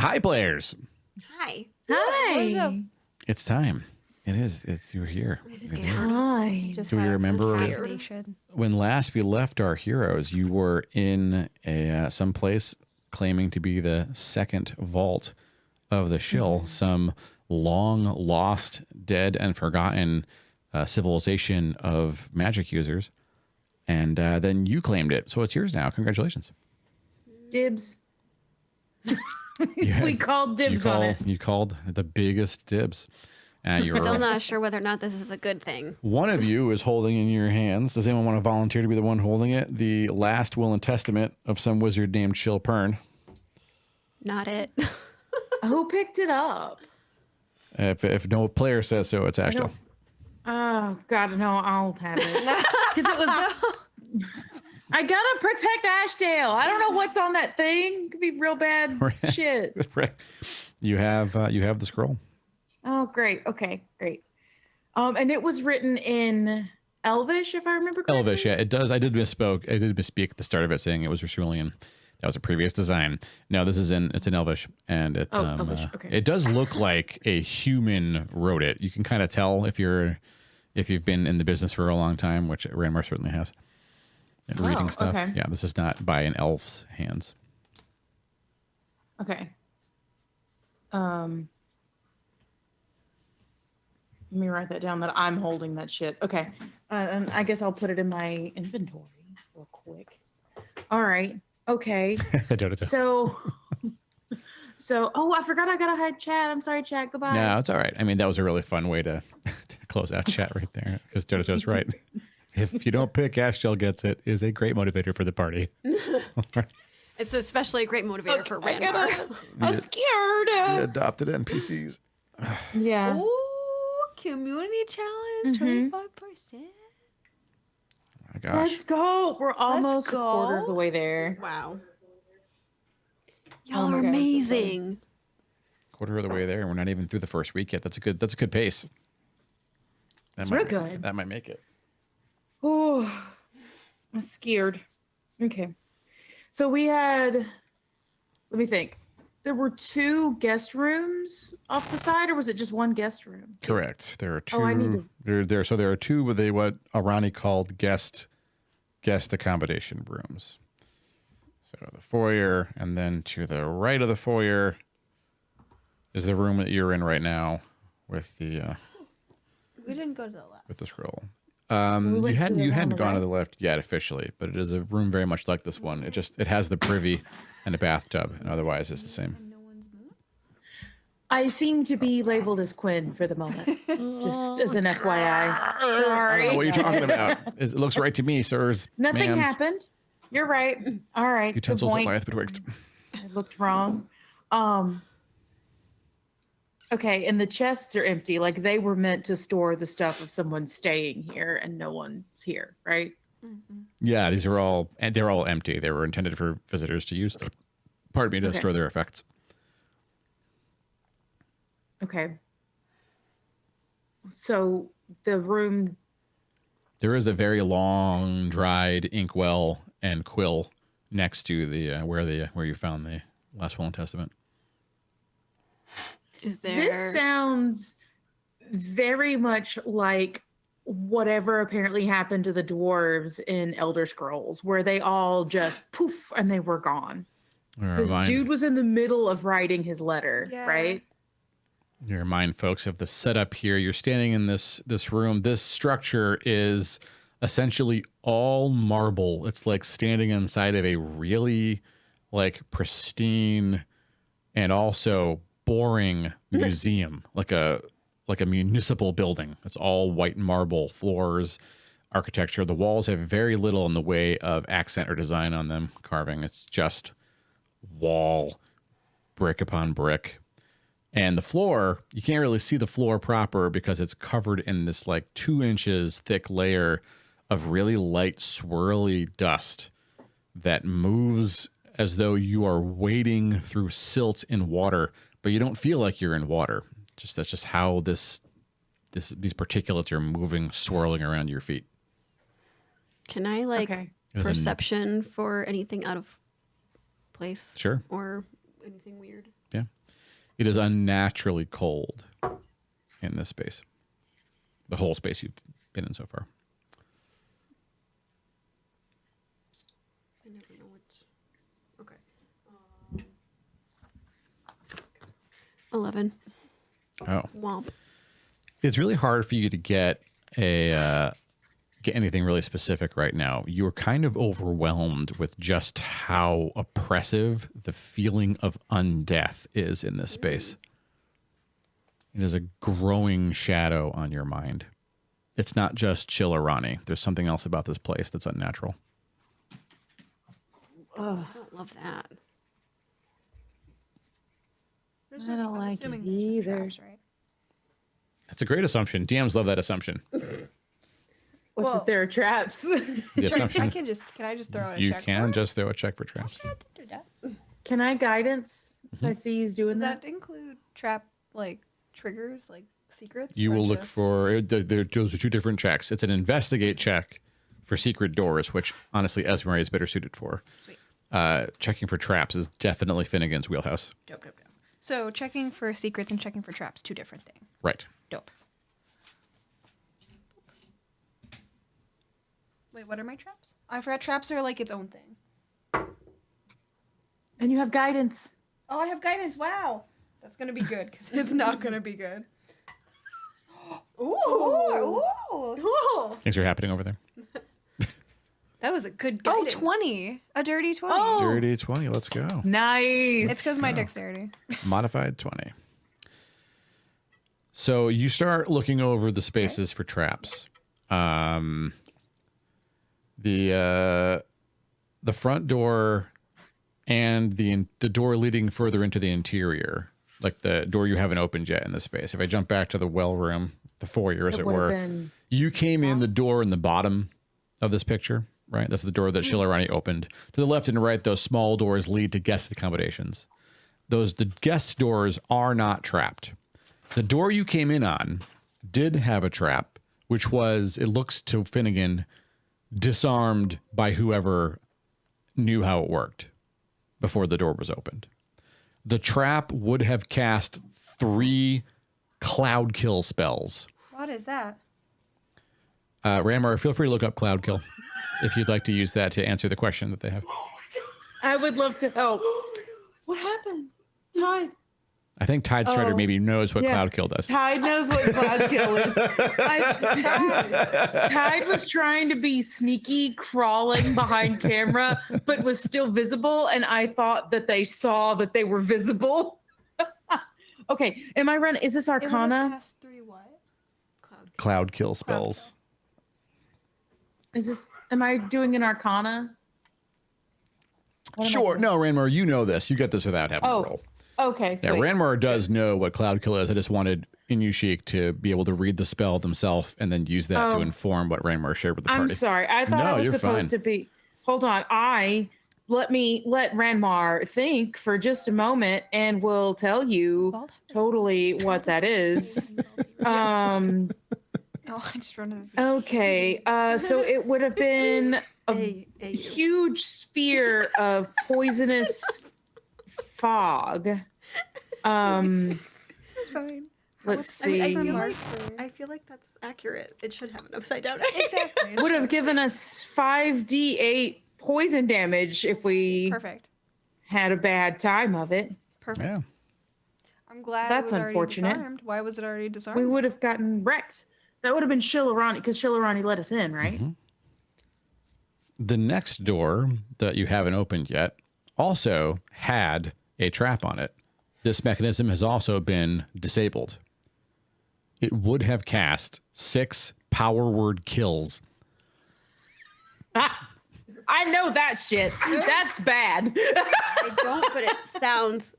Hi, players. Hi. Hi. It's time. It is. You're here. It's Hi. Just Do you had remember a station. when last we left our heroes? You were in some place claiming to be the second vault of the Shill, some long lost, dead, and forgotten civilization of magic users. And then you claimed it. So it's yours now. Congratulations. Dibs. Yeah. We called dibs on it. You called the biggest dibs. You're Still not sure whether or not this is a good thing. One of you is holding in your hands. Does anyone want to volunteer to be the one holding it? The last will and testament of some wizard named Chilpern. Not it. Who picked it up? If no player says so, it's Ashton. Oh, God, no, I'll have it. Because it was... I gotta protect Ashdale. I don't know what's on that thing. It could be real bad shit. You have the scroll. Oh, great. Okay, great. And it was written in Elvish, if I remember correctly. Elvish, yeah, it does. I did misspeak at the start of it, saying it was Rasulian. That was a previous design. No, it's in Elvish, and Elvish. Okay. It does look like a human wrote it. You can kind of tell if you've been in the business for a long time, which Ranmar certainly has. And reading stuff. Okay. Yeah, this is not by an elf's hands. Okay. Let me write that down that I'm holding that shit. Okay. And I guess I'll put it in my inventory real quick. All right. Okay. So, I forgot I gotta hide chat. I'm sorry, chat. Goodbye. No, it's all right. I mean, that was a really fun way to close out chat right there, because Dodo's right. If you don't pick, Ashtel gets it is a great motivator for the party. It's especially a great motivator for Ranmar. I'm scared. The adopted NPCs. Yeah. Ooh, community challenge, 25%. My gosh. Let's go. We're almost a go. quarter of the way there. Wow. Y'all my are God, I'm so amazing. Quarter of the way there, and we're not even through the first week yet. That's a good pace. It's real good. That might make it. Oh, I'm scared. Okay. So we had, let me think. There were 2 guest rooms off the side, or was it just one guest room? Correct. There are 2. Oh, I need to... So there are 2 with what Arani called guest accommodation rooms. So the foyer, and then to the right of the foyer is the room that you're in right now with the We didn't go to the left. with the scroll. We You hadn't gone right? to the left yet officially, but it is a room very much like this one. It has the privy and a bathtub, and otherwise it's the same. No one's moved. I seem to be labeled as Quinn for the moment, just as an FYI. Sorry. What are you talking about? It looks right to me, sirs. Nothing ma'ams. happened. You're right. All right. Good Utensils that point. lieth betwixt. I looked wrong. Okay, and the chests are empty. Like they were meant to store the stuff of someone staying here, and no one's here, right? Mm-hmm. Yeah, they're all empty. They were intended for visitors to use. Pardon me, to Okay. store their effects. Okay. So the room. There is a very long, dried inkwell and quill next to the where you found the last will and testament. Is there... This sounds very much like whatever apparently happened to the dwarves in Elder Scrolls, where they all just poof and they were gone. This dude was in the middle of writing his letter, right? You remind folks of the setup here. You're standing in this room. This structure is essentially all marble. It's like standing inside of a really pristine and also boring museum, like a municipal building. It's all white marble floors, architecture. The walls have very little in the way of accent or design on them, carving. It's just wall, brick upon brick. And the floor, you can't really see the floor proper because it's covered in this 2 inches thick layer of really light swirly dust that moves as though you are wading through silt in water, but you don't feel like you're in water. That's just how these particulates are moving, swirling around your feet. Can I Okay. perception for anything out of place? Sure. Or anything weird? Yeah. It is unnaturally cold in this space. The whole space you've been in so far. I never know which. Okay. 11. Oh. Womp. It's really hard for you to get anything really specific right now. You're kind of overwhelmed with just how oppressive the feeling of undeath is in this space. It is a growing shadow on your mind. It's not just Chillerani. There's something else about this place that's unnatural. I don't love that. I don't like it either. Traps, right? That's a great assumption. DMs love that assumption. What, that there are traps? The assumption. Can I just throw out a You check? can just throw a check for traps. Do that. Can I guidance if I see he's doing Does that? that include trap like triggers, like secrets? You or will look just- for those are two different checks. It's an investigate check for secret doors, which honestly Esmeralda is better suited for. Sweet. Checking for traps is definitely Finnegan's wheelhouse. Dope. So checking for secrets and checking for traps, two different things. Right. Dope. Wait, what are my traps? I forgot traps are like its own thing. And you have guidance. Oh, I have guidance. Wow. That's going to be good because it's not going to be good. Ooh. Whoa. Things are happening over there. That was a good Oh, guidance. 20. A dirty 20. Oh. Dirty 20. Let's go. Nice. It's because my dexterity. Modified 20. So you start looking over the spaces for traps. The front door and the door leading further into the interior, like the door you haven't opened yet in this space. If I jump back to the well room, the foyer, as it would've were, been- you came in the door in the bottom of this picture, right? That's the door that Chillerani opened. To the left and right, those small doors lead to guest accommodations. The guest doors are not trapped. The door you came in on did have a trap, which was, it looks to Finnegan, disarmed by whoever knew how it worked before the door was opened. The trap would have cast 3 cloud kill spells. What is that? Ranmar, feel free to look up cloud kill if you'd like to use that to answer the question that they have. I would love to help. What happened? Tide. I think Tide Strider maybe knows what yeah. cloud kill does. Tide knows what cloud kill is. Tide was trying to be sneaky, crawling behind camera, but was still visible. And I thought that they saw that they were visible. Okay, am I running? Is this Arcana? Cast 3 what? Cloud kill spells. Is this? Am I doing an Arcana? What am I Sure. doing? No, Ranmar, you know this. You get this without having to roll. Okay. Yeah, Sweet. Ranmar does know what cloud kill is. I just wanted Inushik to be able to read the spell themselves and then use that to inform what Ranmar shared with the party. I'm sorry. I thought No, I was you're supposed fine. to be. Hold on. Let Ranmar think for just a moment, and we'll tell you totally what that is. Oh, I just run Okay. So it would have been a A-U. huge sphere of poisonous fog. It's fine. Let's see. I feel like that's accurate. It should have an upside down. Exactly. Would have given us 5d8 poison damage if we Perfect. had a bad time of it. Perfect. Yeah. I'm glad That's it was already unfortunate. disarmed. Why was it already disarmed? We would have gotten wrecked. That would have been Chillerani, because Chillerani let us in, right? The next door that you haven't opened yet also had a trap on it. This mechanism has also been disabled. It would have cast 6 power word kills. I know that shit. That's bad. I don't, but it sounds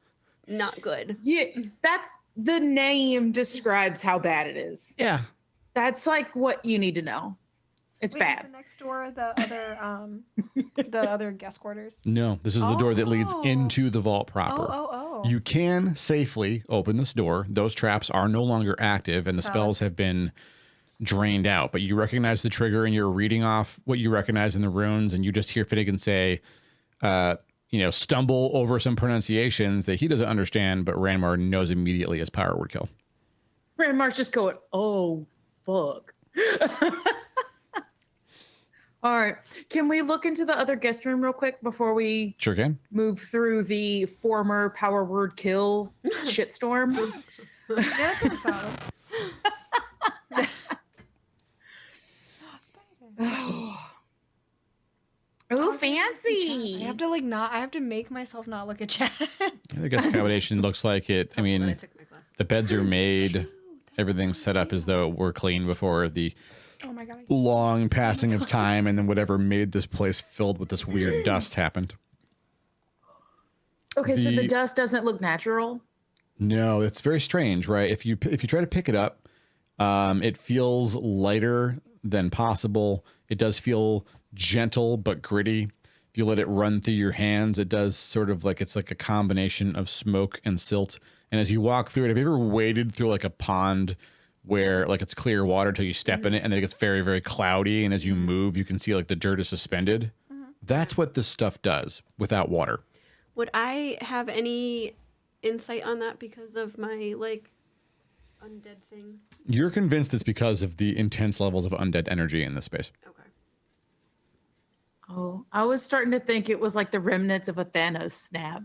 not good. Yeah, that's the name describes how bad it is. Yeah. That's like what you need to know. It's Wait, bad. is the next door the other guest quarters? No, this is the door that leads Oh. into the vault proper. Oh. You can safely open this door. Those traps are no longer active and the spells have been drained out, but you recognize the trigger and you're reading off what you recognize in the runes, and you just hear Finnegan say, stumble over some pronunciations that he doesn't understand, but Ranmar knows immediately his power would kill. Ranmar's just going, oh, fuck. All right. Can we look into the other guest room real quick before we Sure can. move through the former power word kill shitstorm? Yeah, that sounds solid. Ooh, fancy. I have to I have to make myself not look at chat. The guest accommodation looks like it. I mean, took my glasses. the beds are made. Everything's set up as though we're clean before the Oh my god. long passing of time, and then whatever made this place filled with this weird dust happened. Okay, so the The- dust doesn't look natural. No, it's very strange, right? If you try to pick it up, it feels lighter than possible. It does feel gentle but gritty. If you let it run through your hands, it does sort of like it's like a combination of smoke and silt. And as you walk through it, have you ever waded through like a pond where like it's clear water till you step in it and then it gets very, very cloudy, and as you move, you can see like the dirt is suspended? That's what this stuff does without water. Would I have any insight on that because of my like undead thing? You're convinced it's because of the intense levels of undead energy in this space. Okay. Oh, I was starting to think it was like the remnants of a Thanos snap.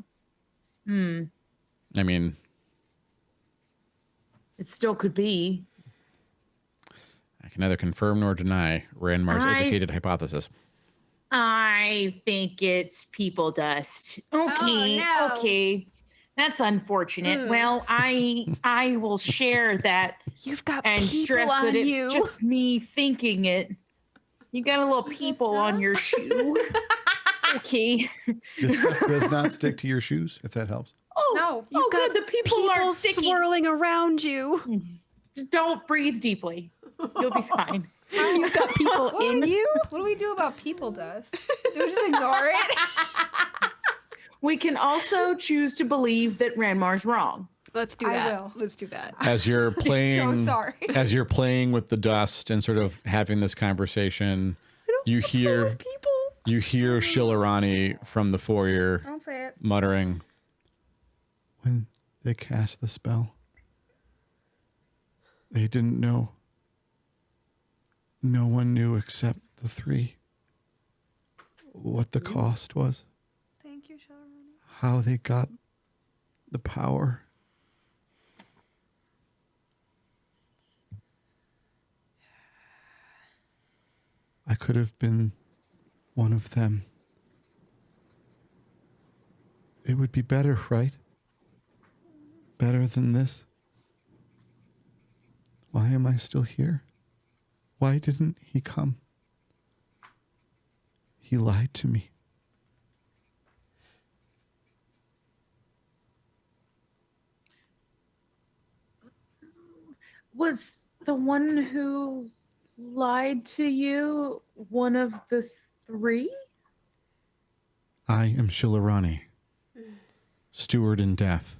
I mean, It still could be. I can neither confirm nor deny Ranmar's educated hypothesis. I think it's people dust. Okay, no. okay. That's unfortunate. Well, I will share that You've got and people stress on that it's you. just me thinking it. You got a little people on your shoe. Okay. This stuff does not stick to your shoes, if that helps. Oh, No, oh, good. The people aren't sticky. swirling around you. Just don't breathe deeply. You'll be fine. You've got people in you. What do we do about people dust? Do we just ignore it? We can also choose to believe that Ranmar's wrong. Let's do I that. will. Let's do that. As you're playing, so sorry. as you're playing with the dust and sort of having this conversation, you hear Shillarani from the foyer Don't say it. muttering, "When they cast the spell, they didn't know. No one knew except the three what the cost was, Thank you, Shelly. how they got the power." I could have been one of them. It would be better, right? Better than this. Why am I still here? Why didn't he come? He lied to me. Was the one who lied to you one of the three? I am Shillarani, steward in death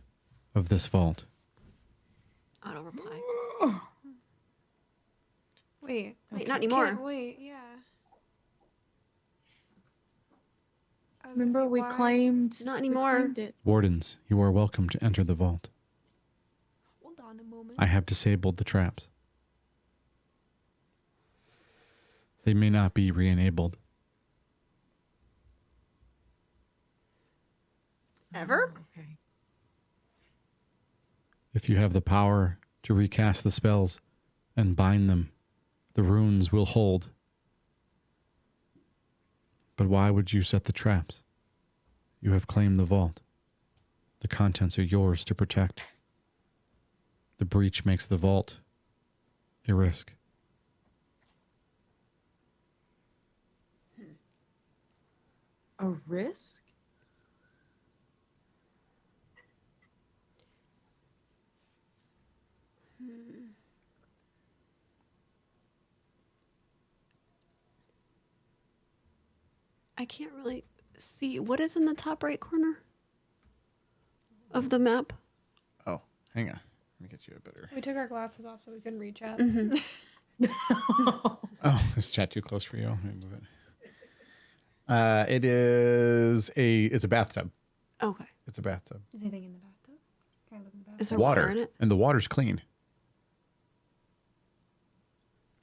of this vault. Auto reply. Wait. Wait, not anymore. Wait, yeah. I was gonna Remember say, we why? claimed Not we anymore. claimed it. Wardens, you are welcome to enter the vault. Hold on a moment. I have disabled the traps. They may not be re-enabled. Ever? Okay. If you have the power to recast the spells and bind them, the runes will hold. But why would you set the traps? You have claimed the vault. The contents are yours to protect. The breach makes the vault a risk. A risk? I can't really see. What is in the top right corner of the map? Oh, hang on. Let me get you a better. We took our glasses off so we couldn't reach out. Oh, is chat too close for you? Let me move It's a bathtub. Okay. It's a bathtub. Is anything in the bathtub? Can I look in the bathtub? Is there water in it? And the water's clean.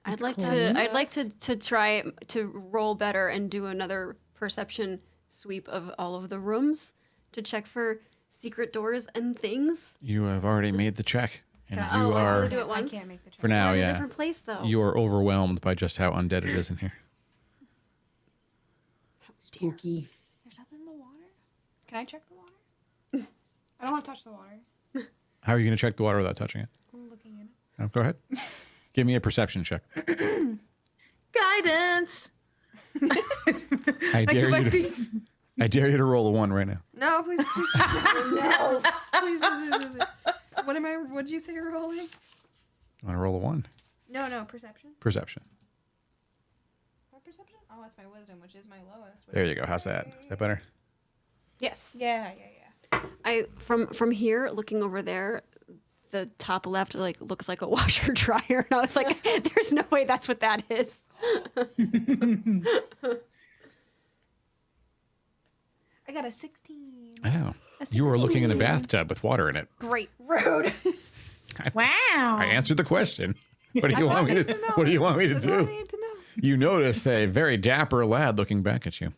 I'd like clean. to. I'd like to try to roll better and do another perception sweep of all of the rooms to check for secret doors and things. You have already made the check, and Can I- you I are only do it I once. can't make the check. for now. We're in a Yeah, different place though. you are overwhelmed by just how undead it is in here. Spooky. There's nothing in the water. Can I check the water? I don't want to touch the water. How are you going to check the water without touching it? I'm looking in it. Oh, go ahead. Give me a perception check. Guidance. I dare you to. I dare you to roll a 1 right now. No, please. No. Please. What am I? What did you say you're rolling? Want to roll a 1? No, perception. Perception. What perception? Oh, that's my wisdom, which is my lowest. There you go. How's that? Is that better? Yes. Yeah. I from here looking over there, the top left like looks like a washer dryer, and I was like, "There's no way that's what that is." I got a 16. Oh. You were looking in a bathtub with water in it. Great. Rude. Wow. I answered the question. What do you want me to? know. What do you want me to That's what I do? need to know. You noticed a very dapper lad looking back at you.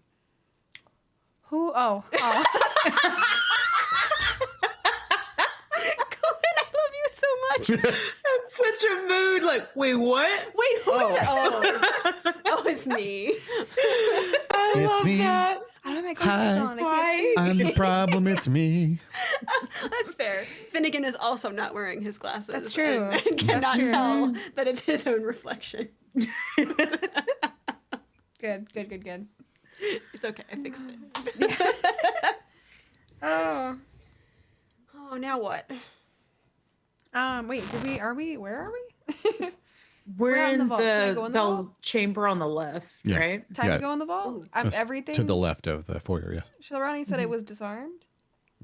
Who? Oh. Colin, I love you so much. That's such a mood. Like, wait, what? Wait, who is it? Oh, it's me. I It's love me. that. I don't have my glasses Hi. on. I can't see. Why? I'm the problem. It's me. That's fair. Finnegan is also not wearing his glasses. That's true. And cannot true. tell that it's his own reflection. Good. It's okay. I fixed it. Oh. Oh, now what? Wait, where are we? We're on in the vault. Can I the, go in the, the vault? chamber on the left, Yeah. right? Time Yeah. to go in the vault? Everything To the left of the foyer, yes. Shilarani said it was disarmed.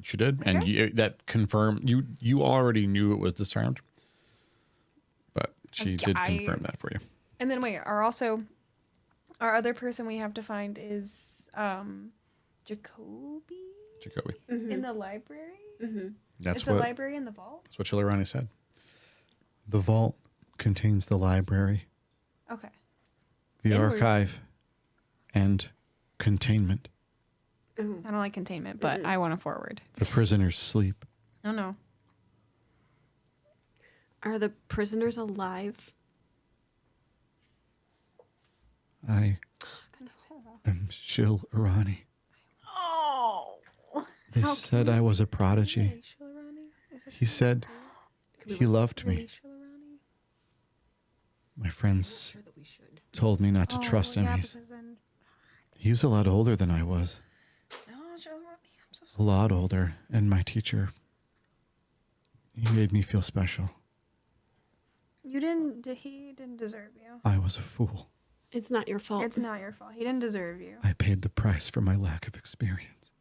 She did, and Okay. that confirmed. You already knew it was disarmed, but she Okay, did confirm that for you. And then wait, our other person we have to find is Jacoby Jacoby. in the library. That's Is the what library in the vault? that's what Chilirani said. The vault contains the library, Okay. the Inward. archive, and containment. I don't like containment, but I want to forward. The prisoners sleep. Oh no. Are the prisoners alive? I am Chilirani. Oh. They said I was a prodigy. Hey, Shilarani? Is it He said he loved me. really Shilarani? My friends Sure that we should. told me not to trust him. Yeah, He's, because then... he was a lot older than I was. No, Shilarani, I'm so A sorry. lot older. And my teacher, he made me feel special. He didn't deserve you. I was a fool. It's not your fault. It's not your fault. He didn't deserve you. I paid the price for my lack of experience.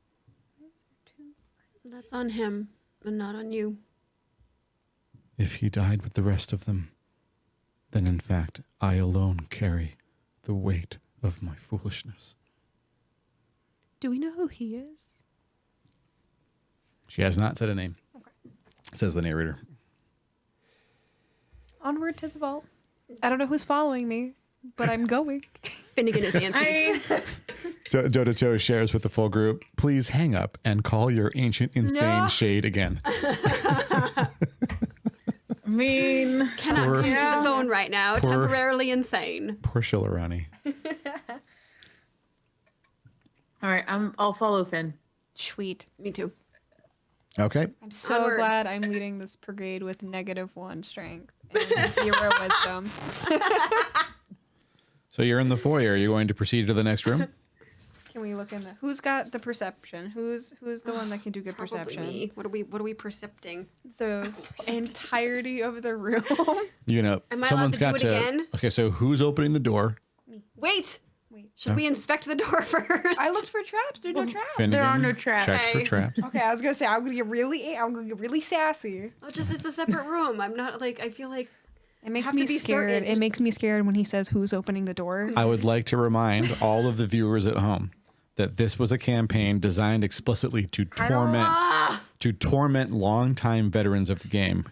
That's on him and not on you. If he died with the rest of them, then in fact, I alone carry the weight of my foolishness. Do we know who he is? She has not said a name, Okay. says the narrator. Onward to the vault. I don't know who's following me, but I'm going. Finnegan is answering. Dodoto shares with the full group, please hang up and call your ancient insane No. shade again. I mean, Cannot Poor- come to the phone right now. Poor- Temporarily insane. Poor Chilirani. all right, I'll follow Finn. Sweet. Me too. Okay. I'm so Onward. glad I'm leading this brigade with -1 strength and 0 wisdom. So you're in the foyer. Are you going to proceed to the next room? Can we look in the who's got the perception? Who's the one that can do good Probably perception? me. What are we percepting? The entirety of the room. You know, Am I allowed someone's to do got it to. again? Okay, so who's opening the door? Wait. Wait. Should we inspect the door first? I looked for traps. There's no traps. Finnegan There are no traps. checks for Okay. traps. Okay, I was gonna say I'm gonna get really sassy. Oh, just it's a separate room. I'm not like I feel like It makes Have me to be scared. certain. It makes me scared when he says who's opening the door. I would like to remind all of the viewers at home that this was a campaign designed explicitly to torment longtime veterans of the game,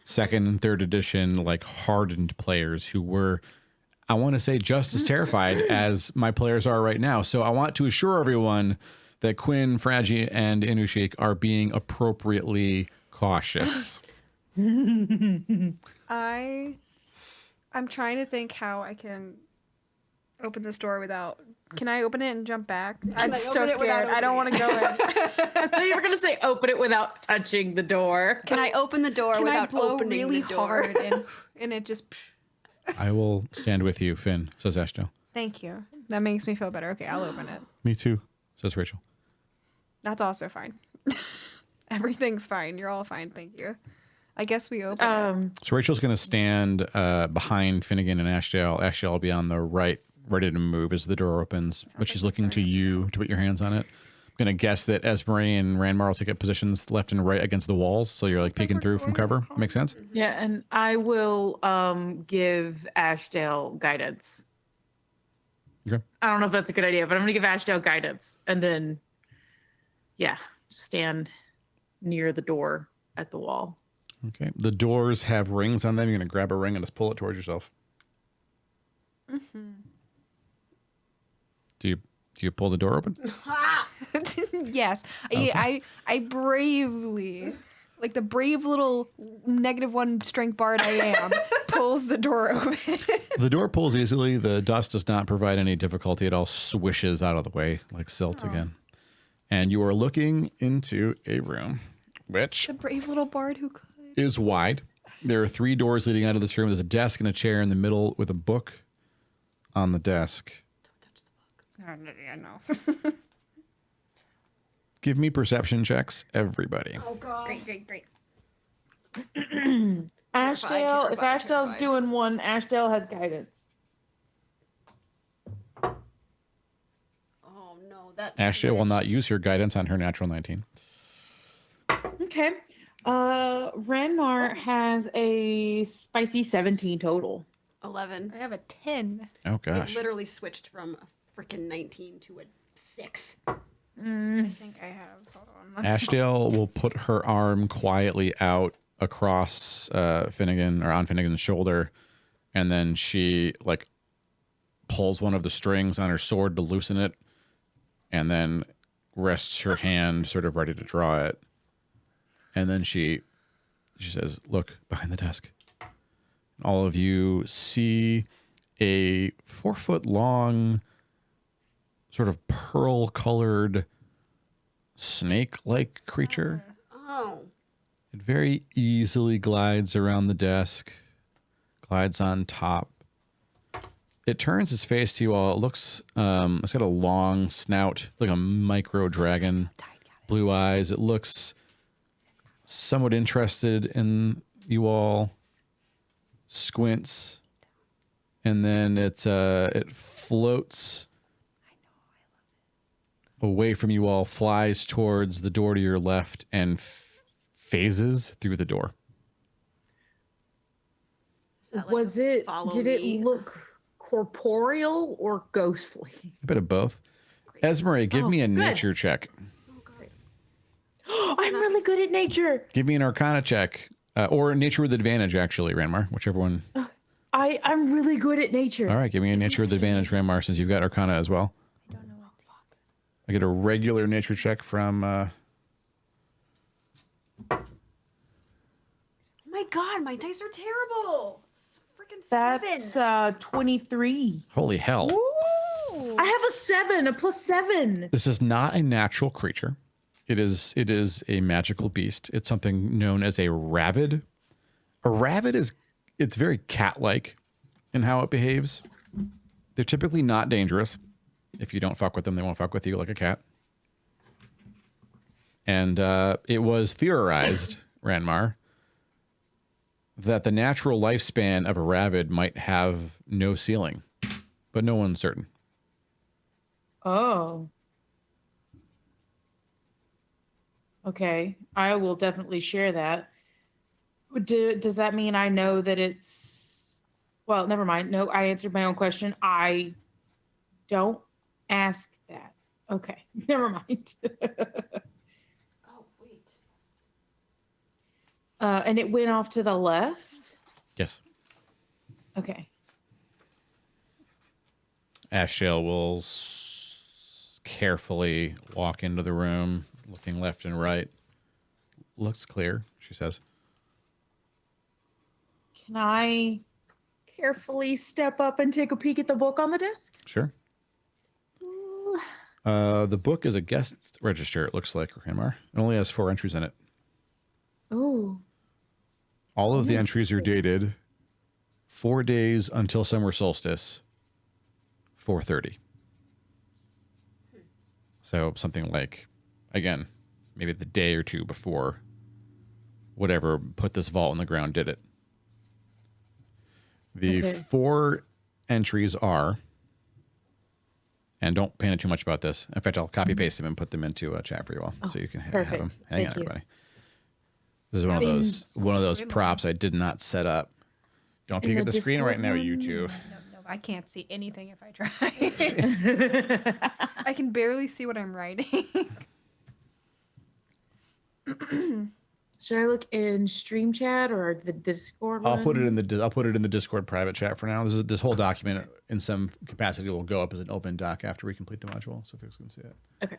second and third edition, like hardened players who were, I want to say, just as terrified as my players are right now. So I want to assure everyone that Quinn, Fragi, and Inushik are being appropriately cautious. I'm trying to think how I can open this door without. Can I open it and jump back? I'm so scared. I don't want to go in. I thought you were gonna say open it without touching the door. Can I open the door Can I without blow opening really the door? hard and it just. I will stand with you, Finn, says Ashton. Thank you. That makes me feel better. Okay, I'll open it. Me too, says Rachel. That's also fine. Everything's fine. You're all fine. Thank you. I guess we open it. So Rachel's going to stand behind Finnegan and Ashdale. Ashdale will be on the right, ready to move as the door opens, but she's looking to you to put your hands on it. I'm going to guess that Esmeralda and Ranmar will take up positions left and right against the walls, so you're like peeking through from cover. Makes sense? Yeah, and I will give Ashdale guidance. Okay. I don't know if that's a good idea, but I'm gonna give Ashdale guidance, and then, yeah, stand near the door at the wall. Okay. The doors have rings on them. You're going to grab a ring and just pull it towards yourself. Mm-hmm. Do you pull the door open? Yes. Okay. I bravely, like the brave little -1 strength bard I am, pulls the door open. The door pulls easily. The dust does not provide any difficulty. It all swishes out of the way like silt again. And you are looking into a room, which The brave little bard who could. is wide. There are 3 doors leading out of this room. There's a desk and a chair in the middle with a book on the desk. Yeah, no. Give me perception checks, everybody. Oh god. Great. Ashdale, if Ashdale's terrified. doing one, Ashdale has guidance. Oh no, that. Ashdale will not bitch. use her guidance on her natural 19. Okay. Ranmar has a spicy 17 total. 11. I have a 10. Oh, It gosh. literally switched from a freaking 19 to a 6. I think I have. Hold on. Ashdale will put her arm quietly out across Finnegan or on Finnegan's shoulder, and then she like pulls one of the strings on her sword to loosen it, and then rests her hand sort of ready to draw it. And then she says, "Look behind the desk." All of you see a 4-foot long, sort of pearl-colored snake-like creature. Oh. It very easily glides around the desk, glides on top. It turns its face to you all. It looks, it's got a long snout, like a micro dragon, blue eyes. It looks somewhat interested in you all, squints, and then it floats away from you all, flies towards the door to your left, and phases through the door. Is that like Was a it, follow did me? it look corporeal or ghostly? A bit of both. Esmeralda, give me a good. nature check. Oh god. I'm really good at nature. Give me an arcana check. Or nature with advantage, actually, Ranmar. Whichever one. I'm really good at nature. All right, give me a nature with advantage, Ranmar, since you've got arcana as well. I don't know what. I get a regular nature check from... Oh my god, my dice are terrible. Freaking 7. That's 23. holy hell. Ooh. I have a 7, a +7. This is not a natural creature. It is a magical beast. It's something known as a ravid. A ravid it's very cat-like in how it behaves. They're typically not dangerous. If you don't fuck with them, they won't fuck with you like a cat. And it was theorized, Ranmar, that the natural lifespan of a ravid might have no ceiling, but no one's certain. Oh. Okay, I will definitely share that. Does that mean I know that it's... Well, never mind. No, I answered my own question. I don't ask that. Okay, never mind. Oh, wait. And it went off to the left. Yes. Okay. Ashale will carefully walk into the room, looking left and right. Looks clear, she says. Can I carefully step up and take a peek at the book on the desk? Sure. Ooh. The book is a guest register, it looks like, Ranmar. It only has 4 entries in it. Ooh. All of the Only entries are 4. dated 4 days until summer solstice, 4:30. So something like, again, maybe the day or two before whatever put this vault in the ground did it. The Okay. 4 entries are, and don't panic too much about this. In fact, I'll copy paste them and put them into a chat for you all, so you can have perfect. them. Hang on, Thank you. everybody. This is one of those props I did not set up. Don't peek at the screen right now, you two. No, I can't see anything if I try. I can barely see what I'm writing. Should I look in stream chat or the Discord? I'll put it one? in the Discord private chat for now. This whole document in some capacity will go up as an open doc after we complete the module, so folks can see it. Okay.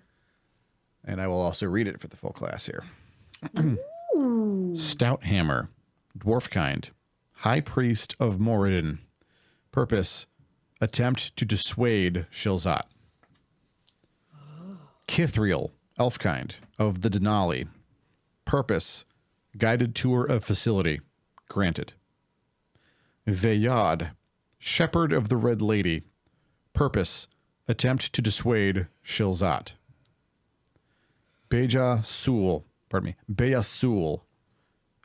And I will also read it for the full class here. Ooh. Stout Hammer, Dwarf Kind, High Priest of Moradin. Purpose, attempt to dissuade Shilzat. Kithriel, Elf Kind, of the Denali. Purpose, guided tour of facility. Granted. Veyad, Shepherd of the Red Lady. Purpose, attempt to dissuade Shilzat. Beja Sul,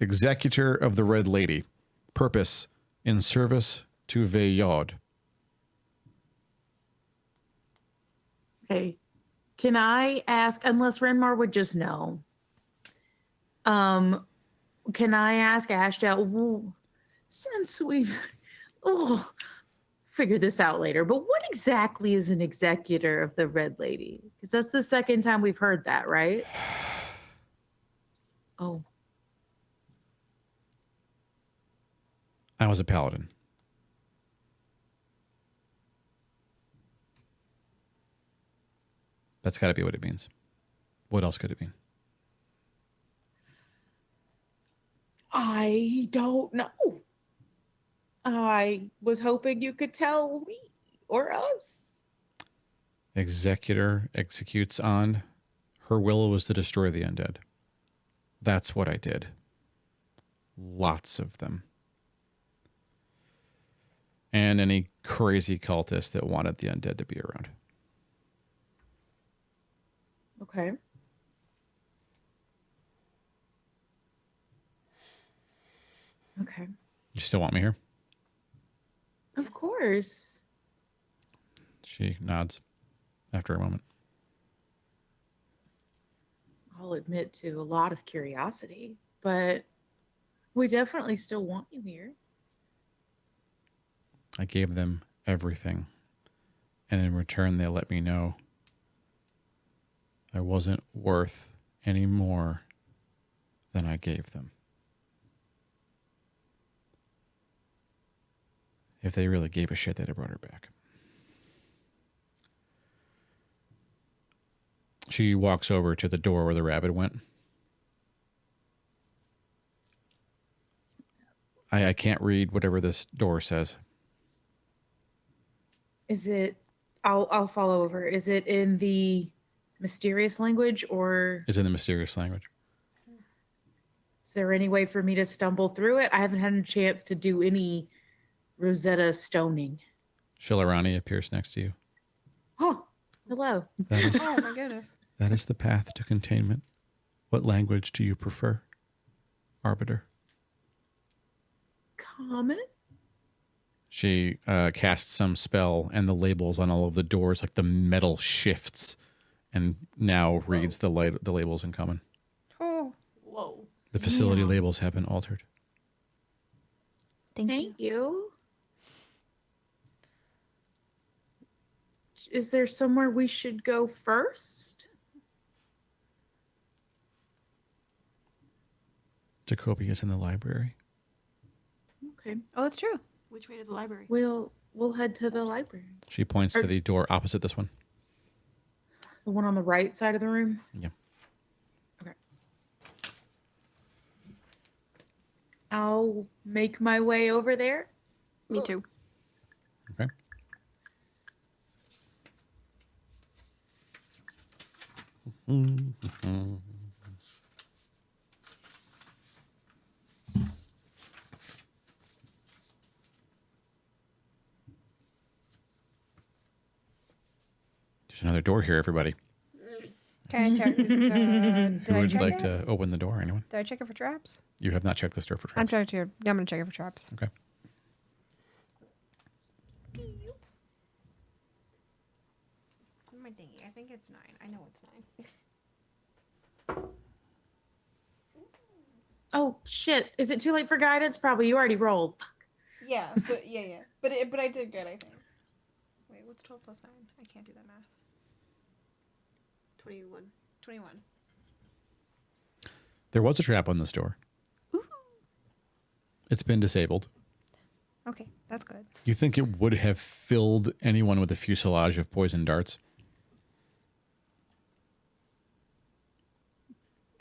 Executor of the Red Lady. Purpose, in service to Veyad. Okay. Can I ask, unless Renmar would just know, can I ask Ashdown, since we've figured this out later, but what exactly is an executor of the Red Lady? Because that's the second time we've heard that, right? Oh. I was a paladin. That's got to be what it means. What else could it mean? I don't know. I was hoping you could tell me or us. Executor executes on. Her will was to destroy the undead. That's what I did. Lots of them. And any crazy cultist that wanted the undead to be around. Okay. Okay. You still want me here? Of course. She nods after a moment. I'll admit to a lot of curiosity, but we definitely still want you here. I gave them everything. And in return, they let me know I wasn't worth any more than I gave them. If they really gave a shit, they'd have brought her back. She walks over to the door where the rabbit went. I can't read whatever this door says. Is it? I'll follow over. Is it in the mysterious language, or It's in the mysterious language. is there any way for me to stumble through it? I haven't had a chance to do any Rosetta stoning. Shilarani appears next to you. Oh, hello. That is, Oh my goodness. that is the path to containment. What language do you prefer, Arbiter? Common? She casts some spell, and the labels on all of the doors, like the metal shifts, and now reads the labels in common. Oh, Whoa. The facility Damn. labels have been altered. Thank you. is there somewhere we should go first? Jacoby is in the library. Okay. Oh, that's true. Which way to the library? We'll head to the library. She points to the door opposite this one. The one on the right side of the room? Yeah. Okay. I'll make my way over there. Me too. Okay. There's another door here, everybody. Can I check? Who would like to open the door? Anyone? Did I check it for traps? You have not checked this door for I'm traps. trying to. I'm gonna check it for traps. Okay. My thingy. I think it's 9. I know it's 9. Oh shit! Is it too late for guidance? Probably. You already rolled. Yeah, but yeah. But I did good, I think. Wait, what's 12 plus 9? I can't do that math. 21. 21. There was a trap on this door. Ooh. It's been disabled. Okay, that's good. You think it would have filled anyone with a fuselage of poison darts?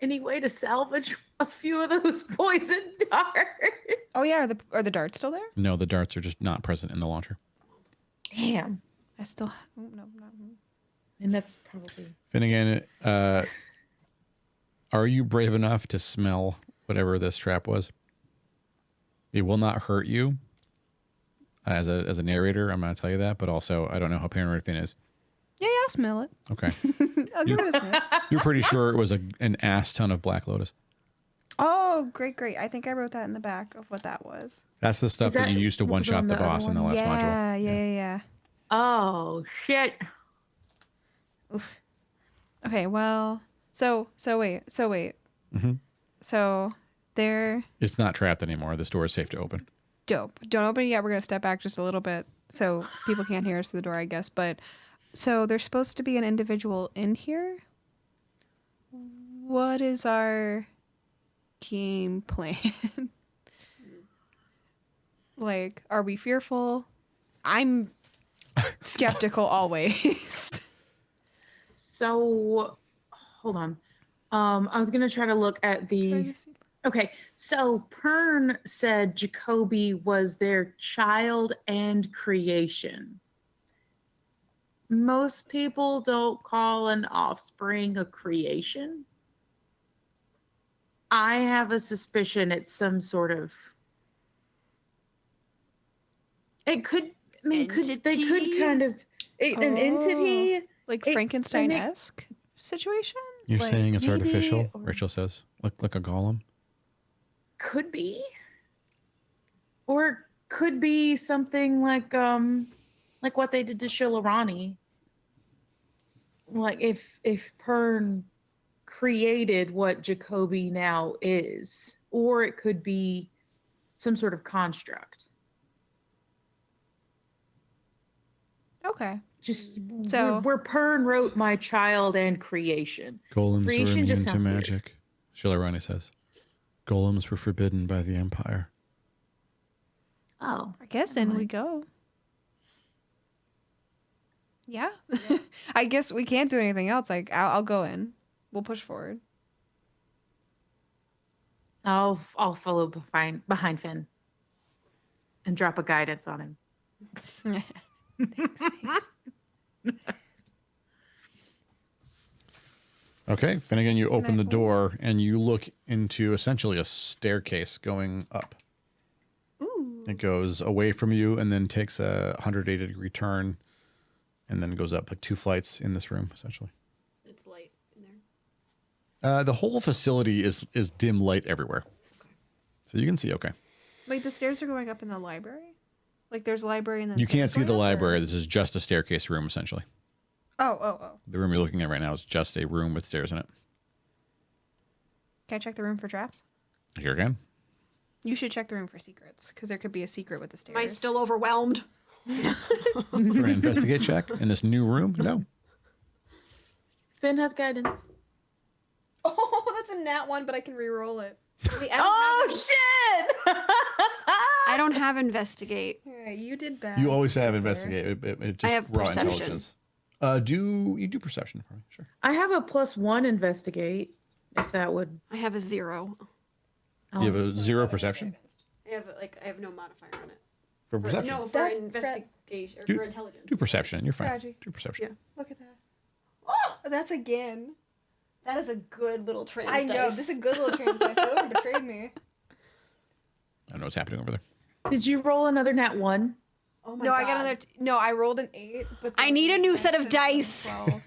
Any way to salvage a few of those poison darts? Oh yeah, are the darts still there? No, the darts are just not present in the launcher. Damn. I still. Oh, no, not. And that's probably. Finnegan, are you brave enough to smell whatever this trap was? It will not hurt you. As a narrator, I'm going to tell you that, but also I don't know how paranoid Finn is. Yeah, I'll smell it. Okay. I'll give it a smell. You're pretty sure it was an ass ton of Black Lotus. Oh, great. I think I wrote that in the back of what that was. That's the stuff that you used to one-shot the boss in the last module. Yeah. Oh shit. Oof. Okay, well, so wait. Mm-hmm. So there. It's not trapped anymore. This door is safe to open. Dope. Don't open it yet. We're gonna step back just a little bit so people can't hear us through the door, I guess. But so there's supposed to be an individual in here. What is our game plan? Like, are we fearful? I'm skeptical always. So, hold on. I was gonna try to look at the. Okay, so Pern said Jacoby was their child and creation. Most people don't call an offspring a creation. I have a suspicion it's some sort of. It could. I mean, they could kind of an entity, like Frankenstein-esque situation. You're Like, saying it's maybe, artificial, or- Rachel says. Like a golem. Could be, or could be something like what they did to Shilorani. Like if Pern created what Jacoby now is, or it could be some sort of construct. Okay. Just So- where Pern wrote my child and creation. Golems Creation were immune just to sounds weird. magic. Shilorani says. Golems were forbidden by the Empire. Oh, I guess in we go. Yeah. I guess we can't do anything else. Like, I'll go in. We'll push forward. I'll follow behind Finn and drop a guidance on him. Okay, Finnegan, you open the hold door and you look into essentially a staircase going up. Ooh. It goes away from you and then takes a 180-degree turn and then goes up like 2 flights in this room, essentially. It's light in there. The whole facility is dim light everywhere. So you can see okay. Wait, the stairs are going up in the library? Like, there's a library and then You can't stairs see the going up, or- library. This is just a staircase room, essentially. Oh. The room you're looking at right now is just a room with stairs in it. Can I check the room for traps? Here again. You should check the room for secrets, because there could be a secret with the stairs. Am I still overwhelmed? For an investigate check in this new room? No. Finn has guidance. Oh, that's a nat 1, but I can re-roll it. Wait, Shit! I don't have investigate. All right, you did bad. You always have sucker. investigate. It just I have raw perception. intelligence. Do perception for me? Sure. I have a +1 investigate, if that would. I have a 0. You have a 0 perception I have no modifier on it. for perception. No, for That's investigation or Do- for intelligence. Do perception. You're fine. Strategy. Do perception. Yeah. Look at that. Oh, that's again. That is a good little trans I know. dice. This is a good little trans dice. That one betrayed me. I don't know what's happening over there. Did you roll another nat 1? Oh my No, God. I got another. No, I rolled an 8. But I need a new set of then dice. 12.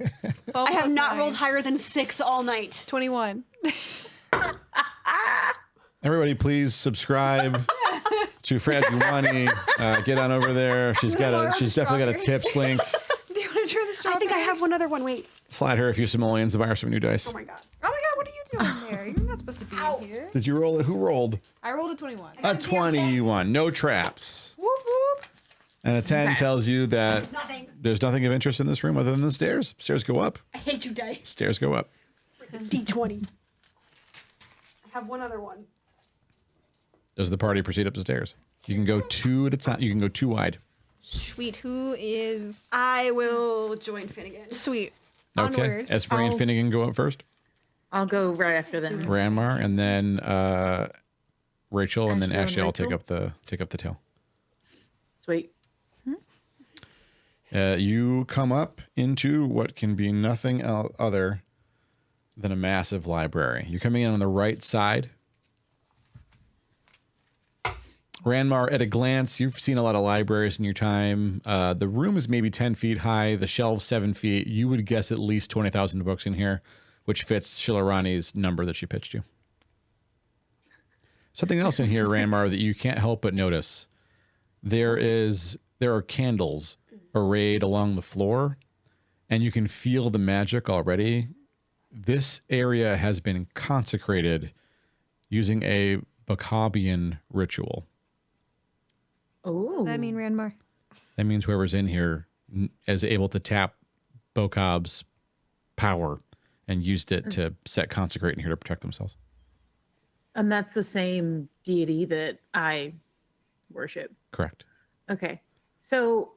12 I have plus not 9. rolled higher than 6 all night. 21. Everybody, please subscribe to Fred Buwani. Get on over there. She's definitely got a tips link. Do you want to try the I strawberry? think I have one other one. Wait. Slide her a few simoleons to buy her some new dice. Oh my God. Oh my god, what are you doing there? You're not supposed to be in here. Did you roll it? Who rolled? I rolled a 21. A 21. No traps. Whoop whoop. And a 10 tells you that Nothing. there's nothing of interest in this room other than the stairs. Stairs go up. I hate you, dice. Stairs go up. D20. I have one other one. Does the party proceed up the stairs? You can go 2 at a time. You can go 2 wide. Sweet. Who is I will join Finnegan. sweet? Okay. Onward. Esprit and I'll- Finnegan go up first. I'll go right after them. Ranmar and then Rachel and then Ashley and Ashley. I'll take Rachel? up the tail. Sweet. You come up into what can be nothing other than a massive library. You're coming in on the right side. Ranmar, at a glance, you've seen a lot of libraries in your time. The room is maybe 10 feet high, the shelves 7 feet. You would guess at least 20,000 books in here, which fits Shilarani's number that she pitched you. Something else in here, Ranmar, that you can't help but notice. There are candles arrayed along the floor, and you can feel the magic already. This area has been consecrated using a Bokabian ritual. Oh. Does that mean Ranmar? That means whoever's in here is able to tap Bokob's power and used it to set consecrate in here to protect themselves. And that's the same deity that I worship. Correct. Okay. So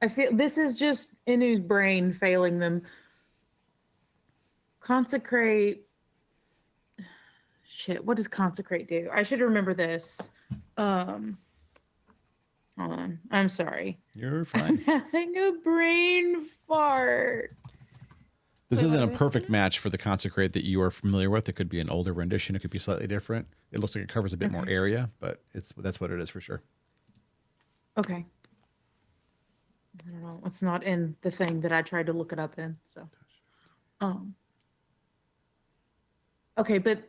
I feel this is just Inu's brain failing them. Consecrate. Shit, what does consecrate do? I should remember this. Hold on. I'm sorry. You're fine. Having a brain fart. This isn't a perfect match for the consecrate that you are familiar with. It could be an older rendition. It could be slightly different. It looks like it covers a bit more area, but that's what it is for sure. Okay. I don't know. It's not in the thing that I tried to look it up in. So, okay, but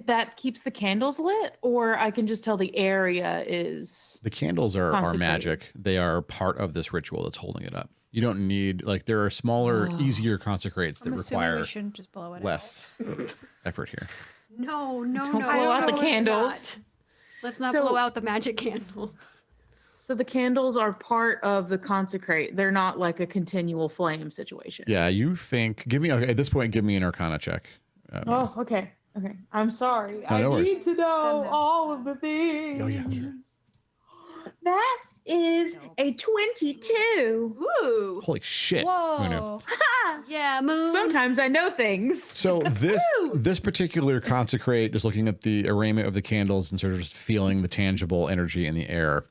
that keeps the candles lit, or I can just tell the area is. The candles are Consecrated. magic. They are part of this ritual that's holding it up. You don't need, like, there are smaller, easier consecrates that I'm assuming require we shouldn't just blow it less effort here. No, no, Don't no. blow out the let's candles. not. Let's not So- blow out the magic candle. So the candles are part of the consecrate. They're not like a continual flame situation. Yeah, you think, at this point, give me an Arcana check. Oh, okay. Okay. I'm sorry. I no worries. need to know all of the things. Oh, yeah, sure. That is a 22. Ooh. Holy shit. Who knew? Whoa. Yeah, moon. Sometimes I know things. So this particular consecrate, just looking at the arraignment of the candles and sort of just feeling the tangible energy in the air,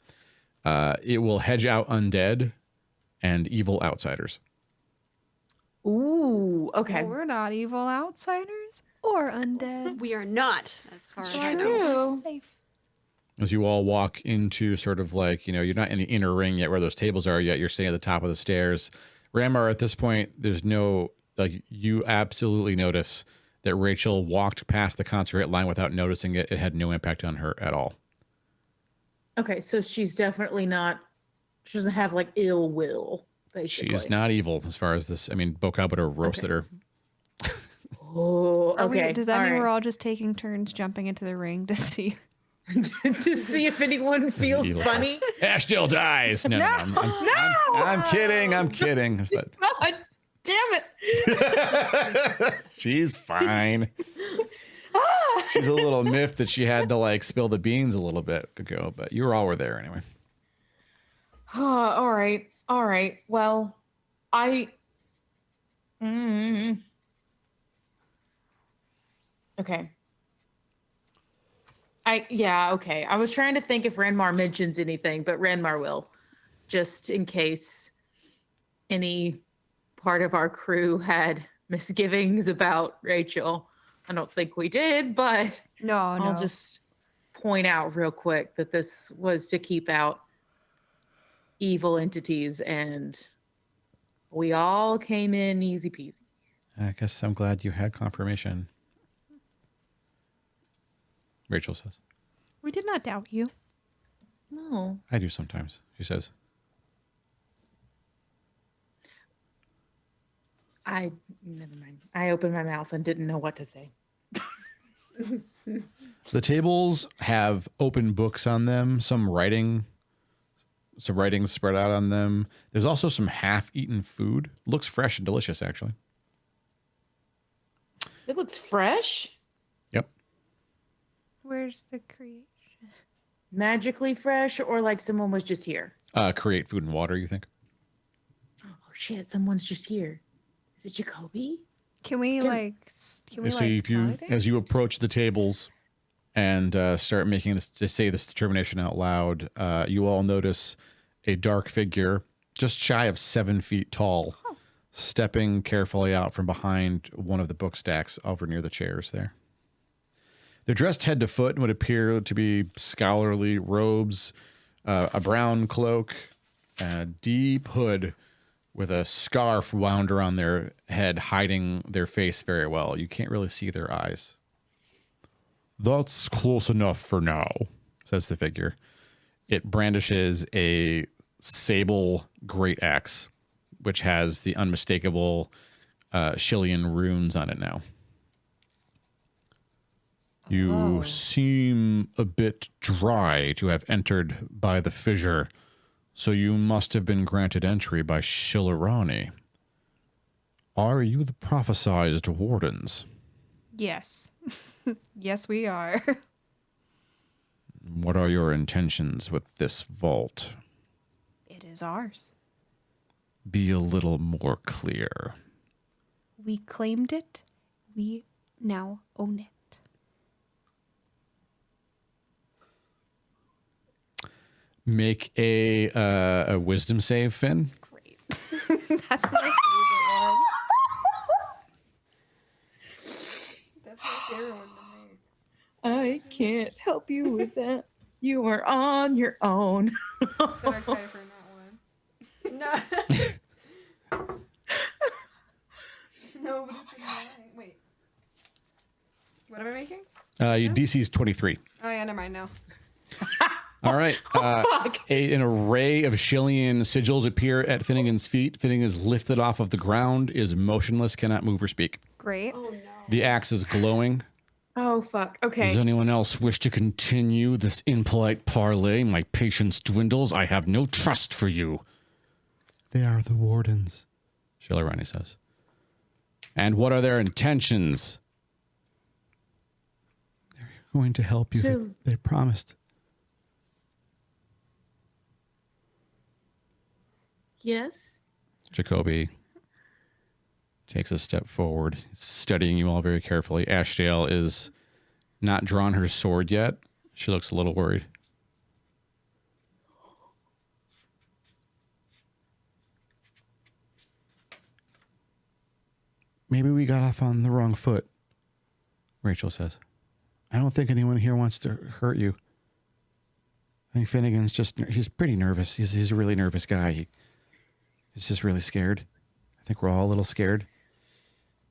it will hedge out undead and evil outsiders. Ooh, okay. We're not evil outsiders or undead. We are not, as far as I know. True. Safe. As you all walk into sort of like, you're not in the inner ring yet where those tables are yet. You're sitting at the top of the stairs. Ranmar, at this point, there's no, you absolutely notice that Rachel walked past the consecrate line without noticing it. It had no impact on her at all. Okay, so she's definitely not, she doesn't have like ill will, basically. She's not evil as far as this. I mean, Bokab would have roasted her. Oh, Are okay. does that mean all we're right. all just taking turns jumping into the ring to see? to see if anyone feels evil funny. Ashdale dies. No. I'm kidding. I'm kidding. Is that- God damn it. She's fine. She's a little miffed that she had to like spill the beans a little bit ago, but you all were there anyway. All right. Well, okay. Okay. I was trying to think if Renmar mentions anything, but Renmar will, just in case any part of our crew had misgivings about Rachel. I don't think we did, but I'll just point out real quick that this was to keep out evil entities, and we all came in easy peasy. I guess I'm glad you had confirmation. Rachel says. We did not doubt you. No. I do sometimes, she says. Never mind. I opened my mouth and didn't know what to say. The tables have open books on them, some writing spread out on them. There's also some half-eaten food. Looks fresh and delicious, actually. It looks fresh. Yep. Where's the creation? Magically fresh, or like someone was just here? Create food and water, you think? Oh shit, someone's just here. Is it Jacoby? Can we So if you, as you approach the tables and start making this, to say this determination out loud, you all notice a dark figure just shy of 7 feet tall, stepping carefully out from behind one of the book stacks over near the chairs there. They're dressed head to foot in what appear to be scholarly robes, a brown cloak, and a deep hood with a scarf wound around their head, hiding their face very well. You can't really see their eyes. That's close enough for now, says the figure. It brandishes a sable great axe, which has the unmistakable Shillian runes on it now. You seem a bit dry to have entered by the fissure, so you must have been granted entry by Shillerani. Are you the prophesized wardens? Yes. Yes, we are. What are your intentions with this vault? It is ours. Be a little more clear. We claimed it. We now own it. Make a wisdom save, Finn. Great. That's my favorite one. That's my favorite one to make. I can't help you with that. You are on your own. I'm so excited for that one. No. No, but it's in mine. Wait. What am I making? Your DC is 23. Oh, yeah, never mind now. All right. An array of Shillian sigils appear at Finnegan's feet. Finnegan is lifted off of the ground, is motionless, cannot move or speak. Great. Oh no. The axe is glowing. Oh, fuck. Okay. Does anyone else wish to continue this impolite parley? My patience dwindles. I have no trust for you. They are the wardens, Shillerani says. And what are their intentions? They're going to help you. They promised. Yes. Jacoby takes a step forward, studying you all very carefully. Ashdale is not drawn her sword yet. She looks a little worried. Maybe we got off on the wrong foot, Rachel says. I don't think anyone here wants to hurt you. I think Finnegan's he's pretty nervous. He's a really nervous guy. He's just really scared. I think we're all a little scared.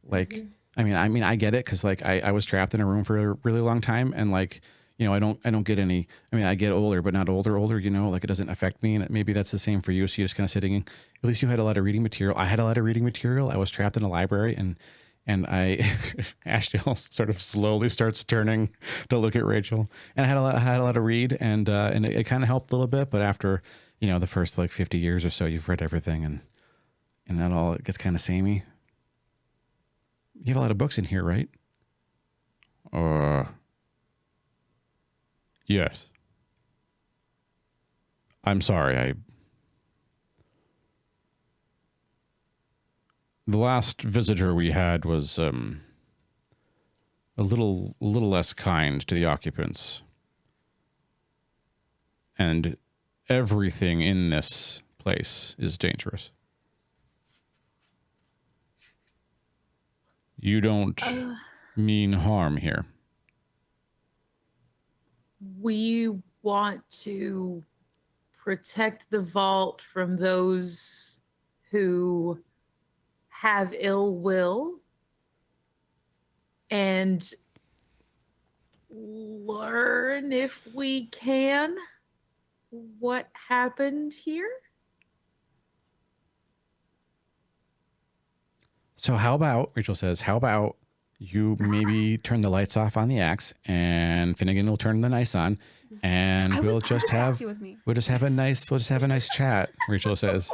Like, I mean, I get it. Cause like I was trapped in a room for a really long time. And like, you know, I don't get any, I mean, I get older, but not older, you know, like it doesn't affect me. And maybe that's the same for you. So you're just kind of sitting in, at least you had a lot of reading material. I had a lot of reading material. I was trapped in a library and And Ashdale sort of slowly starts turning to look at Rachel. And I had a lot to read, and it kind of helped a little bit. But after, the first like 50 years or so, you've read everything, and that all gets kind of samey. You have a lot of books in here, right? Yes. I'm sorry. The last visitor we had was a little less kind to the occupants. And everything in this place is dangerous. You don't mean harm here. We want to protect the vault from those who have ill will and learn, if we can, what happened here. So Rachel says, how about you maybe turn the lights off on the axe, and Finnegan will turn the nice on, and we'll just have a nice chat, Rachel says.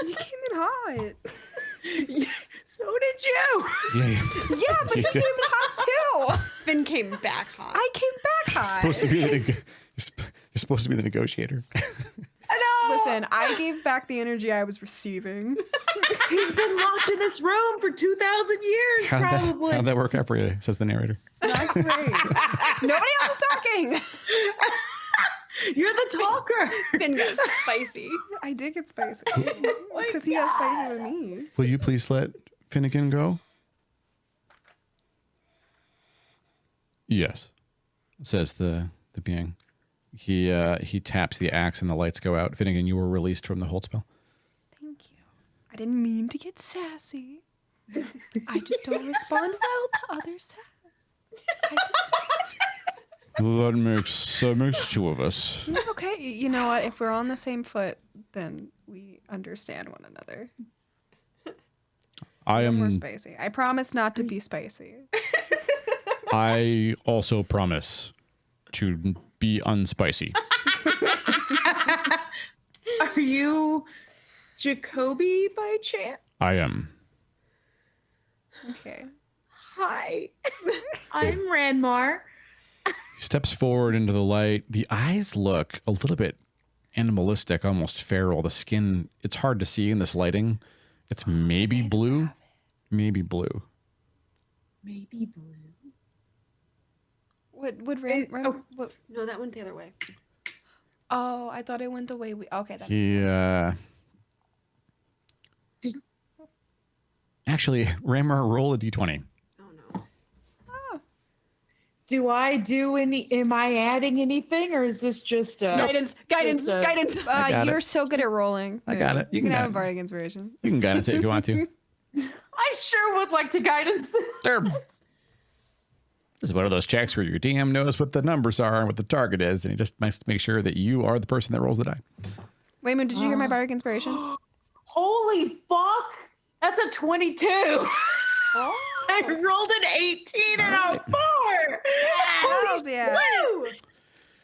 You came in hot. So did you. Yeah, but you came in hot too. Finn came back hot. I came back hot. You're supposed to be the negotiator. I know. Listen, I gave back the energy I was receiving. He's been locked in this room for 2,000 years, probably. How'd that work out for you, says the narrator. Not great. Nobody else is talking. You're the talker. Finn got spicy. I did get spicy. Because he got spicy with me. Will you please let Finnegan go? Yes, says the being. He taps the axe and the lights go out. Finnegan, you were released from the hold spell. Thank you. I didn't mean to get sassy. I just don't respond well to other sass. That makes two of us. Okay, you know what? If we're on the same foot, then we understand one another. More spicy. I promise not to be spicy. I also promise to be unspicy. Are you Jacoby by chance? I am. Okay. Hi. I'm Ranmar. He steps forward into the light. The eyes look a little bit animalistic, almost feral. The skin, it's hard to see in this lighting. It's maybe blue. Maybe blue. Maybe blue. Would No, that went the other way. Oh, I thought it went the way we. Okay, that He makes sense. Actually, Rammer, roll a d20. Oh no. Do I do any? Am I adding anything, or is this just a Guidance. I got You're it. so good at rolling. I got it. You can have a guide- bardic inspiration. You can guidance it if you want to. I sure would like to guidance. This is one of those checks where your DM knows what the numbers are and what the target is, and he just must make sure that you are the person that rolls the die. Wayman, did you hear my bardic inspiration? Holy fuck! That's a 22. I rolled an 18 and a 4. Hells yeah. Woo!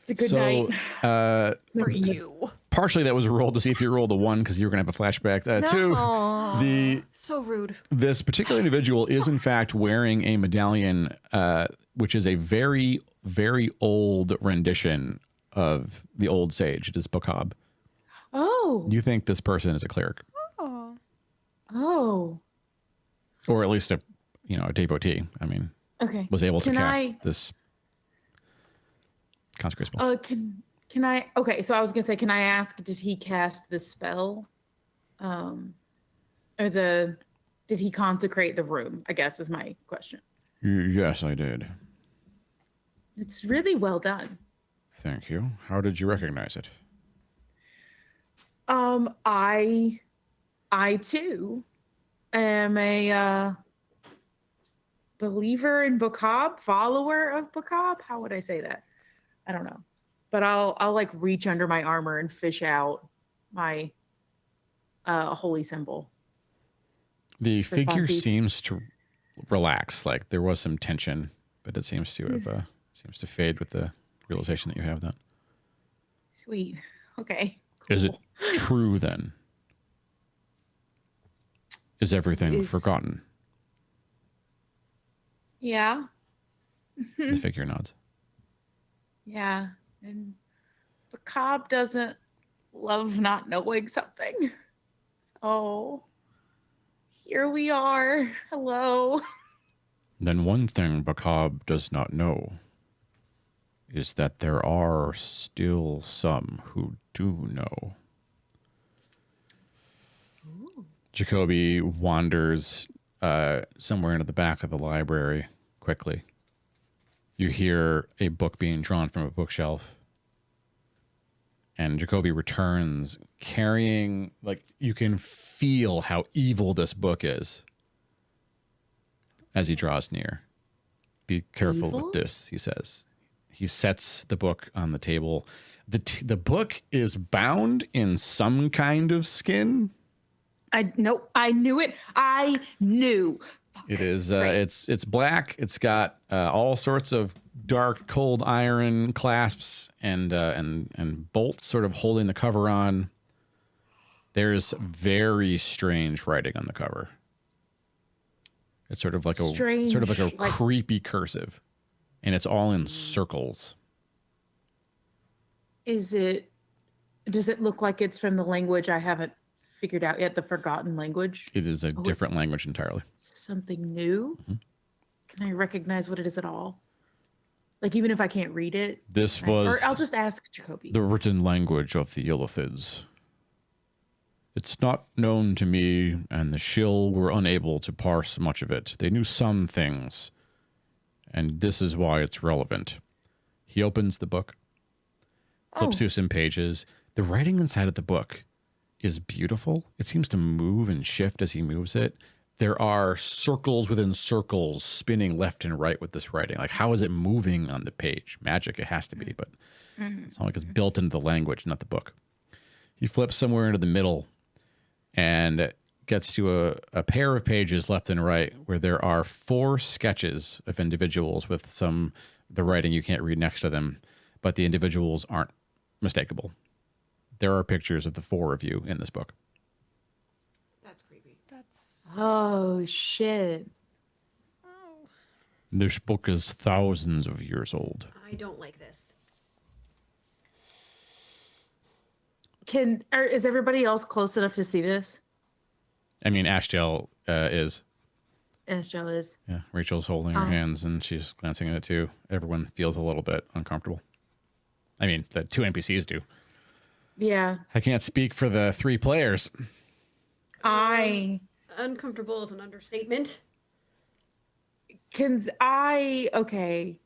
It's a good night For you. Partially that was a roll to see if you rolled a 1 because you were going to have a flashback. Two, So rude. this particular individual is in fact wearing a medallion, which is a very, very old rendition of the old sage. It is Bokab. Oh. You think this person is a cleric, Oh. or at least a devotee. I mean, Okay. was able to Can cast this consecrate spell. Can I? Okay, so I was gonna say, can I ask? Did he cast the spell, did he consecrate the room? I guess is my question. Yes, I did. It's really well done. Thank you. How did you recognize it? I too am a believer in Bokab, follower of Bokab. How would I say that? I don't know. But I'll like reach under my armor and fish out my holy symbol. The Just for figure funsies. seems to relax. Like there was some tension, but it seems to have seems to fade with the realization that you have that. Sweet. Okay. Is it cool. true then? Is everything forgotten? Yeah. The figure nods. Yeah. And Macabre doesn't love not knowing something. So here we are. Hello. Then one thing Bacab does not know is that there are still some who do know. Ooh. Jacoby wanders somewhere into the back of the library quickly. You hear a book being drawn from a bookshelf. And Jacoby returns carrying, like, you can feel how evil this book is as he draws near. Be careful Evil? with this, he says. He sets the book on the table. The book is bound in some kind of skin. I knew it. I knew. It is Great. it's black. It's got all sorts of dark, cold iron clasps and bolts sort of holding the cover on. There's very strange writing on the cover. It's sort of like Strange, a like- creepy cursive, and it's all in circles. Does it look like it's from the language I haven't figured out yet, the forgotten language? It is a Oh, different language entirely. Something new? Mhm. Can I recognize what it is at all? Like, even if I can't read it? This Or was I'll just ask Jacoby. the written language of the Illithids. It's not known to me, and the Shill were unable to parse much of it. They knew some things, and this is why it's relevant. He opens the book, flips Oh. through some pages. The writing inside of the book is beautiful. It seems to move and shift as he moves it. There are circles within circles spinning left and right with this writing. Like, how is it moving on the page? Magic, it has to be, but it's not like it's built into the language, not the book. He flips somewhere into the middle and gets to a pair of pages left and right where there are 4 sketches of individuals with the writing you can't read next to them, but the individuals aren't mistakable. There are pictures of the 4 of you in this book. That's creepy. That's Oh, shit. This book is thousands of years old. I don't like this. Is everybody else close enough to see this? I mean, Ashdale is. Astral is. Yeah, Rachel's holding her hands and she's glancing at it too. Everyone feels a little bit uncomfortable. I mean, the 2 NPCs do. Yeah. I can't speak for the 3 players. Uncomfortable is an understatement. Okay.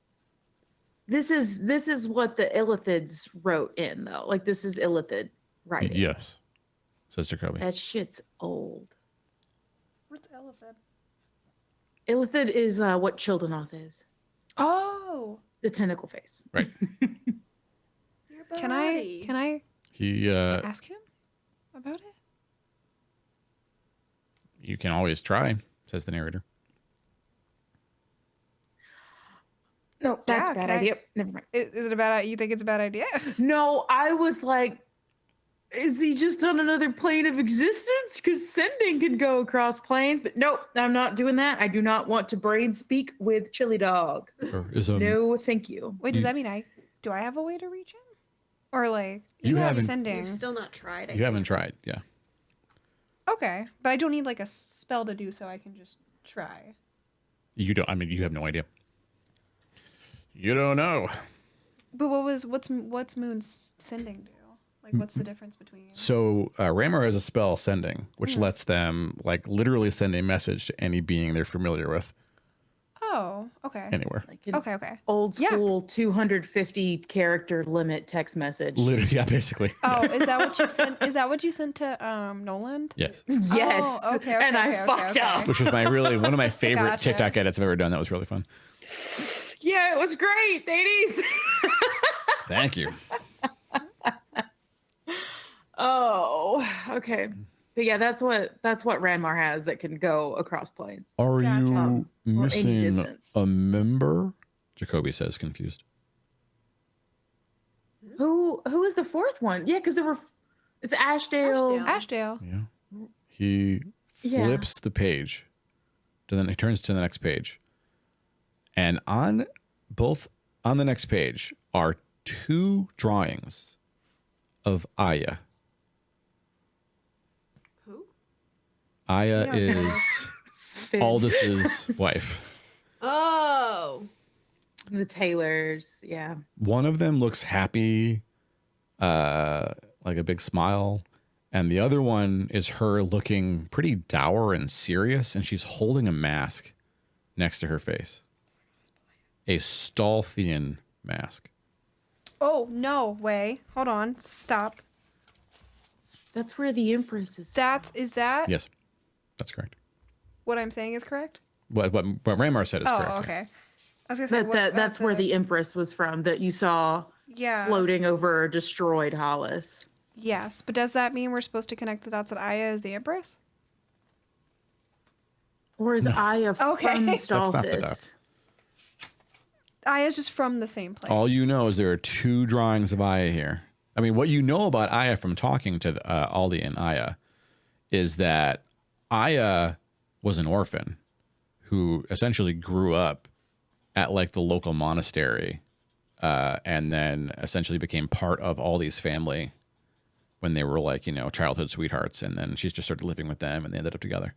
This is what the Illithids wrote in, though. Like, this is Illithid writing. Yes, says Jacoby. That shit's old. what's elephant? Illithid is what Childenoth is. Oh, The tentacle face. Right. Your can I He, ask him about it? you can always try, says the narrator. No, that's Yeah, a bad can I- idea. Never mind. Is it a bad? You think it's a bad idea? No, I was like, is he just on another plane of existence? Because sending can go across planes. But nope, I'm not doing that. I do not want to brain speak with Chili Dog. Or is No, thank you. Wait, does that mean do I have a way to reach him, or like You have haven't- sending? You've still not tried. You haven't tried, yeah. Okay, but I don't need like a spell to do so. I can just try. You don't. I mean, you have no idea. You don't know. But what's Moon's sending do? Like, what's the difference between? So Rammer has a spell sending, which lets them like literally send a message to any being they're familiar with Oh, okay. anywhere. Like an Okay. old Yeah. school 250 character limit text message. Literally, yeah, basically. Oh, is that what you sent? Is that what you sent to Noland? Yes. Yes. Oh, okay, and I okay, fucked okay. up. Which was one of my favorite Gotcha. TikTok edits I've ever done. That was really fun. Yeah, it was great, ladies. Thank you. Oh, okay. But yeah, that's what Ranmar has that can go across planes. Are Gotcha. you Or any missing distance. a member? Jacoby says, confused. Who is the fourth one? Yeah, because it's Ashdale. Ashdale. Yeah. He Yeah. flips the page. He turns to the next page. And on the next page are 2 drawings of Aya. Who? Aya Yeah, is Aldis's wife. Oh. The Taylors. Yeah. One of them looks happy, like a big smile. And the other one is her looking pretty dour and serious. And she's holding a mask next to her face. A Stolthian mask. Oh, no way. Hold on. Stop. That's where the Empress is. Is that Yes, that's correct. what I'm saying is correct? What Ramar said is Oh, correct. okay. I was gonna say That's where the Empress was from that you saw yeah. floating over destroyed Hollice. Yes, but does that mean we're supposed to connect the dots that Aya is the Empress? Or is Aya Okay. from That's not the Stalthis? dots. Aya's just from the same place. All you know is there are 2 drawings of Aya here. I mean, what you know about Aya from talking to Aldi and Aya is that Aya was an orphan who essentially grew up at like the local monastery and then essentially became part of Aldi's family when they were like, childhood sweethearts. And then she's just started living with them and they ended up together.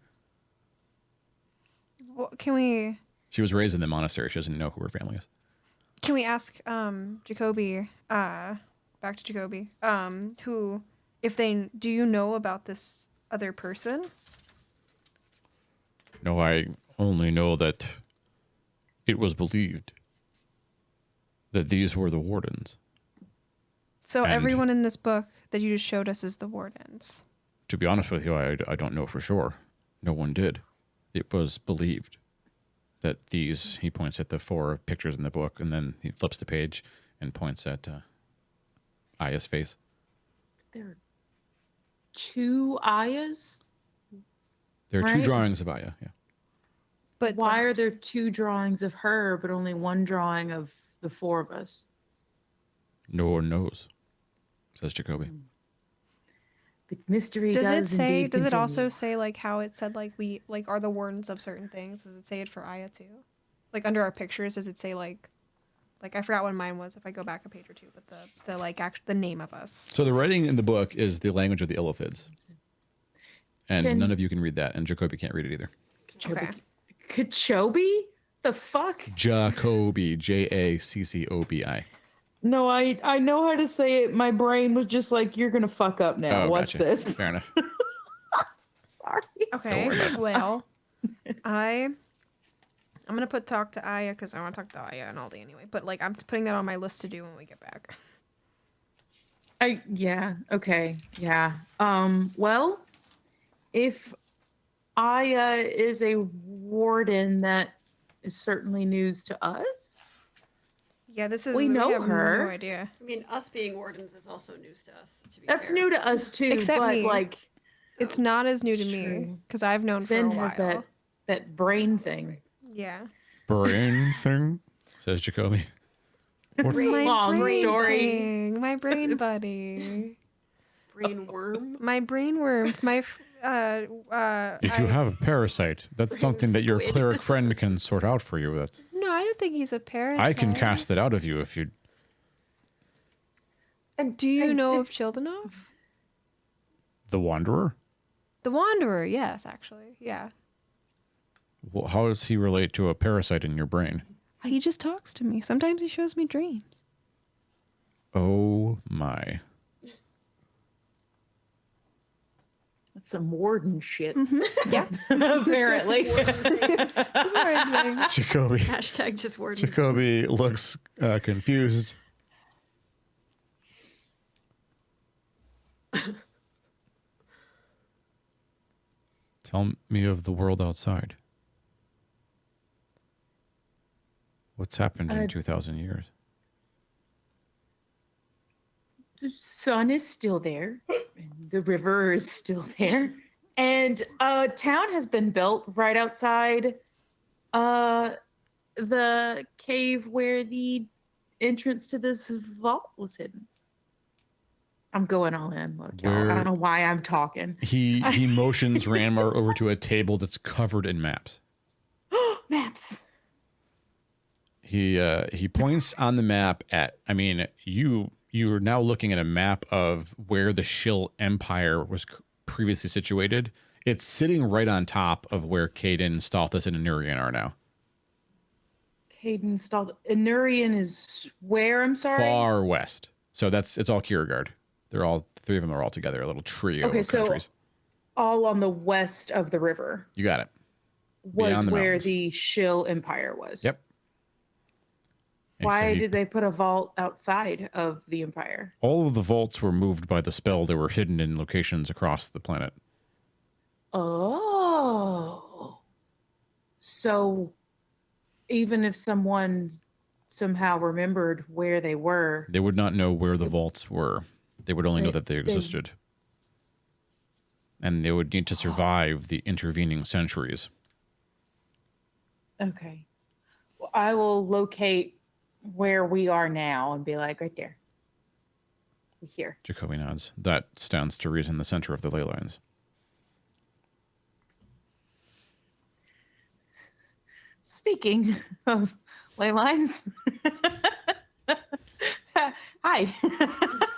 Well, can we was raised in the monastery. She doesn't know who her family is. Can we ask Jacoby, back to Jacoby, who, do you know about this other person? No, I only know that it was believed that these were the wardens. So And- everyone in this book that you just showed us is the wardens. To be honest with you, I don't know for sure. No one did. It was believed that he points at the 4 pictures in the book, and then he flips the page and points at Aya's face. There are 2 Ayas? There are 2 Right. drawings of Aya, yeah. But Why are there 2 drawings of her, but only 1 drawing of the 4 of us? No one knows, says Jacoby. The mystery Does it say? indeed Does it also continue. say like how it said like we like are the wardens of certain things? Does it say it for Aya too? Like under our pictures, does it say like I forgot what mine was if I go back a page or 2, but the name of us. So the writing in the book is the language of the Illithids. And none of you can read that, and Jacoby can't read it either. Okay. Kachobi? The fuck? Jacoby, Jaccobi. No, I know how to say it. My brain was just like, you're gonna fuck up now. Oh, What's gotcha. this? Fair enough. Sorry. Okay. worry about it. Well, I'm gonna talk to Aya because I want to talk to Aya and Aldi anyway. But like I'm putting that on my list to do when we get back. Yeah, okay. Yeah. Well, if Aya is a warden, that is certainly news to us. Yeah, this is We know have her. No idea. I mean, us being wardens is also news to us. To be That's fair. new to us too. Except but me. like It's not as new to It's me true. because I've known for Finn a while. has that brain thing. Yeah. Brain thing, says Jacoby. It's a Brain- long brain story. thing, my brain buddy, Brain worm. my brain worm, my If you have a parasite, that's Brain something that your squid. cleric friend can sort out for you. No, I don't think he's a parasite. I can cast it out of you if you. And Do you and know of it's- Childenov? The Wanderer? The Wanderer, yes, actually, yeah. Well, how does he relate to a parasite in your brain? He just talks to me. Sometimes he shows me dreams. Oh my. That's some warden shit. Yeah. Apparently. Jacoby. Hashtag just warden. Jacoby looks confused. Tell me of the world outside. What's happened in 2,000 years? the sun is still there, and the river is still there, and a town has been built right outside the cave where the entrance to this vault was hidden. I'm going all in. Look, y'all. I don't know why I'm talking. He motions Ranmar over to a table that's covered in maps. Maps. He points on the map at, I mean, you're now looking at a map of where the Shill Empire was previously situated. It's sitting right on top of where Caden, Stalthus, and Anurian are now. Caden Stalthus. Anurian is where? I'm sorry. Far west. So it's all Kiergaard. They're all, three of them are all together, a little trio of countries. So all on the west of the river. You got it. Was Beyond the where mountains. the Shill Empire was. Yep. And Why so did they put a vault outside of the Empire? all of the vaults were moved by the spell. They were hidden in locations across the planet. Oh. So even if someone somehow remembered where they were, They would not know where the vaults were. They would only know that they existed. And they would need to survive the intervening centuries. okay. Well, I will locate where we are now and be like, right there. We're here. Jacoby nods. That stands to reason the center of the ley lines. Speaking of ley lines. Hi.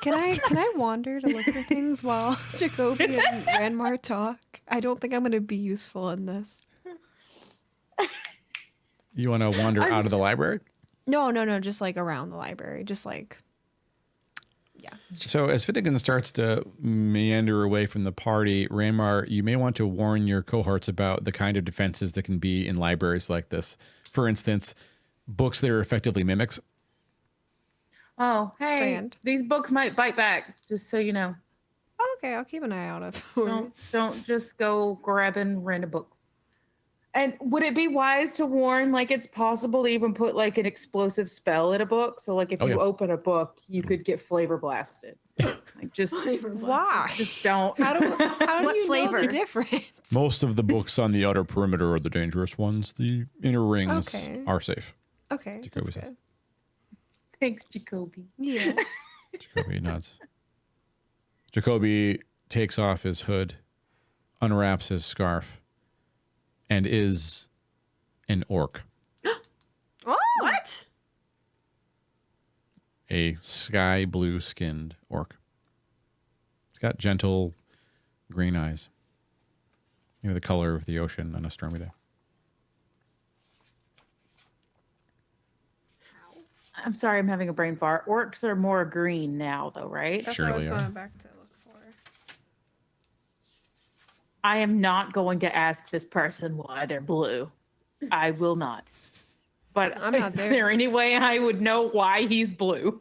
Can I wander to look for things while Jacoby and Ranmar talk? I don't think I'm going to be useful in this. You want to wander out of the library? No, just like around the library, just like, yeah. So as Finnegan starts to meander away from the party, Ranmar, you may want to warn your cohorts about the kind of defenses that can be in libraries like this. For instance, books that are effectively mimics. Oh, hey, Brand. these books might bite back, just so you know. Okay, I'll keep an eye out for it. Don't just go grabbing random books. And would it be wise to warn, like, it's possible to even put like an explosive spell in a book? So like if you open a book, you could get flavor blasted. Like just Why? Just don't. How do What you flavor? know the difference? Most of the books on the outer perimeter are the dangerous ones. The inner rings are safe. Okay, Jacoby that's says. good. Thanks, Jacoby. Yeah. Jacoby nods. Jacoby takes off his hood, unwraps his scarf, and is an orc. Oh, what? A sky blue skinned orc. It's got gentle green eyes. Maybe the color of the ocean on a stormy day. I'm sorry, I'm having a brain fart. Orcs are more green now, though, right? That's what I was Surely are. going back to look for. I am not going to ask this person why they're blue. I will not. But I'm not is there. there any way I would know why he's blue?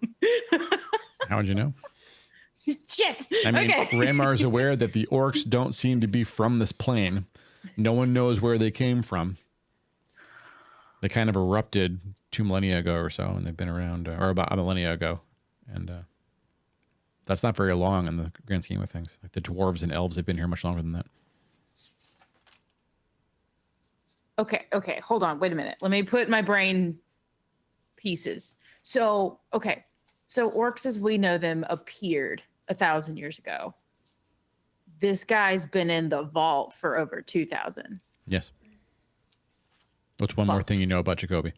How would you know? Shit. I mean, okay. Ranmar is aware that the orcs don't seem to be from this plane. No one knows where they came from. They kind of erupted 2 millennia ago or so, and they've been around, or about a millennia ago. And that's not very long in the grand scheme of things. Like the dwarves and elves have been here much longer than that. Okay, hold on, wait a minute. Let me put my brain pieces. So orcs as we know them appeared 1,000 years ago. This guy's been in the vault for over 2,000. Yes. What's one more thing you know about Jacoby?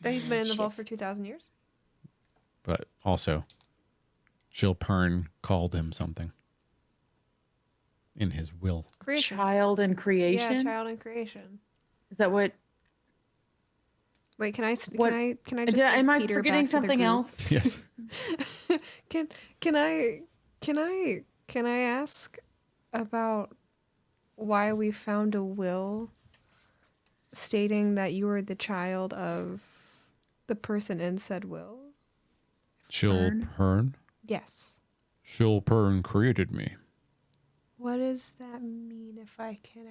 That he's been in the vault for 2,000 years? But also, Shilpern called him something in his will. Creation. Child and creation? Yeah, child and creation. Is that what? Wait, can I What- can I just like, am I teeter forgetting back to the something group? else? Yes. Can I ask about why we found a will stating that you were the child of the person in said will? Shilpern? Yes. Shilpern created me. What does that mean, if I can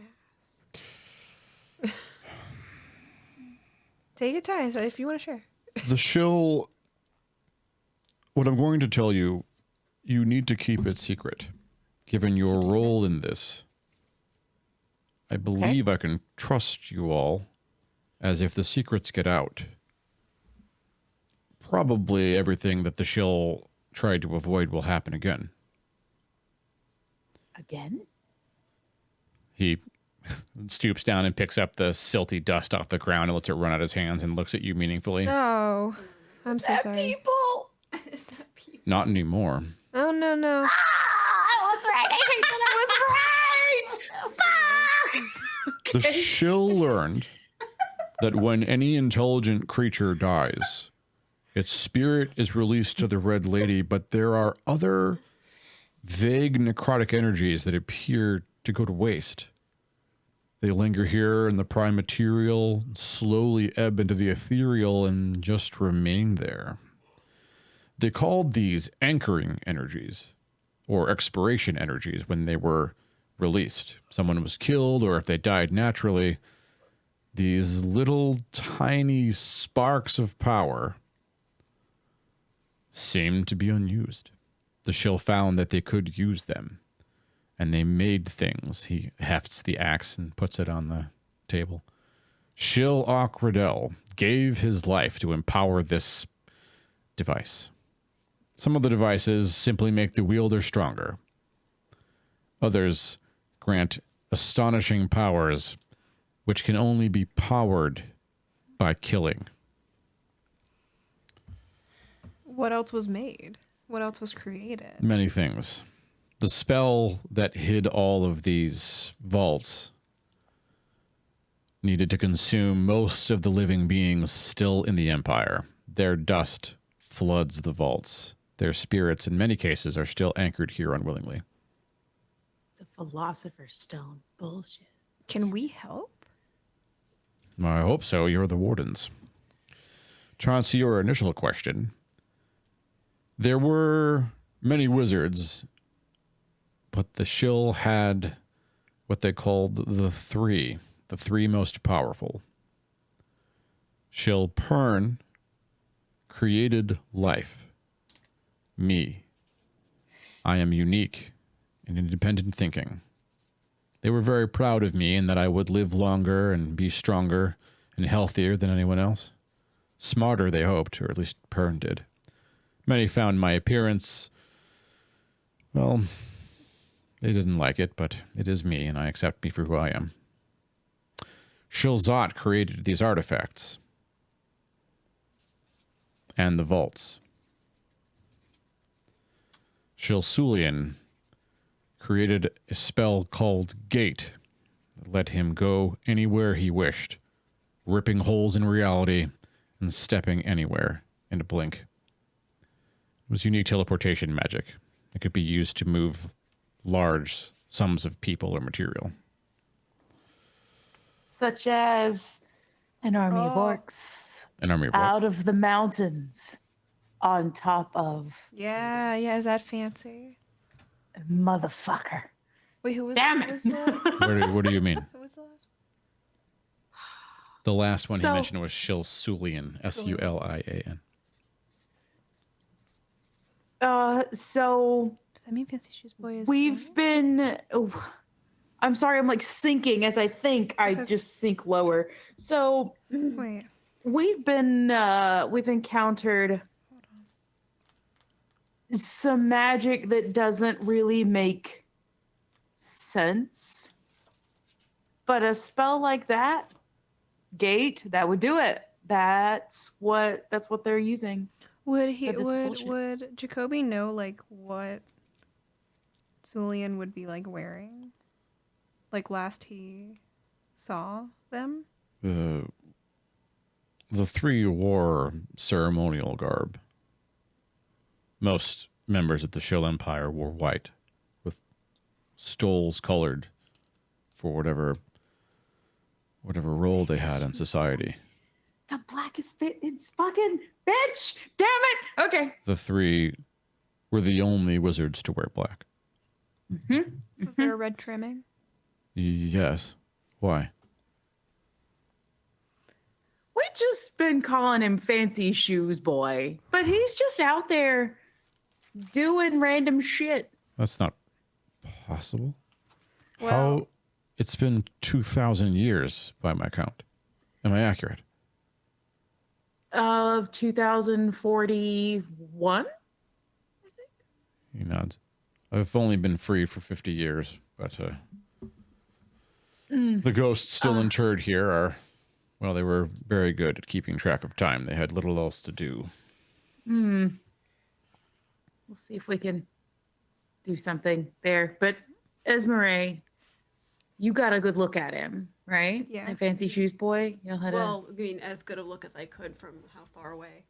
ask? Take your time, so if you want to share. The Shill What I'm going to tell you, you need to keep it secret, given your role in this. I believe I can trust you all, as if the secrets get out, probably everything that the shill tried to avoid will happen again. Again? He stoops down and picks up the silty dust off the ground and lets it run out his hands and looks at you meaningfully. No, I'm so sorry. People! Is that people? Not anymore. Oh no no. I was right. I hate that I was right. Fuck! The shill learned that when any intelligent creature dies, its spirit is released to the Red Lady, but there are other vague necrotic energies that appear to go to waste. They linger here in the prime material, slowly ebb into the ethereal, and just remain there. They called these anchoring energies, or expiration energies, when they were released. Someone was killed, or if they died naturally, these little tiny sparks of power seemed to be unused. The shill found that they could use them, and they made things. He hefts the axe and puts it on the table. Shill Riddell gave his life to empower this device. Some of the devices simply make the wielder stronger. Others grant astonishing powers which can only be powered by killing. What else was made? What else was created? Many things. The spell that hid all of these vaults needed to consume most of the living beings still in the Empire. Their dust floods the vaults. Their spirits, in many cases, are still anchored here unwillingly. It's a philosopher's stone. Bullshit. Can we help? I hope so. You're the wardens. To answer your initial question, there were many wizards, but the shill had what they called the three most powerful. Shill Pern created life. Me. I am unique in independent thinking. They were very proud of me and that I would live longer and be stronger and healthier than anyone else. Smarter, they hoped, or at least Pern did. Many found my appearance, well, they didn't like it, but it is me, and I accept me for who I am. Shilzot created these artifacts and the vaults. Shilsulian created a spell called Gate that let him go anywhere he wished, ripping holes in reality and stepping anywhere in a blink. It was unique teleportation magic. It could be used to move large sums of people or material. Such as an army of orcs An army of out of the mountains on top of Yeah, is that fancy? a motherfucker. Wait, who was Damn who it. was the What do you mean? who was the last The last one So- he mentioned was Shilsulian, Sulian. So Does that mean Fancy Shoes Boy is we've been I'm sorry, I'm like sinking as I think. I Because- just sink lower. So Wait. we've encountered some magic that doesn't really make sense. But a spell like that, Gate, that would do it. That's what they're using. Would he for this bullshit. would Jacoby know like what Julian would be like wearing? Like last he saw them? The three wore ceremonial garb. Most members of the Shill Empire wore white, with stoles colored for whatever role they had in society. The blackest fit it's fucking bitch. Damn it. Okay. The three were the only wizards to wear black. Was there a red trimming? Yes. Why? We've just been calling him Fancy Shoes Boy, but he's just out there doing random shit. That's not possible. Well, How? It's been 2,000 years by my count. Am I accurate? Of 2041? He nods. I've only been free for 50 years, but the ghosts still interred here are, well, they were very good at keeping track of time. They had little else to do. We'll see if we can do something there. But Esmeralda, you got a good look at him, right? Yeah. That fancy shoes boy. Y'all had Well, I mean, as good a look as I could from how far away.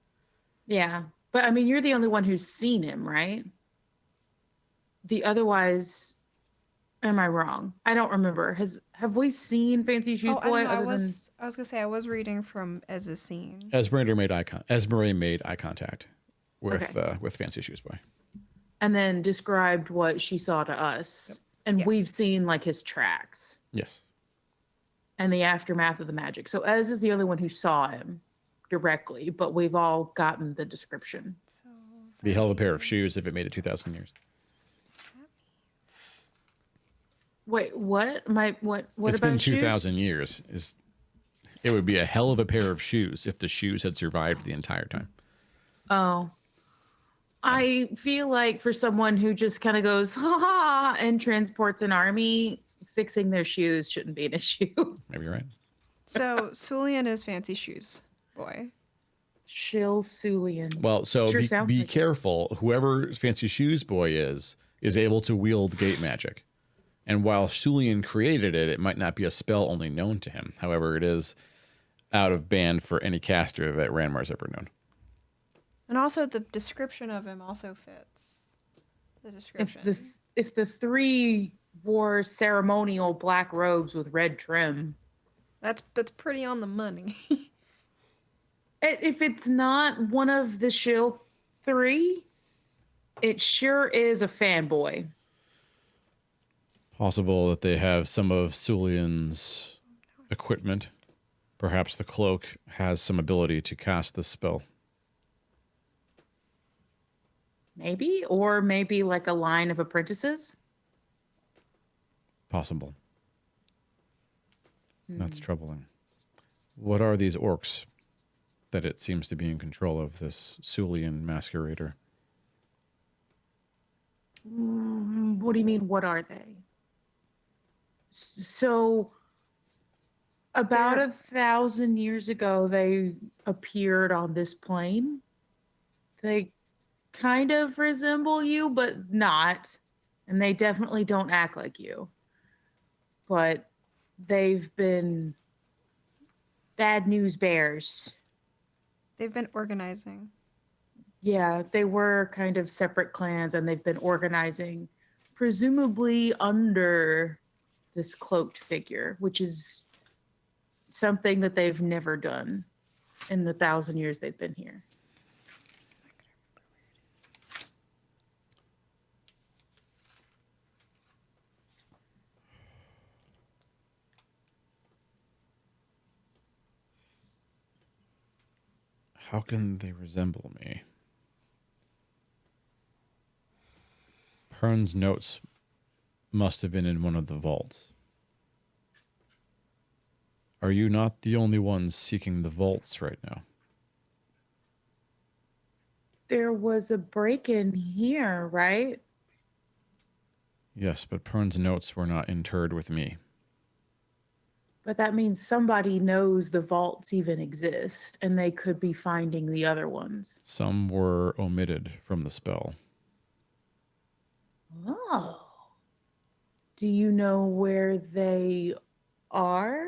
yeah. But I mean, you're the only one who's seen him, right? The otherwise, am I wrong? I don't remember. Have we seen Fancy Shoes oh, I Boy don't know. other I was gonna say I was reading from as a scene. Esmeralda made eye contact with Okay. with Fancy Shoes Boy. and then described what she saw to us? And Yeah. we've seen like his tracks Yes. and the aftermath of the magic. So Ez is the only one who saw him directly, but we've all gotten the description. So Be a hell of a pair of shoes if it made it 2,000 years. Wait, what? What It's about been shoes? 2,000 years. It would be a hell of a pair of shoes if the shoes had survived the entire time. Oh. I feel like for someone who just kind of goes, ha ha, and transports an army, fixing their shoes shouldn't be an issue. Maybe you're right. So Sulian is Fancy Shoes Boy. Shill Sulian. Well, so Sure be sounds like it. careful. Whoever Fancy Shoes Boy is able to wield gate magic. And while Sulian created it, it might not be a spell only known to him. However, it is out of band for any caster that Ranmar's ever known. And also the description of him also fits the description. If the three wore ceremonial black robes with red trim, That's pretty on the money. if it's not one of the Shill three, it sure is a fanboy. Possible that they have some of Sulian's equipment. Perhaps the cloak has some ability to cast the spell. Maybe, or maybe like a line of apprentices. Possible. That's troubling. What are these orcs that it seems to be in control of, this Sulian masquerader? What do you mean? What are they? So, about They're- 1,000 years ago, they appeared on this plane. They kind of resemble you, but not. And they definitely don't act like you. But they've been bad news bears. They've been organizing. Yeah, they were kind of separate clans and they've been organizing, presumably under this cloaked figure, which is something that they've never done in the 1,000 years they've been here. How can they resemble me? Pern's notes must have been in one of the vaults. Are you not the only ones seeking the vaults right now? There was a break in here, right? Yes, but Pern's notes were not interred with me. But that means somebody knows the vaults even exist and they could be finding the other ones. Some were omitted from the spell. Oh. Do you know where they are?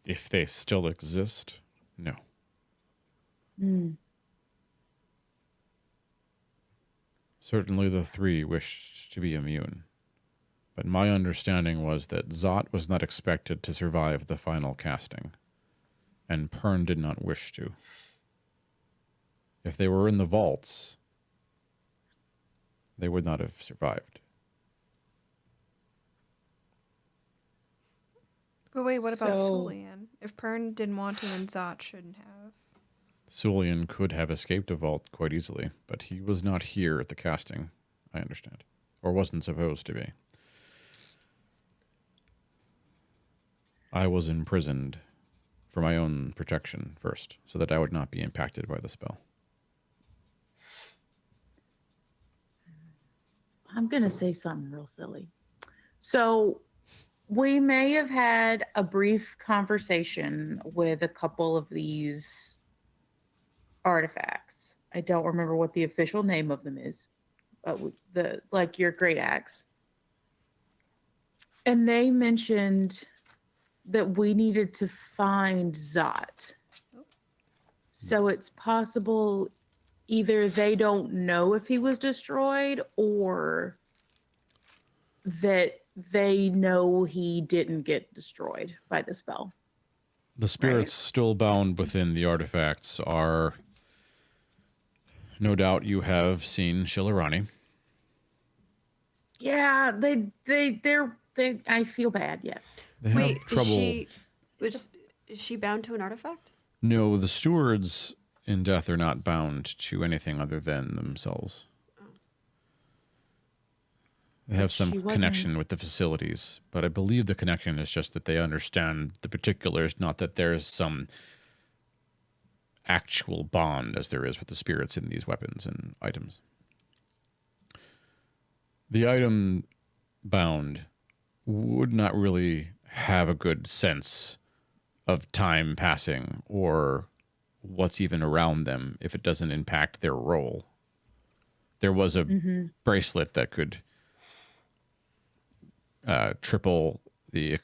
If they still exist, no. Certainly the three wished to be immune. But my understanding was that Zot was not expected to survive the final casting, and Pern did not wish to. If they were in the vaults, they would not have survived. But wait, what about So- Sulian? If Pern didn't want to, and Zot shouldn't have. Sulian could have escaped a vault quite easily, but he was not here at the casting, I understand. Or wasn't supposed to be. I was imprisoned for my own protection first, so that I would not be impacted by the spell. I'm going to say something real silly. So we may have had a brief conversation with a couple of these artifacts. I don't remember what the official name of them is, but like your great axe. And they mentioned that we needed to find Zot. So it's possible either they don't know if he was destroyed or that they know he didn't get destroyed by the spell. The spirits still bound within the artifacts are, no doubt you have seen Shilarani. Yeah, they're I feel bad, yes. They have Wait, trouble. is she bound to an artifact? No, the stewards in death are not bound to anything other than themselves. They have some connection with the facilities, but I believe the connection is just that they understand the particulars, not that there's some actual bond as there is with the spirits in these weapons and items. The item bound would not really have a good sense of time passing or what's even around them if it doesn't impact their role. There was a bracelet that could triple the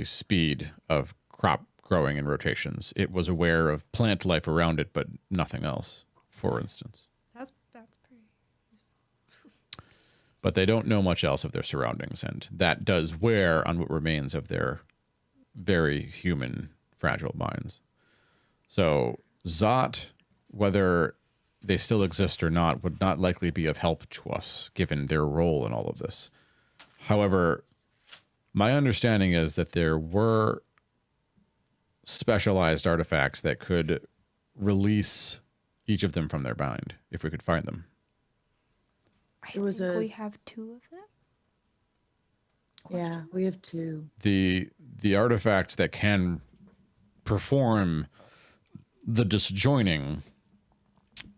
speed of crop growing in rotations. It was aware of plant life around it, but nothing else, for instance. That's pretty. But they don't know much else of their surroundings, and that does wear on what remains of their very human, fragile minds. So Zot, whether they still exist or not, would not likely be of help to us, given their role in all of this. However, my understanding is that there were specialized artifacts that could release each of them from their bind, if we could find them. I think we have 2 of them. Yeah, we have 2. The artifacts that can perform the disjoining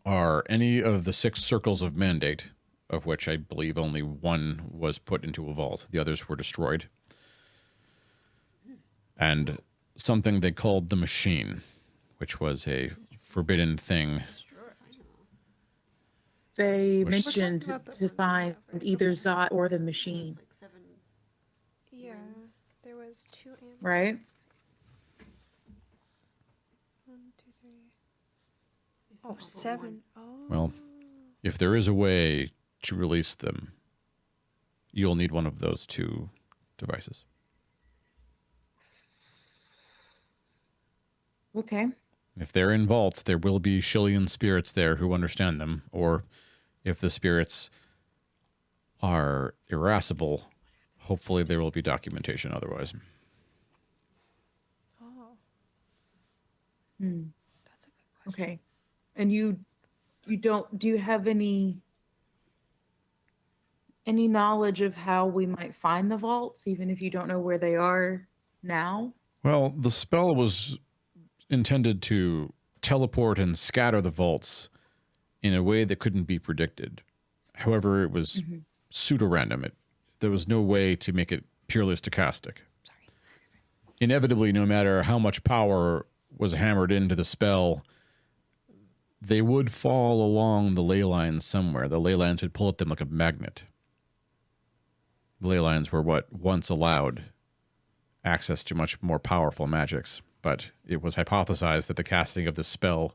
are any of the 6 circles of mandate, of which I believe only 1 was put into a vault. The others were destroyed. And something they called the machine, which was a forbidden thing. They mentioned to find either Zot or the machine. Yeah, there was 2 amber. Right? 1, 2, 3. Oh, 7. Oh. Well, if there is a way to release them, you'll need one of those 2 devices. Okay. If they're in vaults, there will be Shillian spirits there who understand them, or if the spirits are irascible, hopefully there will be documentation otherwise. Oh. That's a good question. Okay. And you don't, do you have any knowledge of how we might find the vaults, even if you don't know where they are now? Well, the spell was intended to teleport and scatter the vaults in a way that couldn't be predicted. However, it was pseudo-random. There was no way to make it purely stochastic. Sorry. Inevitably, no matter how much power was hammered into the spell, they would fall along the ley lines somewhere. The ley lines would pull at them like a magnet. The ley lines were what once allowed access to much more powerful magics, but it was hypothesized that the casting of the spell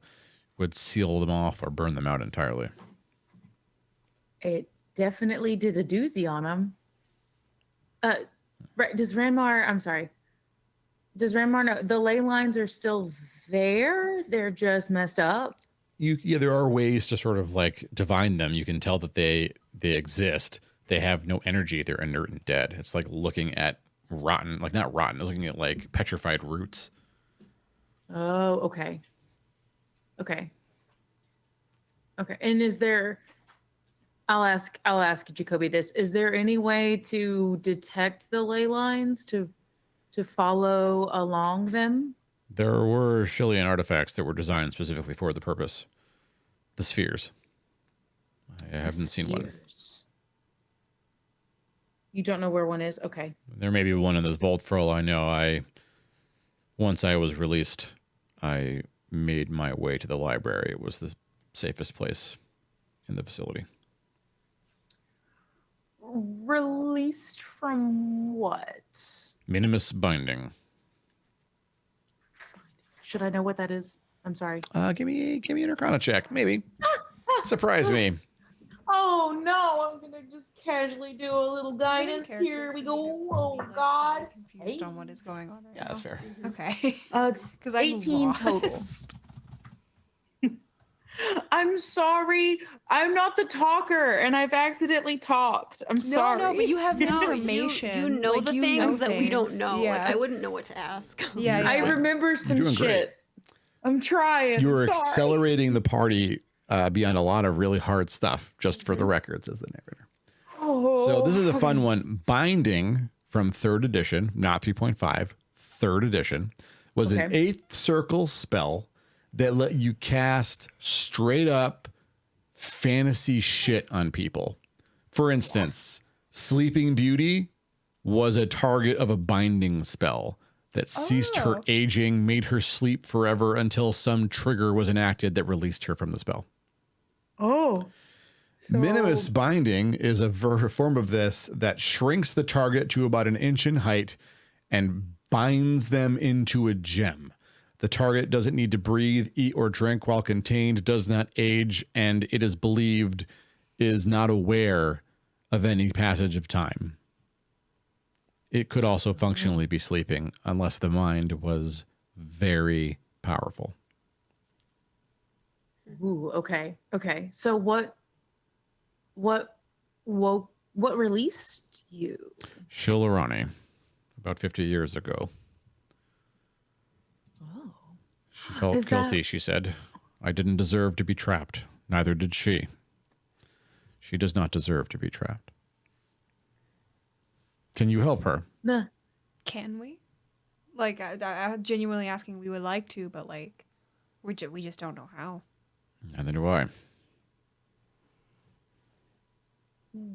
would seal them off or burn them out entirely. It definitely did a doozy on them. Right? Does Ranmar know the ley lines are still there? They're just messed up. There are ways to sort of like divine them. You can tell that they exist. They have no energy. They're inert and dead. It's like looking at looking at like petrified roots. Oh, okay. Okay. Okay. And is there, I'll ask Jacoby this. Is there any way to detect the ley lines to follow along them? There were Shillian artifacts that were designed specifically for the purpose. The spheres. I haven't seen one. Spheres. You don't know where one is? Okay. There may be one in this vault for all I know. Once I was released, I made my way to the library. It was the safest place in the facility. Released from what? Minimus binding. Should I know what that is? I'm sorry. Give me an Arcana check, maybe. Surprise me. Oh no, I'm gonna just casually do a little guidance. Here we go. Oh God. Confused on what is going on right Yeah, that's fair. now. Okay. 18 total. I'm sorry. I'm not the talker, and I've accidentally talked. I'm sorry. No, but you have No, information. You know Like, the you things know that we don't things. know. Yeah. Like I wouldn't know what to ask. Yeah, I yeah. remember some doing great. shit. I'm trying. You were I'm sorry. accelerating the party beyond a lot of really hard stuff, just for the record, says the narrator. Oh. So this is a fun one. Binding from 3rd edition, not 3.5, 3rd edition, was an Okay. 8th circle spell that let you cast straight up fantasy shit on people. For instance, Sleeping Beauty was a target of a binding spell that ceased her Oh. aging, made her sleep forever until some trigger was enacted that released her from the spell. Oh. Minimus binding is a form of this that shrinks the target to about an inch in height and binds them into a gem. The target doesn't need to breathe, eat, or drink while contained, does not age, and it is believed is not aware of any passage of time. It could also functionally be sleeping unless the mind was very powerful. Ooh, okay. Okay. So what released you? Shilarani, about 50 years ago. Oh. She felt Is that- guilty, she said. I didn't deserve to be trapped. Neither did she. She does not deserve to be trapped. Can you help her? The Can we? Like, I'm genuinely asking. We would like to, but like, we just don't know how. Neither do I.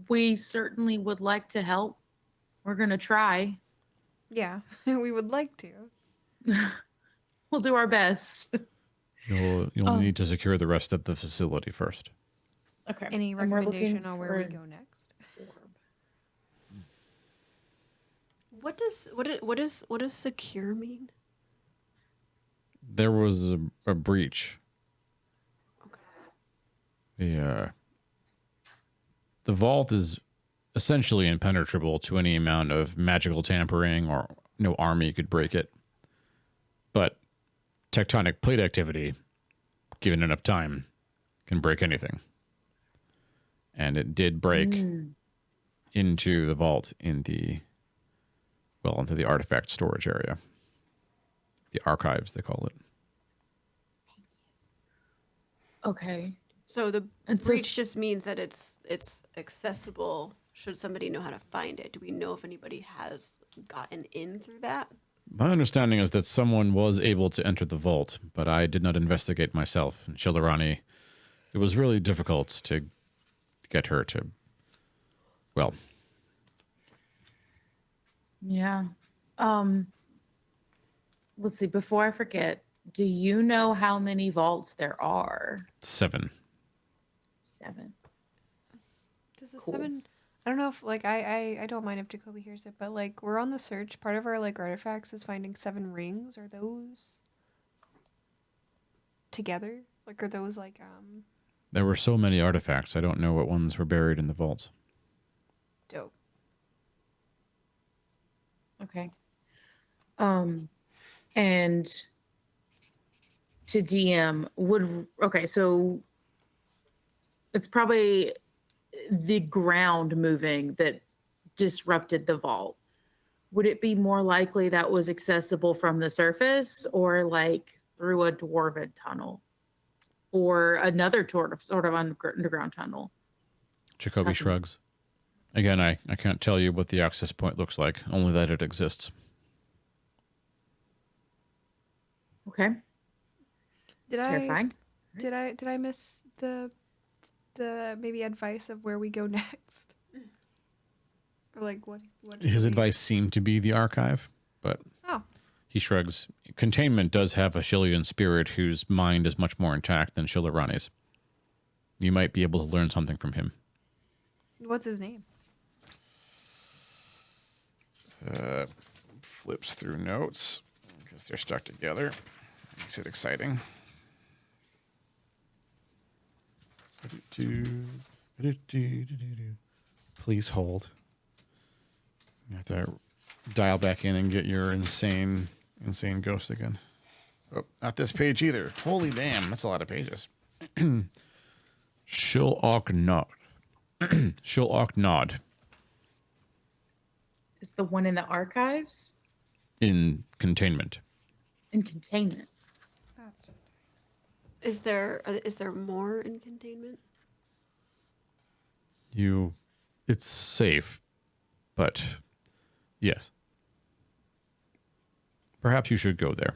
we certainly would like to help. We're gonna try. Yeah, we would like to. We'll do our best. You'll need to secure the rest of the facility first. Okay. Any And we're looking recommendation on where we for go next? What does secure mean? There was a breach. The vault is essentially impenetrable to any amount of magical tampering, or no army could break it. But tectonic plate activity, given enough time, can break anything. And it did break into the vault into the artifact storage area. The archives, they call it. Okay. So the And so breach just means that it's accessible should somebody know how to find it. Do we know if anybody has gotten in through that? My understanding is that someone was able to enter the vault, but I did not investigate myself. And Shilarani, it was really difficult to get her to, well, Yeah. Let's see, before I forget, do you know how many vaults there are? 7. 7. Does the Cool. 7? I don't know if like I don't mind if Jacoby hears it, but like we're on the search. Part of our like artifacts is finding 7 rings. Are those together? Like are those like There were so many artifacts. I don't know what ones were buried in the vaults. dope? Okay. And to DM so it's probably the ground moving that disrupted the vault. Would it be more likely that was accessible from the surface or like through a dwarven tunnel? or another sort of underground tunnel. Jacoby shrugs. Again, I can't tell you what the access point looks like, only that it exists. Okay. Did Terrifying. I miss the maybe advice of where we go next? Or like what His advice seemed to be the archive, but Oh. he shrugs. Containment does have a Shillian spirit whose mind is much more intact than Shillarani's. You might be able to learn something from him. What's his name? Flips through notes because they're stuck together. Makes it exciting. Please hold. You have to dial back in and get your insane ghost again. Oh, not this page either. Holy damn, that's a lot of pages. Shil'ok Nod. Shil'ok Nod. Is the one in the archives? In containment. In containment. That's Is there more in containment? It's safe, but yes. Perhaps you should go there.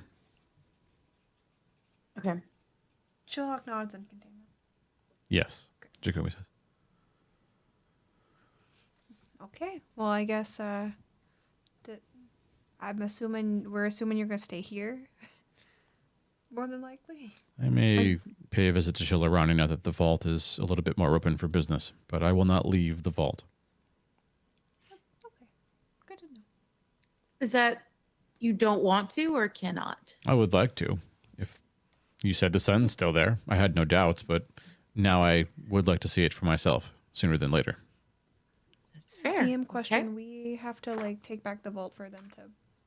Okay. Shillock nods in containment. Yes, Jacoby says. Okay. Well, I guess we're assuming you're gonna stay here. More than likely. I may pay a visit to Shillarani now that the vault is a little bit more open for business, but I will not leave the vault. Okay. Good to know. Is that you don't want to or cannot? I would like to. If you said the sun's still there, I had no doubts, but now I would like to see it for myself sooner than later. That's fair. DM question. Okay. We have to take back the vault for them to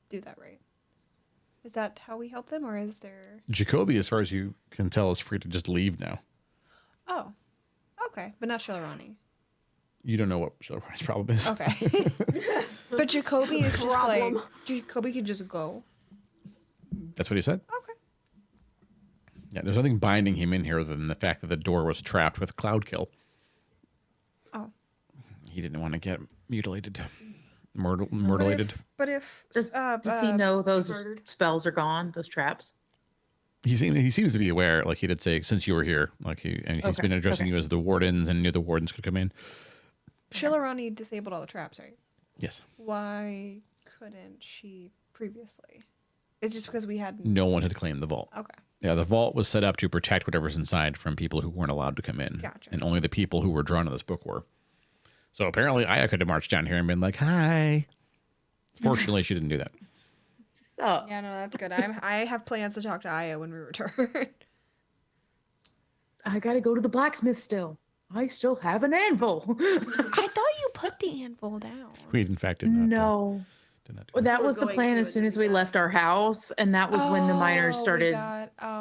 do that, right? Is that how we help them, or is there? Jacoby, as far as you can tell, is free to just leave now. Oh, okay, but not Shillarani. You don't know what Shillarani's problem is. Okay, but Jacoby is just Problem. Jacoby can just go. That's what he said? Okay. Yeah, there's nothing binding him in here other than the fact that the door was trapped with cloud kill. Oh. He didn't want to get mutilated. Mutilated. But if Does he know those murdered. spells are gone? Those traps? He seems to be aware, like he did say, since you were here, he's Okay, been addressing you as the wardens and knew the wardens could come in. Shillarani disabled all the traps, right? Yes. Why couldn't she previously? It's just because we had No one had claimed the vault. Okay. Yeah, the vault was set up to protect whatever's inside from people who weren't allowed to come in. Gotcha. And only the people who were drawn to this book were. So apparently Aya could have marched down here and been like, hi. Fortunately, she didn't do that. So Yeah, no, that's good. I have plans to talk to Aya when we return. I gotta go to the blacksmith still. I still have an anvil. I thought you put the anvil down. We, in fact, did not. No. Did not do Well, that. that We're was the going plan to, as and soon then as we we got- left our house, and that was when the miners started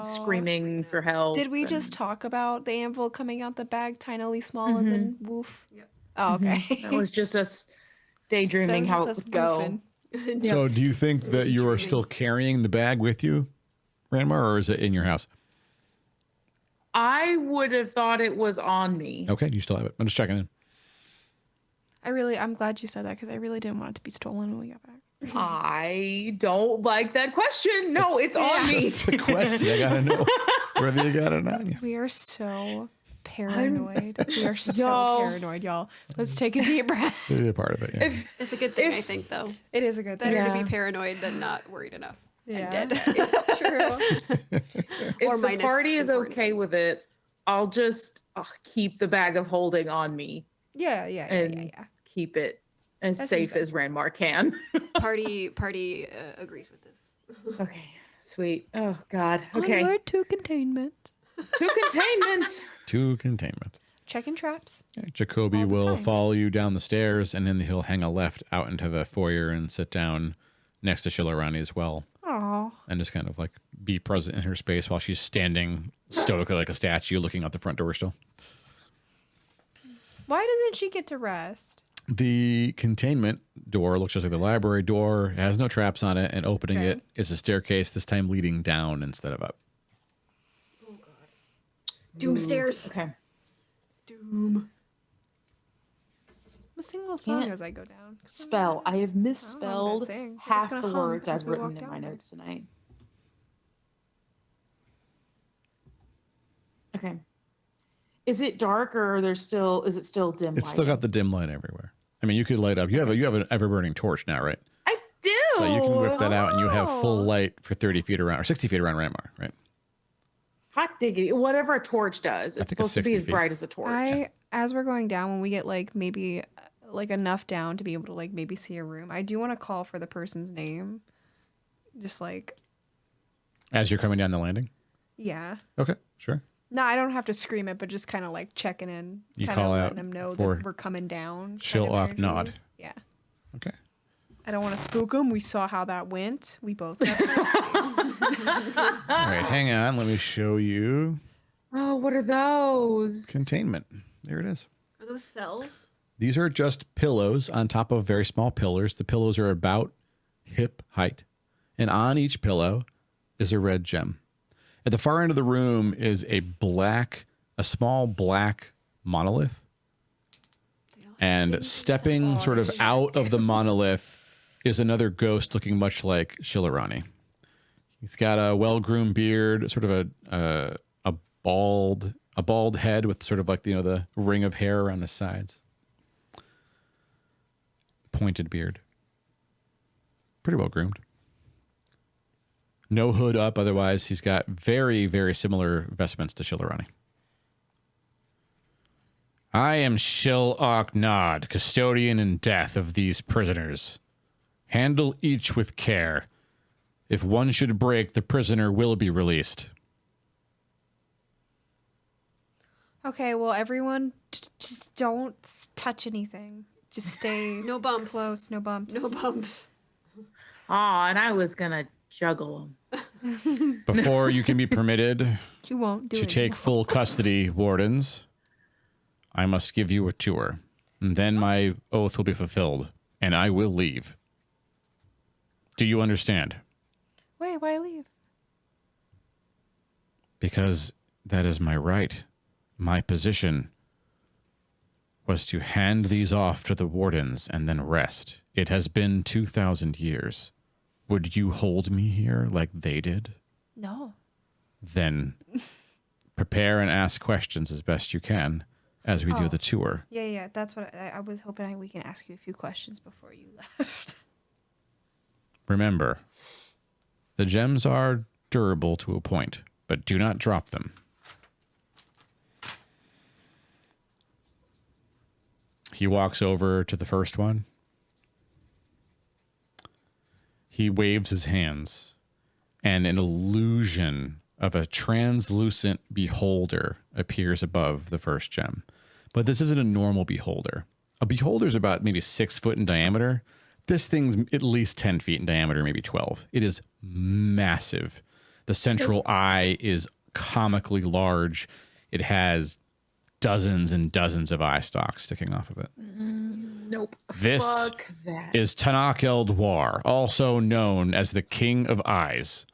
screaming for help. Did we and- just talk about the anvil coming out the bag, tinily small, and then woof? Yep. Oh, okay. That was just us daydreaming how it would go. So do you think that you are still carrying the bag with you, Ranmar, or is it in your house? I would have thought it was on me. Okay, you still have it. I'm just checking in. I'm glad you said that because I really didn't want it to be stolen when we got back. I don't like that question. No, it's on me. That's the question. I gotta know whether you got it on you. We are so paranoid. We are so Y'all. paranoid, y'all. Let's take a deep breath. It's a part of it. Yeah. It's a good thing, I think, though. It is a good thing. Better to Yeah. be paranoid than not worried enough Yeah. and dead. True. If Or the minus party is important okay things. with it, I'll just keep the bag of holding on me Yeah. and keep it as That seems safe fair. as Ranmar can. Party agrees with this. Okay, sweet. Oh God. Okay, Onward to containment. to containment. To containment. Checking traps. Jacoby All the will time. follow you down the stairs, and then he'll hang a left out into the foyer and sit down next to Shillarani as well, Aw. and just kind of be present in her space while she's standing stoically like a statue looking out the front door still. Why doesn't she get to rest? The containment door looks just like the library door. It has no traps on it, and opening it is a staircase, this time leading down instead of up. Doom stairs. Okay. Doom. I'm sing a little song Can't as I go down. Spell. I have misspelled sing. We're just half gonna the hum words as I've we walk written in my down. notes tonight. Okay. Is it dark or is it still dim It's still got the dim light everywhere. I mean, you could light up. You have an ever burning torch now, right? I do. So you can whip that out and you have full Oh. light for 30 feet around or 60 feet around Rammar, right? Hot diggity. Whatever a torch does, it's think it's supposed to be 60 as feet. bright as a torch. As we're going down, when we get like maybe like enough down to be able to like maybe see a room, I do want to call for the person's name. Just like, As you're coming down the landing? yeah. Okay, sure. No, I don't have to scream it, but just kind of like checking in, You kind of call out letting them know for that we're coming down. kind She'll of ock energy. nod. Yeah. Okay. I don't want to spook them. We saw how that went. We both got pissed. All right, hang on. Let me show you Oh, what are those? containment. There it is. Are those cells? These are just pillows on top of very small pillars. The pillows are about hip height. And on each pillow is a red gem. At the far end of the room is a small black monolith. And stepping sort of out of the monolith is another ghost looking much like Shillarani. He's got a well-groomed beard, sort of a bald head with sort of like, you know, the ring of hair around his sides. Pointed beard. Pretty well groomed. No hood up, otherwise he's got very, very similar vestments to Shillarani. I am Shil Nod, custodian in death of these prisoners. Handle each with care. If one should break, the prisoner will be released. Okay, well, everyone, just don't touch anything. Just stay No bumps. close, no bumps. No bumps. Aw, and I was gonna juggle them. Before you can be permitted You won't do to it. take full custody, wardens, I must give you a tour. And then my oath will be fulfilled, and I will leave. Do you understand? Wait, why leave? Because that is my right. My position was to hand these off to the wardens and then rest. It has been 2,000 years. Would you hold me here like they did? No. Then prepare and ask questions as best you can as we do Oh. the tour. Yeah, that's what I was hoping we can ask you a few questions before you left. Remember, the gems are durable to a point, but do not drop them. He walks over to the first one. He waves his hands, and an illusion of a translucent beholder appears above the first gem. But this isn't a normal beholder. A beholder is about maybe 6 foot in diameter. This thing's at least 10 feet in diameter, maybe 12. It is massive. The central eye is comically large. It has dozens and dozens of eye stalks sticking off of it. Nope. This Fuck that. is Tanak Eldwar, also known as the King of Eyes.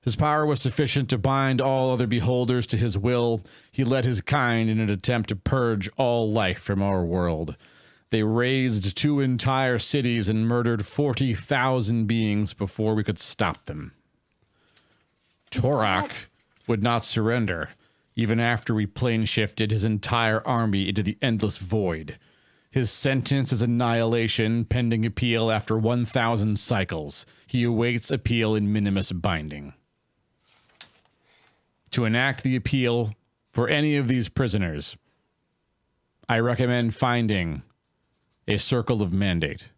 His power was sufficient to bind all other beholders to his will. He led his kind in an attempt to purge all life from our world. They razed 2 entire cities and murdered 40,000 beings before we could stop them. Torak would not surrender, even after we plane shifted his entire army into the endless void. His sentence is annihilation, pending appeal after 1,000 cycles. He awaits appeal in minimus binding. To enact the appeal for any of these prisoners, I recommend finding a circle of mandate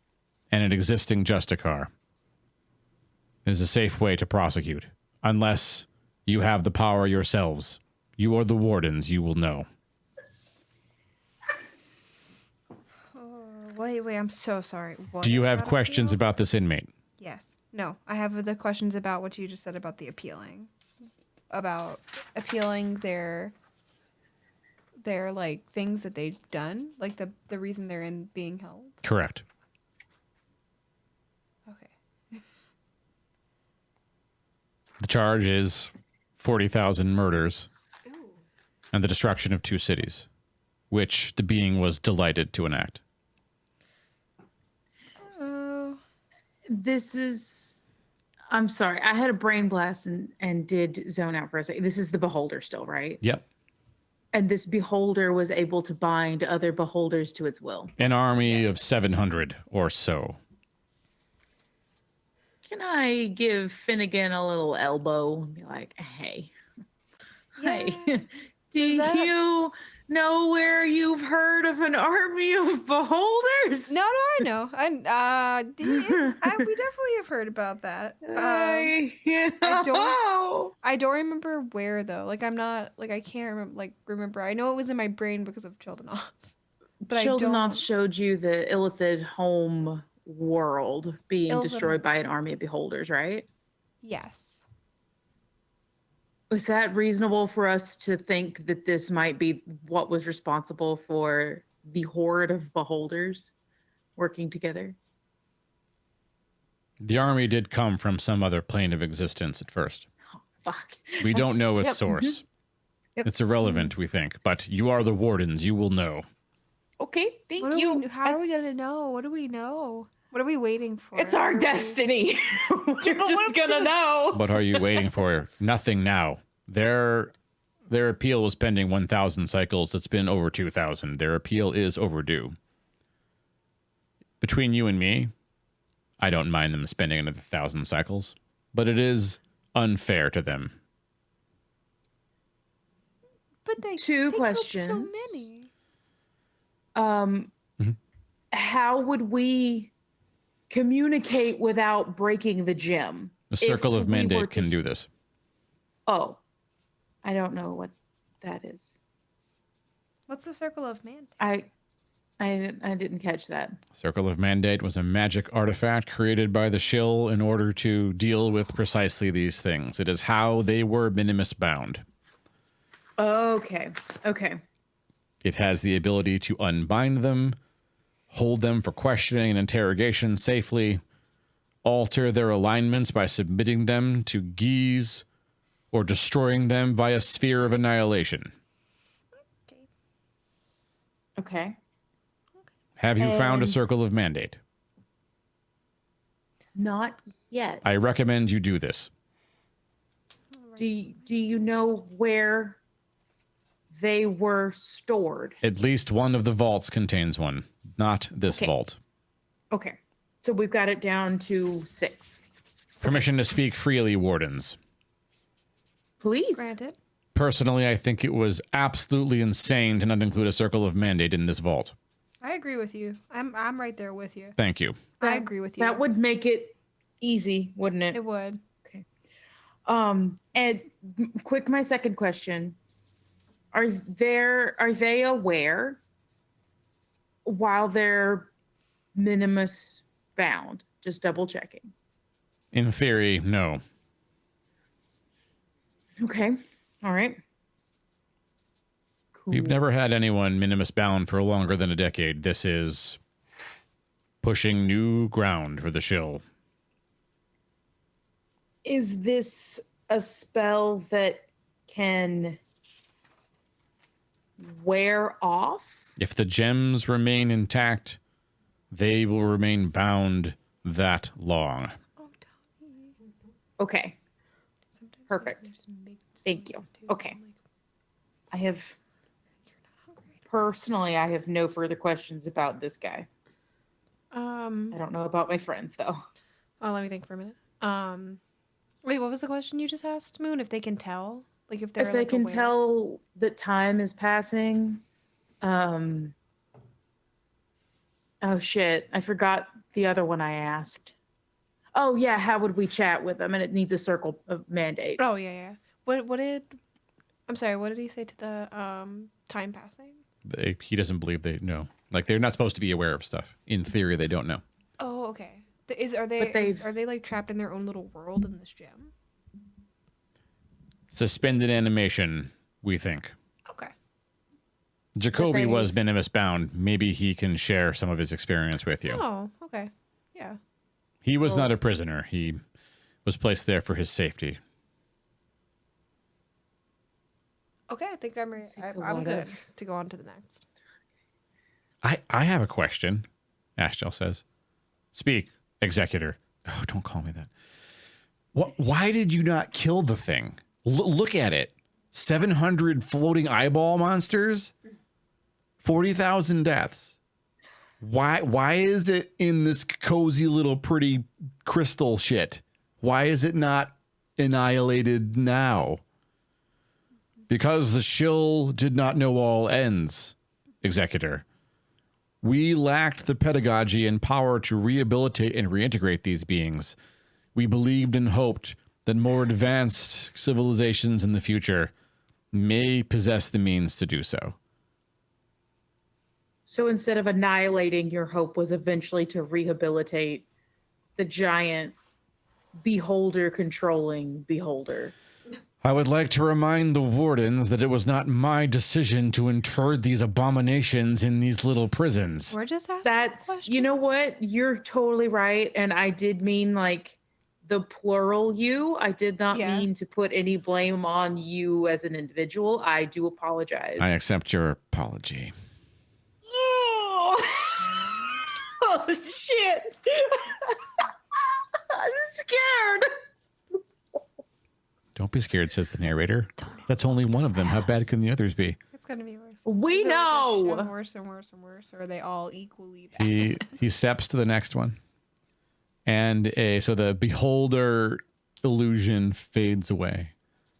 and an existing justicar. It is a safe way to prosecute, unless you have the power yourselves. You are the wardens, you will know. Wait, I'm so sorry. What Do you have about questions appeal? about this inmate? Yes. No, I have the questions about what you just said about the appealing. About appealing their like things that they've done, like the reason they're in being held. Correct. Okay. The charge is 40,000 murders. Ooh. and the destruction of 2 cities, which the being was delighted to enact. This is, I'm sorry, I had a brain blast and did zone out for a second. This is the beholder still, right? Yep. And this beholder was able to bind other beholders to its will. An army Yes. of 700 or so. Can I give Finnegan a little elbow and be like, hey, hey, do Does that- you know where you've heard of an army of beholders? No, I know. We definitely have heard about that. I I don't remember where though. Like I'm not like I can't remember. I know it was in my brain because of Childenoth. But Childenoth showed you the Illithid home world being Illithid destroyed home. by an army of beholders, right? Yes. Was that reasonable for us to think that this might be what was responsible for the horde of beholders working together? The army did come from some other plane of existence at first. Oh, fuck. We don't know its Yep, source. Yep. It's irrelevant, we think, but you are the wardens. You will know. Okay, thank What do you. we, how are we That's- gonna know? What do we know? What are we waiting for? It's our What are we- destiny. We're but just what gonna know. What are you waiting for? Nothing now. Their appeal was pending 1,000 cycles. It's been over 2,000. Their appeal is overdue. Between you and me, I don't mind them spending another 1,000 cycles, but it is unfair to them. But they Two they killed so questions. many. How would we communicate without breaking the gym? The Circle If of we were Mandate to- can do this. Oh, I don't know what that is. What's the Circle of Man? I didn't catch that. Circle of Mandate was a magic artifact created by the Shill in order to deal with precisely these things. It is how they were minimus bound. Okay. It has the ability to unbind them, hold them for questioning and interrogation safely, alter their alignments by submitting them to Geese, or destroying them via sphere of annihilation. Okay. Have you found a And- Circle of Mandate? Not yet. I recommend you do this. Do you know where they were stored? At least one of the vaults contains one, not this Okay. vault. Okay. So we've got it down to 6. Permission to speak freely, wardens. Please. Granted. Personally, I think it was absolutely insane to not include a Circle of Mandate in this vault. I agree with you. I'm right there with you. Thank you. I agree with you. That would make it easy, wouldn't it? It would. And quick, my second question. Are they aware while they're minimus bound? Just double checking. In theory, no. Okay. All right. Cool. We've never had anyone minimus bound for longer than a decade. This is pushing new ground for the Shill. Is this a spell that can wear off? If the gems remain intact, they will remain bound that long. Oh, Okay. Perfect. Thank you. Okay. I have personally, I have no further questions about this guy. I don't know about my friends though. Oh, let me think for a minute. Wait, what was the question you just asked, Moon? If they can tell, like if they're If they like, can aware? tell that time is passing. Oh shit, I forgot the other one I asked. Oh yeah, how would we chat with them? And it needs a circle of mandate. Oh yeah. What did? I'm sorry. What did he say to the time passing? He doesn't believe they know. Like, they're not supposed to be aware of stuff. In theory, they don't know. Oh, okay. Are But they they've- are they like trapped in their own little world in this gym? Suspended animation, we think. Okay. Jacoby they've- was minimus bound. Maybe he can share some of his experience with you. Oh, okay. Yeah. He was not a prisoner. He was placed there for his safety. Okay, I think I'm ready. Takes a I'm lot good of- to go on to the next. I have a question, Ashtel says. Speak, executor. Oh, don't call me that. Why did you not kill the thing? Look at it. 700 floating eyeball monsters, 40,000 deaths. Why is it in this cozy little pretty crystal shit? Why is it not annihilated now? Because the shill did not know all ends, executor. We lacked the pedagogy and power to rehabilitate and reintegrate these beings. We believed and hoped that more advanced civilizations in the future may possess the means to do so. So instead of annihilating, your hope was eventually to rehabilitate the giant beholder controlling beholder. I would like to remind the wardens that it was not my decision to inter these abominations in these little prisons. We're just asking. That's, you know what? You're totally right. And I did mean like the plural you. I did not mean to put any blame on you as an individual. I do apologize. I accept your apology. Oh, oh shit. I'm scared. Don't be scared, says the narrator. That's only one of them. How bad can the others be? It's gonna be worse. We Is it like a know. shade worse and worse and worse, or are they all equally bad? He steps to the next one. And so the beholder illusion fades away.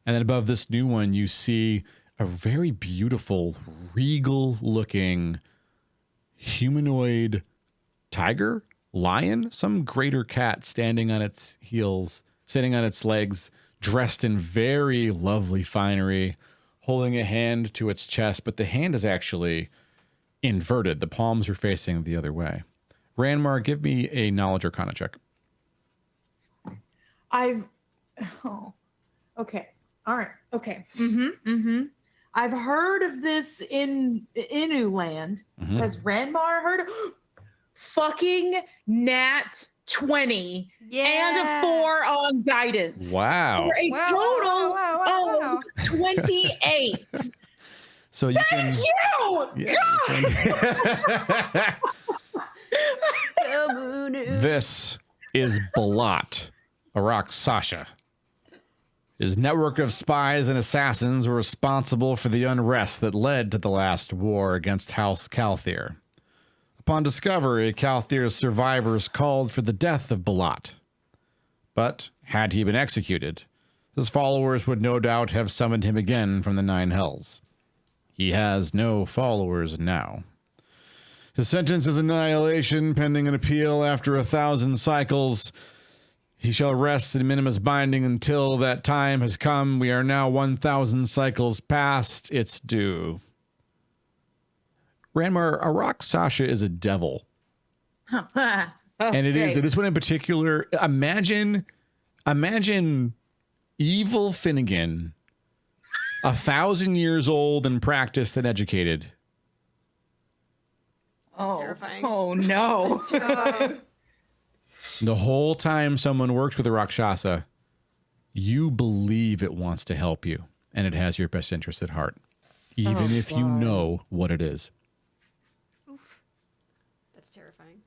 And then above this new one, you see a very beautiful, regal looking humanoid tiger, lion, some greater cat standing on its heels, sitting on its legs, dressed in very lovely finery, holding a hand to its chest, but the hand is actually inverted. The palms are facing the other way. Ranmar, give me a knowledge arcana check. Okay. All right. Okay. I've heard of this in Inu land. Has Ranmar heard of fucking nat 20 and a 4 on guidance. Wow. For a total wow. of 28. So you can... You! Yeah, this is Balat, Arak Sasha. His network of spies and assassins were responsible for the unrest that led to the last war against House Kalthir. Upon discovery, Kalthir's survivors called for the death of Balat. But had he been executed, his followers would no doubt have summoned him again from the Nine Hells. He has no followers now. His sentence is annihilation pending an appeal after 1,000 cycles. He shall rest in minimus binding until that time has come. We are now 1,000 cycles past its due. Ranmar, Arak Sasha is a devil. And it is, this one in particular, imagine evil Finnegan, 1,000 years old and practiced and educated. Terrifying. Oh no. The whole time someone works with a Rakshasa, you believe it wants to help you and it has your best interest at heart, even if you know what it is. Oof. That's terrifying.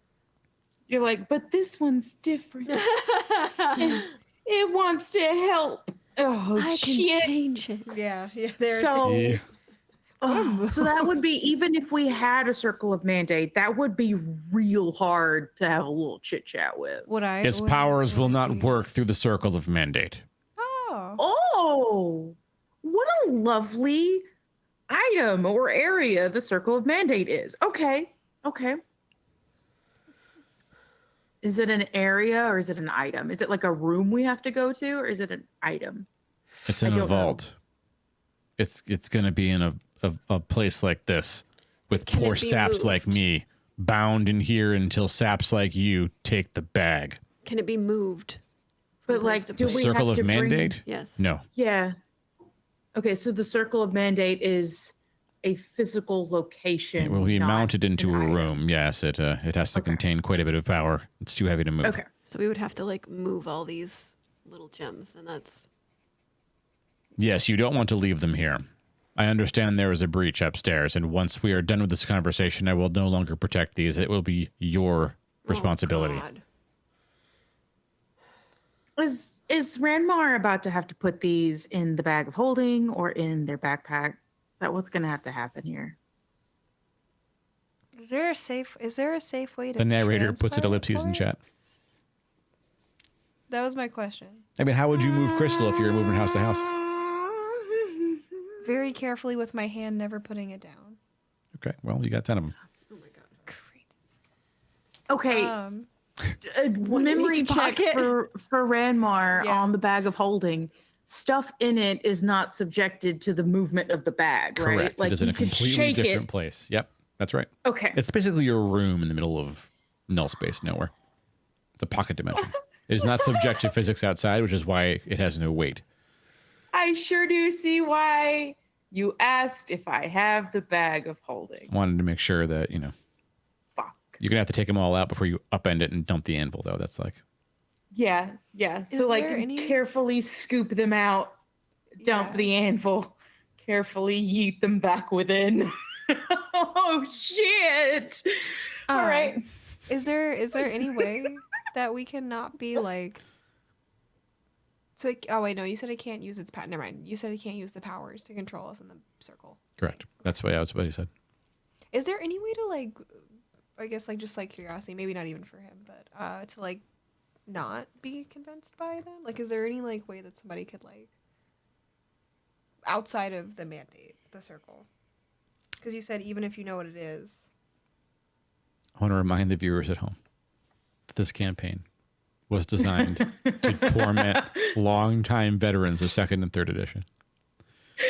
You're like, but this one's different. it wants to help. Oh, I can shit. change it. Yeah. There. So, Yeah. so that would be, even if we had a circle of mandate, that would be real hard to have a little chit chat with. Its powers will not work through the circle of mandate. Oh. Oh, what a lovely item or area the circle of mandate is. Okay. Is it an area or is it an item? Is it like a room we have to go to, or is it an item? It's in a vault. It's going to be in a place like this with Can it poor be saps moved? like me bound in here until saps like you take the bag. Can it be moved? from But place like, to do The we place? circle have of to bring- mandate? Yes. No. Yeah. Okay, so the circle of mandate is a physical location. It will be not mounted into an a item. room. Yes, it has to Okay. contain quite a bit of power. It's too heavy to move. Okay. So we would have to like move all these little gems, and that's Yes, you don't want to leave them here. I understand there is a breach upstairs, and once we are done with this conversation, I will no longer protect these. It will be your responsibility. Oh, God. Is Ranmar about to have to put these in the bag of holding or in their backpack? Is that what's going to have to happen here? Is there a safe way to The narrator puts transport ellipses for in it? chat. That was my question. I mean, how would you move Crystal if you were moving house to house? Very carefully with my hand, never putting it down. Okay, well, you got 10 of them. Oh my God. Great. Okay. Memory check pocket? for Ranmar Yeah. on the bag of holding. Stuff in it is not subjected to the movement of the bag, right? Correct. It is in a you could completely shake different it. place. Yep, that's right. Okay. It's basically your room in the middle of null space, nowhere. It's a pocket dimension. It is not subject to physics outside, which is why it has no weight. I sure do see why you asked if I have the bag of holding. I wanted to make sure that, Fuck. you're going to have to take them all out before you upend it and dump the anvil, though. That's like, Yeah. Is So there any- carefully scoop them out, dump Yeah. the anvil, carefully yeet them back within. Oh shit. All right. Is there any way that we can not be like? So oh wait, no, you said I can't use its Never mind. You said I can't use the powers to control us in the circle. correct. That's what he said. Is there any way to like, I guess like just like curiosity, maybe not even for him, but to like not be convinced by them? Like, is there any like way that somebody could like outside of the mandate, the circle? Because you said even if you know what it is. I want to remind the viewers at home that this campaign was designed to torment longtime veterans of second and third edition.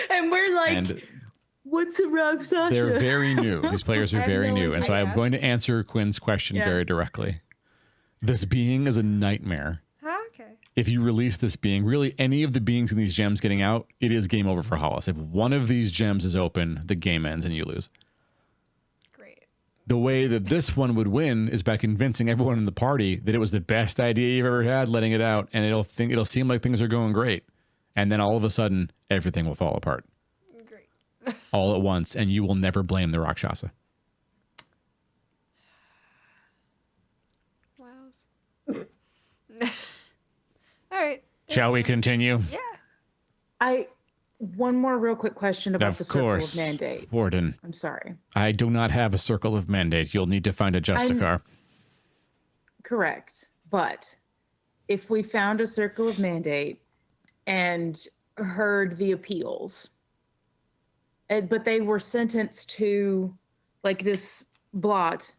And we're like, And what's a rock Sasha? they're very new. These players are I have very no new. And so I'm idea. going to answer Quinn's question Yeah. very directly. This being is a nightmare. Okay. If you release this being, really any of the beings in these gems getting out, it is game over for Hollice. If one of these gems is open, the game ends and you lose. Great. The way that this one would win is by convincing everyone in the party that it was the best idea you've ever had, letting it out, and it'll seem like things are going great. And then all of a sudden, everything will fall apart Great. all at once, and you will never blame the Rakshasa. Wows. All right. Shall we continue? Yeah. One more real quick question about the Of circle course, of mandate. Warden. I'm sorry. I do not have a circle of mandate. You'll need to find a Justicar. Correct. But if we found a circle of mandate and heard the appeals, but they were sentenced to, like this blot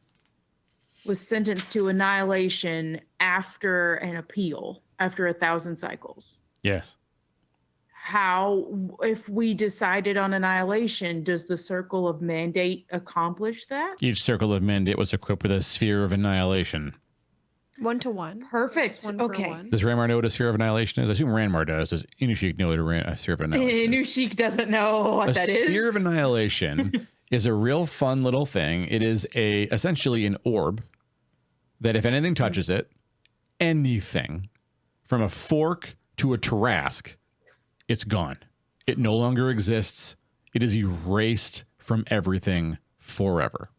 was sentenced to annihilation after an appeal, after 1,000 cycles. Yes. How, if we decided on annihilation, does the circle of mandate accomplish that? Each circle of mandate was equipped with a sphere of annihilation. 1-to-1. Perfect. Just one for Okay. one. Does Ranmar know what a sphere of annihilation is? I assume Ranmar does. Does Inushik know what a sphere of annihilation is? Nushik doesn't know what A that is. sphere of annihilation is a real fun little thing. It is essentially an orb that if anything touches it, anything from a fork to a Tarrasque, it's gone. It no longer exists. It is erased from everything forever.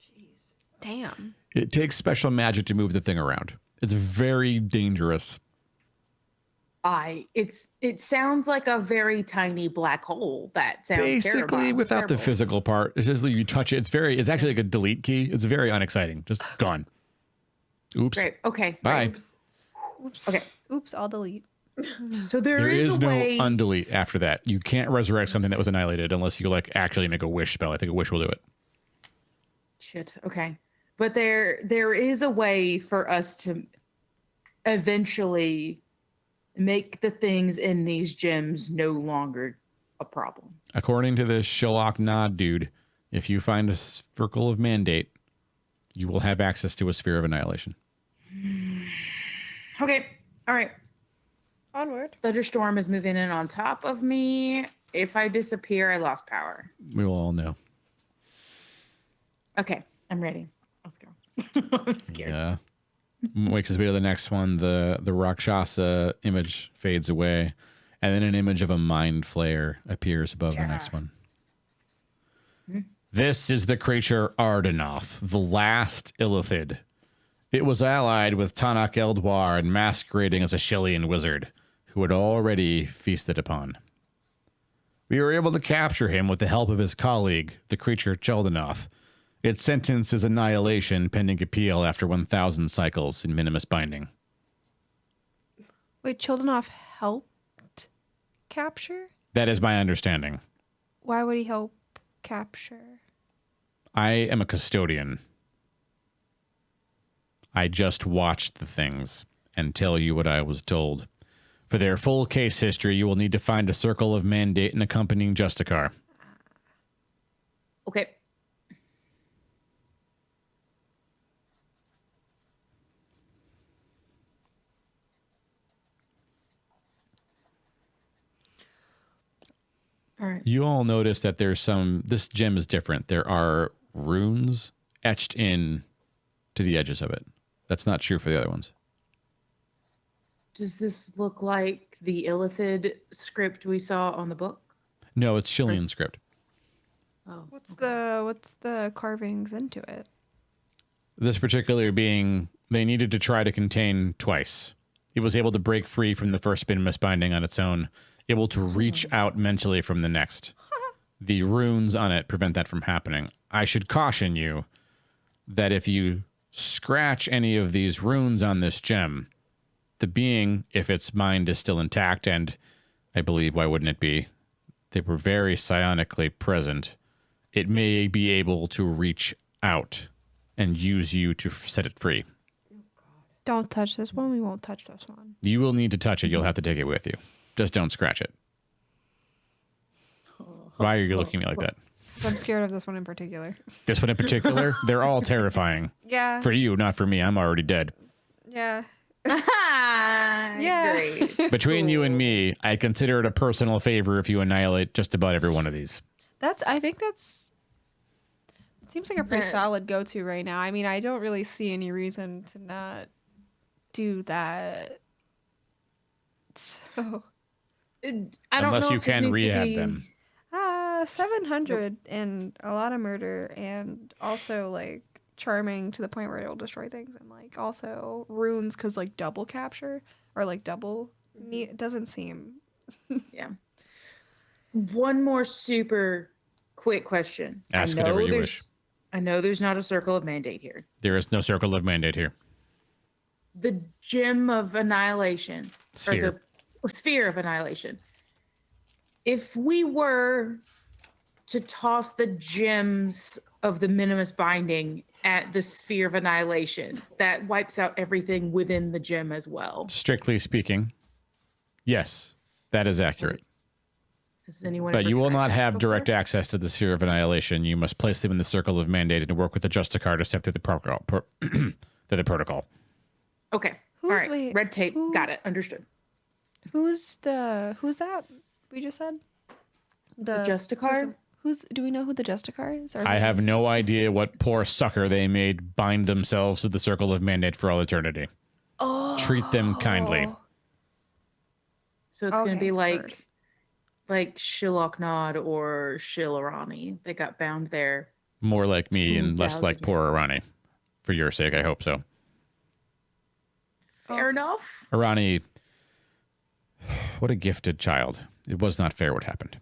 Damn. It takes special magic to move the thing around. It's very dangerous. It sounds like a very tiny black hole. That sounds Basically, terrible. without the Terrible. physical part, it's just like you touch it. It's actually like a delete key. It's very unexciting. Just gone. Oops. Great. Okay. Bye. Oops. Okay. Oops. I'll delete. So There is a no way. undelete after that. You can't resurrect something that was annihilated unless you like actually make a wish spell. I think a wish will do it. Shit. Okay. But there is a way for us to eventually make the things in these gems no longer a problem. According to this Sherlock Nod dude, if you find a circle of mandate, you will have access to a sphere of annihilation. Okay. All right. Onward. Thunderstorm is moving in on top of me. If I disappear, I lost power. We will all know. Okay. I'm ready. Let's go. I'm scared. Yeah. Wakes us to the next one. The Rakshasa image fades away, and then an image of a mind flayer appears above the next one. This is the creature Ardenoth, the last Illithid. It was allied with Tanakh Eldwar and masquerading as a Shillian wizard, who had already feasted upon. We were able to capture him with the help of his colleague, the creature Cheldenoth. Its sentence is annihilation pending appeal after 1,000 cycles in minimus binding. Wait, Childenoff helped capture? That is my understanding. Why would he help capture? I am a custodian. I just watched the things and tell you what I was told. For their full case history, you will need to find a circle of mandate and accompanying Justicar. Okay. All right. You all notice that this gem is different. There are runes etched in to the edges of it. That's not true for the other ones. Does this look like the Illithid script we saw on the book? No, it's Shillian script. Oh, What's the carvings into it? This particular being, they needed to try to contain twice. It was able to break free from the first minimus binding on its own, able to reach out mentally from the next. The runes on it prevent that from happening. I should caution you that if you scratch any of these runes on this gem, the being, if its mind is still intact, and I believe, why wouldn't it be? They were very psionically present. It may be able to reach out and use you to set it free. Don't touch this one. We won't touch this one. You will need to touch it. You'll have to take it with you. Just don't scratch it. Why are you looking at me like that? I'm scared of this one in particular. This one in particular? They're all terrifying. Yeah. For you, not for me. I'm already dead. Yeah. yeah. Great. Between you and me, I consider it a personal favor if you annihilate just about every one of these. I think that's. It seems like a pretty That- solid go-to right now. I mean, I don't really see any reason to not do that. So, I don't Unless know you if this can needs to rehab be- them. 700 and a lot of murder, and also like charming to the point where it'll destroy things, and like also runes because like double capture or like double need. It doesn't seem. Yeah. One more super quick question. Ask I know whatever you there's- wish. I know there's not a circle of mandate here. There is no circle of mandate here. The gem of annihilation. Sphere. Or the sphere of annihilation. If we were to toss the gems of the minimus binding at the sphere of annihilation, that wipes out everything within the gem as well. Strictly speaking, yes, that is accurate. Has anyone But ever you will tried not that have before? direct access to the sphere of annihilation. You must place them in the circle of mandate and work with the Justicar to step through the protocol. Through the protocol. Okay. All Who's- right. wait, Red tape. who- Got it. Understood. Who's that? We just said The Justicar? Do we know who the Justicar is? Or I have no idea what poor sucker they made bind themselves to the circle of mandate for all eternity. Oh. Treat them kindly. So it's going to Okay, be heard. like Shiloknod or Shilorani. They got bound there. More like me and less 2,000 like poor Arani. For your sake, I hope so. Fair enough. Arani, what a gifted child. It was not fair what happened.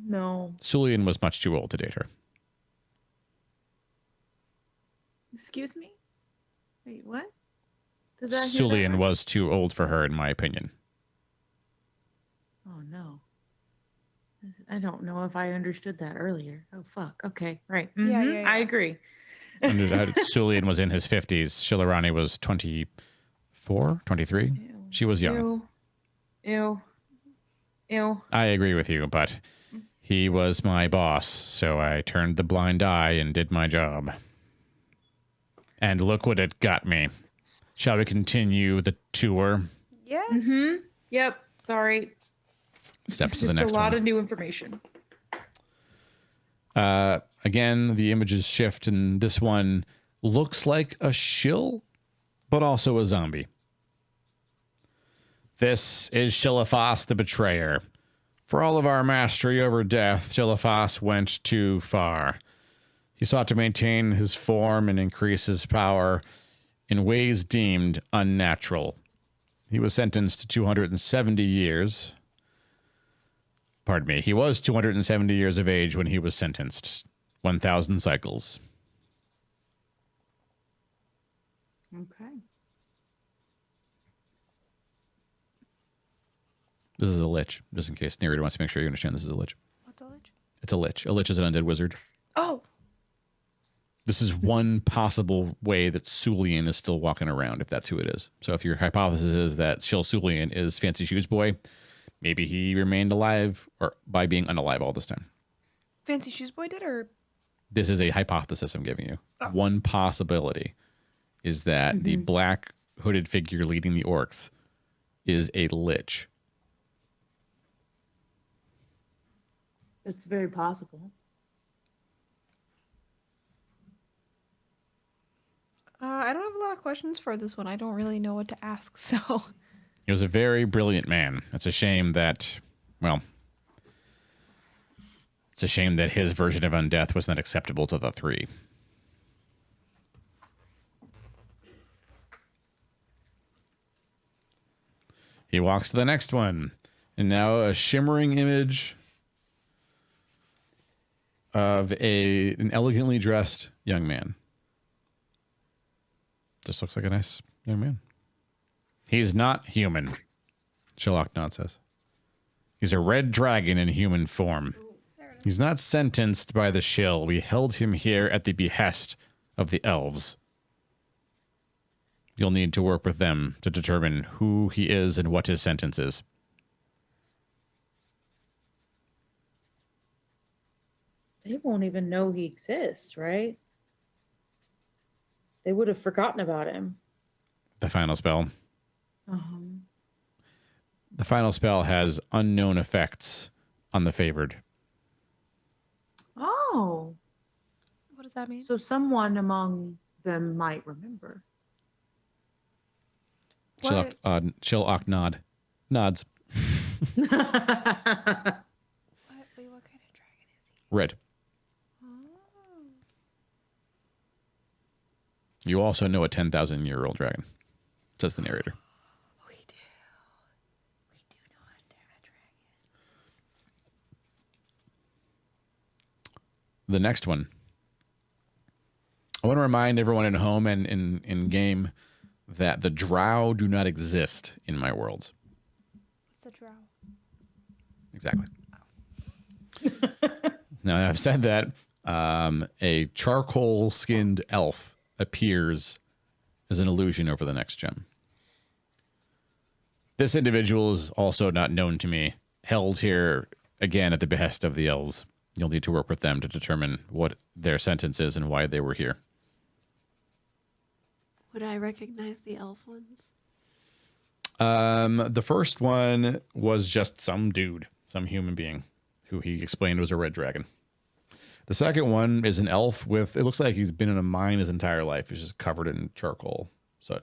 No. Sulian was much too old to date her. Excuse me? Wait, what? Did I hear that Sulian right? was too old for her, in my opinion. Oh, no. I don't know if I understood that earlier. Oh, fuck. Okay. Right. Yeah, Mhm, yeah, I yeah. agree. Sulian was in his 50s. Shilorani was 24, 23. Ew. She was young. Ew. Ew. Ew. I agree with you, but he was my boss, so I turned the blind eye and did my job. And look what it got me. Shall we continue the tour? Yeah. Mm-hmm. Yep. Sorry. Steps It's to the just next a lot one. of new information. Again, the images shift, and this one looks like a shill, but also a zombie. This is Shillafos the Betrayer. For all of our mastery over death, Chilifas went too far. He sought to maintain his form and increase his power in ways deemed unnatural. He was sentenced to 270 years. Pardon me. He was 270 years of age when he was sentenced. 1,000 cycles. Okay. This is a lich, just in case narrator wants to make sure you understand this is a lich. What's a lich? It's a lich. A lich is an undead wizard. Oh, This is one possible way that Sulian is still walking around, if that's who it is. So if your hypothesis is that Shill Sulian is Fancy Shoes Boy, maybe he remained alive or by being unalive all this time. Fancy Shoes Boy did, or This is a hypothesis I'm giving you. One possibility is that the black hooded figure leading the orcs is a lich. It's very possible. I don't have a lot of questions for this one. I don't really know what to ask, so. He was a very brilliant man. It's a shame that, well, it's a shame that his version of undeath was not acceptable to the three. He walks to the next one. And now a shimmering image of an elegantly dressed young man. Just looks like a nice young man. He's not human, Shalaknod says. He's a red dragon in human form. He's not sentenced by the shill. We held him here at the behest of the elves. You'll need to work with them to determine who he is and what his sentence is. They won't even know he exists, right? They would have forgotten about him. The final spell. Uh-huh. The final spell has unknown effects on the favored. Oh, What does that mean? so someone among them might remember. What? Shilaknod nods. Wait, what kind of dragon is he? Red. Oh. You also know a 10,000-year-old dragon, says the narrator. We do. We do know a dragon. The next one. I want to remind everyone at home and in game that the drow do not exist in my worlds. What's a drow? Exactly. Now that I've said that, a charcoal-skinned elf appears as an illusion over the next gem. This individual is also not known to me, held here again at the behest of the elves. You'll need to work with them to determine what their sentence is and why they were here. Would I recognize the elf ones? The first one was just some dude, some human being, who he explained was a red dragon. The second one is an elf with, it looks like he's been in a mine his entire life. He's just covered in charcoal. So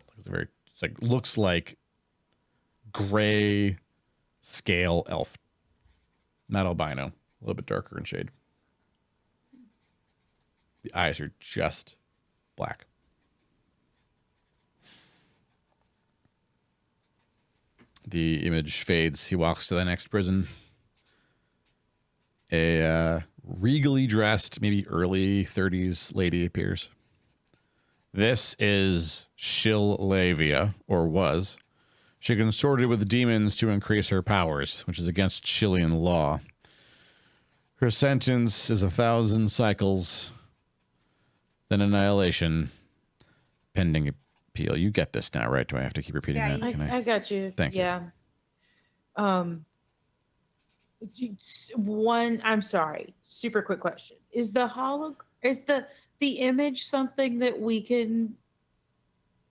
looks like gray scale elf. Not albino, a little bit darker in shade. The eyes are just black. The image fades. He walks to the next prison. A regally dressed, maybe early 30s lady appears. This is Shillavia, or was. She consorted with demons to increase her powers, which is against Shillian law. Her sentence is 1,000 cycles, then annihilation, pending appeal. You get this now, right? Do I have to keep repeating Yeah, that? Can I got you. Thank you. Yeah. One, I'm sorry. Super quick question. Is the image something that we can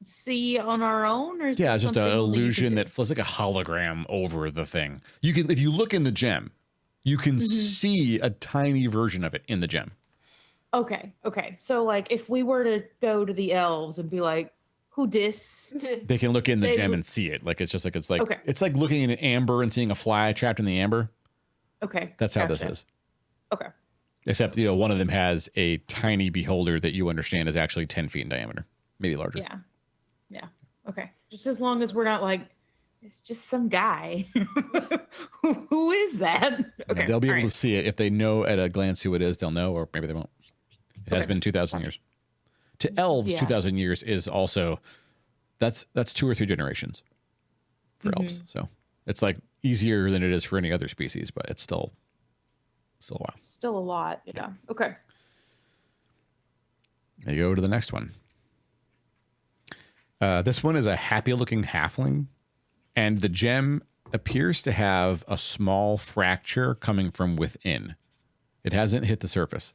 see on our own, or is Yeah, it it's just something an only you can illusion do? that feels like a hologram over the thing. You can, if you look in the gem, you can see a tiny version of it in the gem. Okay. So like if we were to go to the elves and be like, who dis? They can look in the They gem would- and see it. Like it's like Okay. it's like looking in an amber and seeing a fly trapped in the amber. Okay. That's how this gotcha. is. Okay. Except, one of them has a tiny beholder that you understand is actually 10 feet in diameter, maybe larger. Yeah. Yeah. Okay. Just as long as we're not like, it's just some guy. Who is that? Okay. They'll be all able right. to see it. If they know at a glance who it is, they'll know, or maybe they won't. It has Okay. been 2,000 years. To elves, Yeah. 2,000 years is also, that's 2 or 3 generations for elves. So it's like easier than it is for any other species, but it's still a while. Still a lot. Yeah. Okay. There you go to the next one. This one is a happy-looking halfling, and the gem appears to have a small fracture coming from within. It hasn't hit the surface.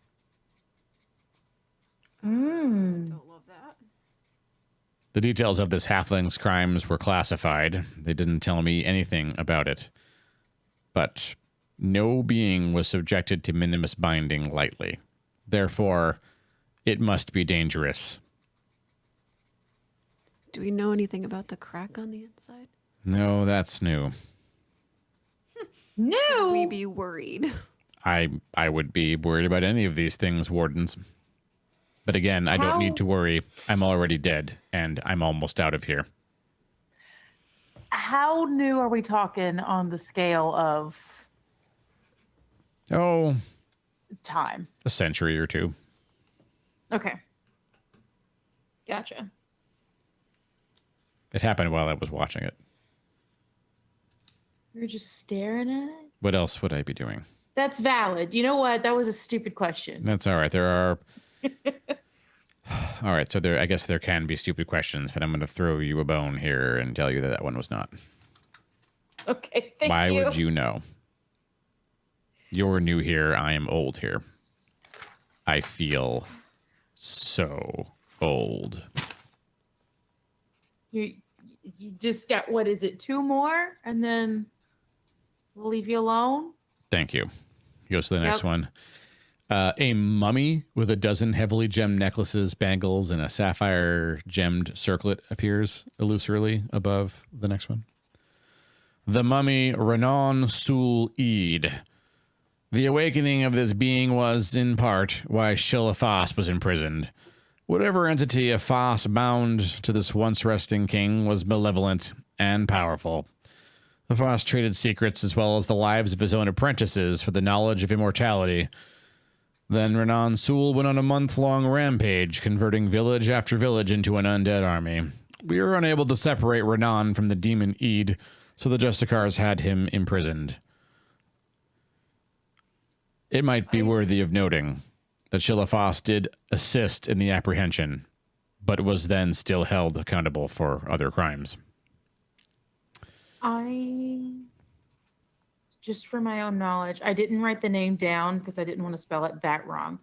Don't love that. The details of this halfling's crimes were classified. They didn't tell me anything about it. But no being was subjected to minimus binding lightly. Therefore, it must be dangerous. Do we know anything about the crack on the inside? No, that's new. No. Should we be worried? I would be worried about any of these things, wardens. But again, I don't How- need to worry. I'm already dead, and I'm almost out of here. How new are we talking on the scale of Oh, time? a century or two. Okay. Gotcha. It happened while I was watching it. You're just staring at it? What else would I be doing? That's valid. You know what? That was a stupid question. That's all right. There are... All right, so I guess there can be stupid questions, but I'm going to throw you a bone here and tell you that that one was not. Okay, thank Why you. would you know? You're new here. I am old here. I feel so old. You just got, what is it, 2 more? And then we'll leave you alone? Thank you. He goes to the next Yep. one. A mummy with a dozen heavily gemmed necklaces, bangles, and a sapphire gemmed circlet appears illusorily above the next one. The mummy Renan Sul Eid. The awakening of this being was, in part, why Shilafas was imprisoned. Whatever entity of Fas bound to this once resting king was malevolent and powerful. The Fas traded secrets as well as the lives of his own apprentices for the knowledge of immortality. Then Renan Sul went on a month-long rampage, converting village after village into an undead army. We were unable to separate Renan from the demon Eid, so the Justicars had him imprisoned. It might be worthy of noting that Shilafas did assist in the apprehension, but was then still held accountable for other crimes. Just for my own knowledge, I didn't write the name down because I didn't want to spell it that wrong.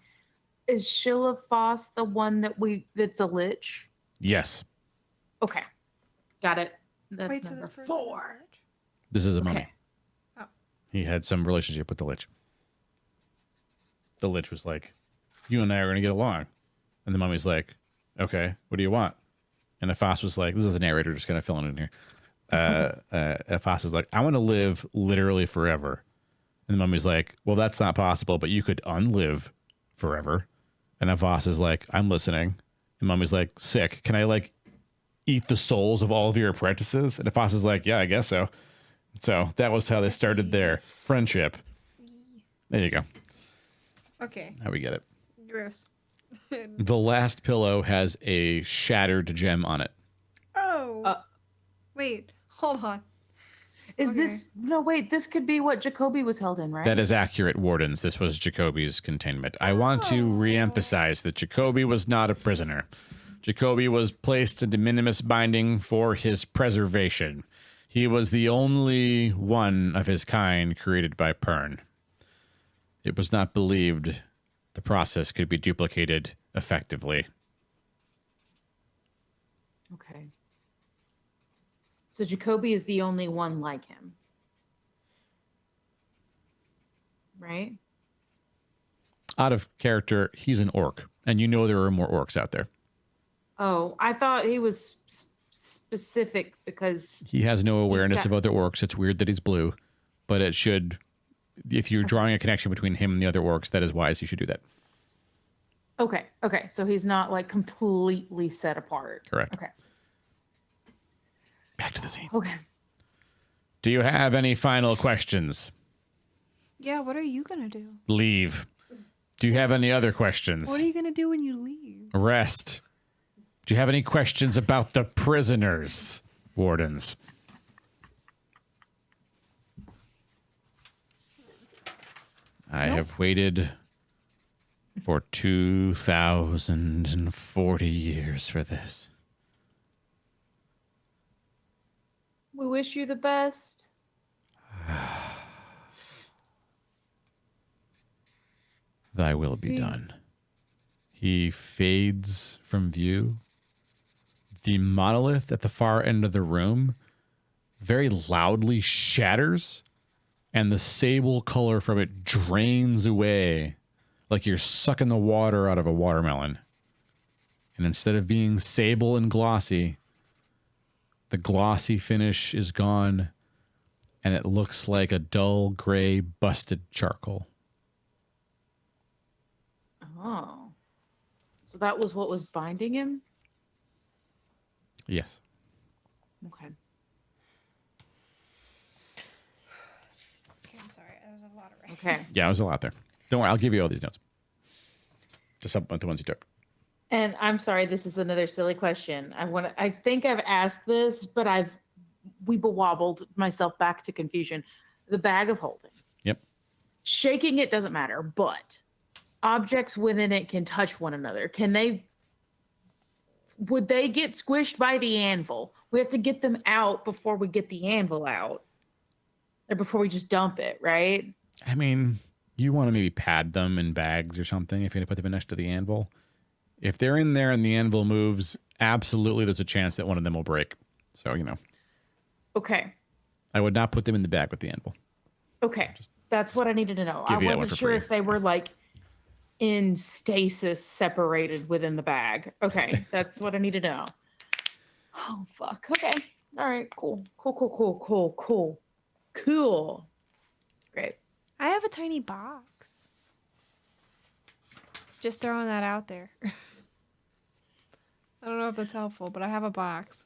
Is Shilafas the one that's a lich? Yes, Okay. Got it. That's Wait, so number this person is 4. a lich? this is a mummy. Okay. Oh. He had some relationship with the Lich. The Lich was like, you and I are going to get along. And the mummy's like, okay, what do you want? And Afas was like, this is the narrator just kind of filling in here. Afas is like, I want to live literally forever. And the mummy's like, well, that's not possible, but you could unlive forever. And Afas is like, I'm listening. And mummy's like, sick. Can I like eat the souls of all of your apprentices? And Afas is like, yeah, I guess so. So that was how they started their friendship. There you go. Okay, How we get it. gross. The last pillow has a shattered gem on it. Oh. Wait, hold on. Is Okay. this no wait, this could be what Jacoby was held in, right? That is accurate, Wardens. This was Jacoby's containment. I want to reemphasize that Jacoby was not a prisoner. Jacoby was placed into minimus binding for his preservation. He was the only one of his kind created by Pern. It was not believed the process could be duplicated effectively. Okay. So Jacoby is the only one like him. Right? Out of character, he's an orc, and you know there are more orcs out there. Oh, I thought he was specific because He has no awareness Yeah. of other orcs. It's weird that he's blue, but it should if you're drawing a connection between him and the other orcs, that is wise. You should do that. Okay. Okay. So he's not like completely set apart. Correct. Okay. Back to the scene. Okay. Do you have any final questions? Yeah, what are you gonna do? Leave. Do you have any other questions? What are you gonna do when you leave? Rest. Do you have any questions about the prisoners, wardens? I have waited for 2,040 years for this. We wish you the best. Thy will be done. He fades from view. The monolith at the far end of the room very loudly shatters, and the sable color from it drains away like you're sucking the water out of a watermelon. And instead of being sable and glossy, the glossy finish is gone, and it looks like a dull gray busted charcoal. Oh. So that was what was binding him? Yes. Okay. Okay, I'm sorry. That was a lot of writing. Okay. Yeah, it was a lot there. Don't worry, I'll give you all these notes to supplement the ones you took. And I'm sorry, this is another silly question. I think I've asked this, but we wobbled myself back to confusion. The bag of holding. Yep. Shaking it doesn't matter, but objects within it can touch one another. Would they get squished by the anvil? We have to get them out before we get the anvil out. Or before we just dump it, right? I mean, you want to maybe pad them in bags or something if you're going to put them next to the anvil. If they're in there and the anvil moves, absolutely there's a chance that one of them will break. So, Okay. I would not put them in the bag with the anvil. Okay. That's what I needed to know. I give you that one wasn't for sure free. if they were like in stasis separated within the bag. Okay. That's what I need to know. Oh, fuck. Okay. All right. Cool. Cool. Great. I have a tiny box. Just throwing that out there. I don't know if that's helpful, but I have a box.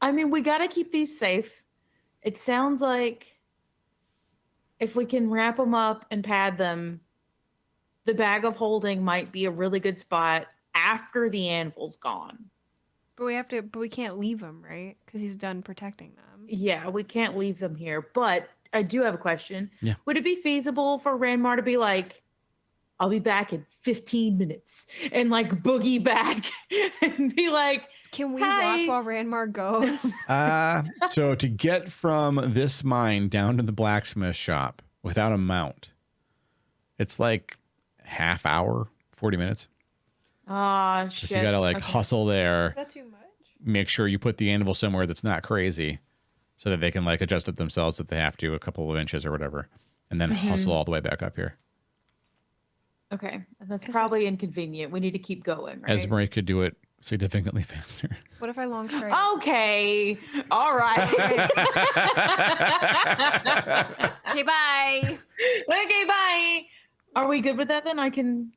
I mean, we got to keep these safe. It sounds like if we can wrap them up and pad them, the bag of holding might be a really good spot after the anvil's gone. But we can't leave him, right? Because he's done protecting them. Yeah, we can't leave them here. But I do have a question. Yeah. Would it be feasible for Ranmar to be like, I'll be back in 15 minutes and like boogie back and be like, Can we Hi. watch while Ranmar goes? So to get from this mine down to the blacksmith shop without a mount, it's like half hour, 40 minutes. oh, shit. So you got to like Okay. hustle there. Is that too much? Make sure you put the anvil somewhere that's not crazy so that they can like adjust it themselves if they have to, a couple of inches or whatever, and then hustle all the way back up here. Okay. That's probably inconvenient. We need to keep going, right? Esmeralda could do it significantly faster. What if I long stride? Okay. All right. Okay, bye. Okay, bye. Are we good with that then? I can.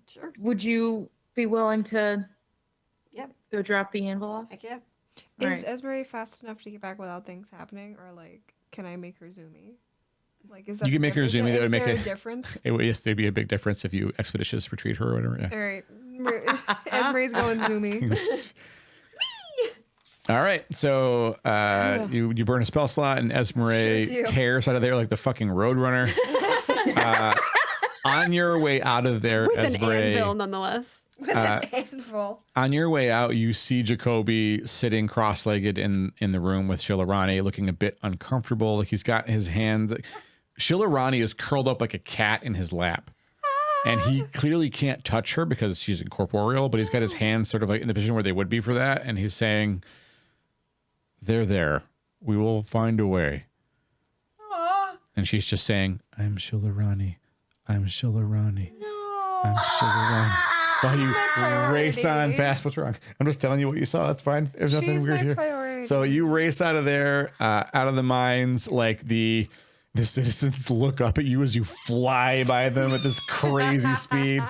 Sure. Would you be willing to Yep. go drop the anvil off? Heck yeah. Is Right. Esmeralda fast enough to get back without things happening, or like, can I make her zoomy? Like, is that You can the make her difference? zoomy, that Is would make there it- a difference? Yes, there'd be a big difference if you expeditious retreat her or whatever. Yeah. All right, Esmeralda's going zoomy. All right, so you burn a spell slot, and Esmeralda Sure do. tears out of there like the fucking Roadrunner. On your way out of there, With an anvil, Esmeralda, nonetheless. With an anvil. on your way out, you see Jacoby sitting cross-legged in the room with Shilarani, looking a bit uncomfortable. Like he's got his hands. Shilarani is curled up like a cat in his lap. And he clearly can't touch her because she's incorporeal, but he's got his hands sort of like in the position where they would be for that. And he's saying, they're there. We will find a way. And she's just saying, I'm Shilarani. I'm Shilarani. I'm Shilarani. While you race on past what's wrong. I'm just telling you what you saw. That's fine. There's nothing She's weird my here. priority. So you race out of there, out of the mines, like the The citizens look up at you as you fly by them at this crazy speed.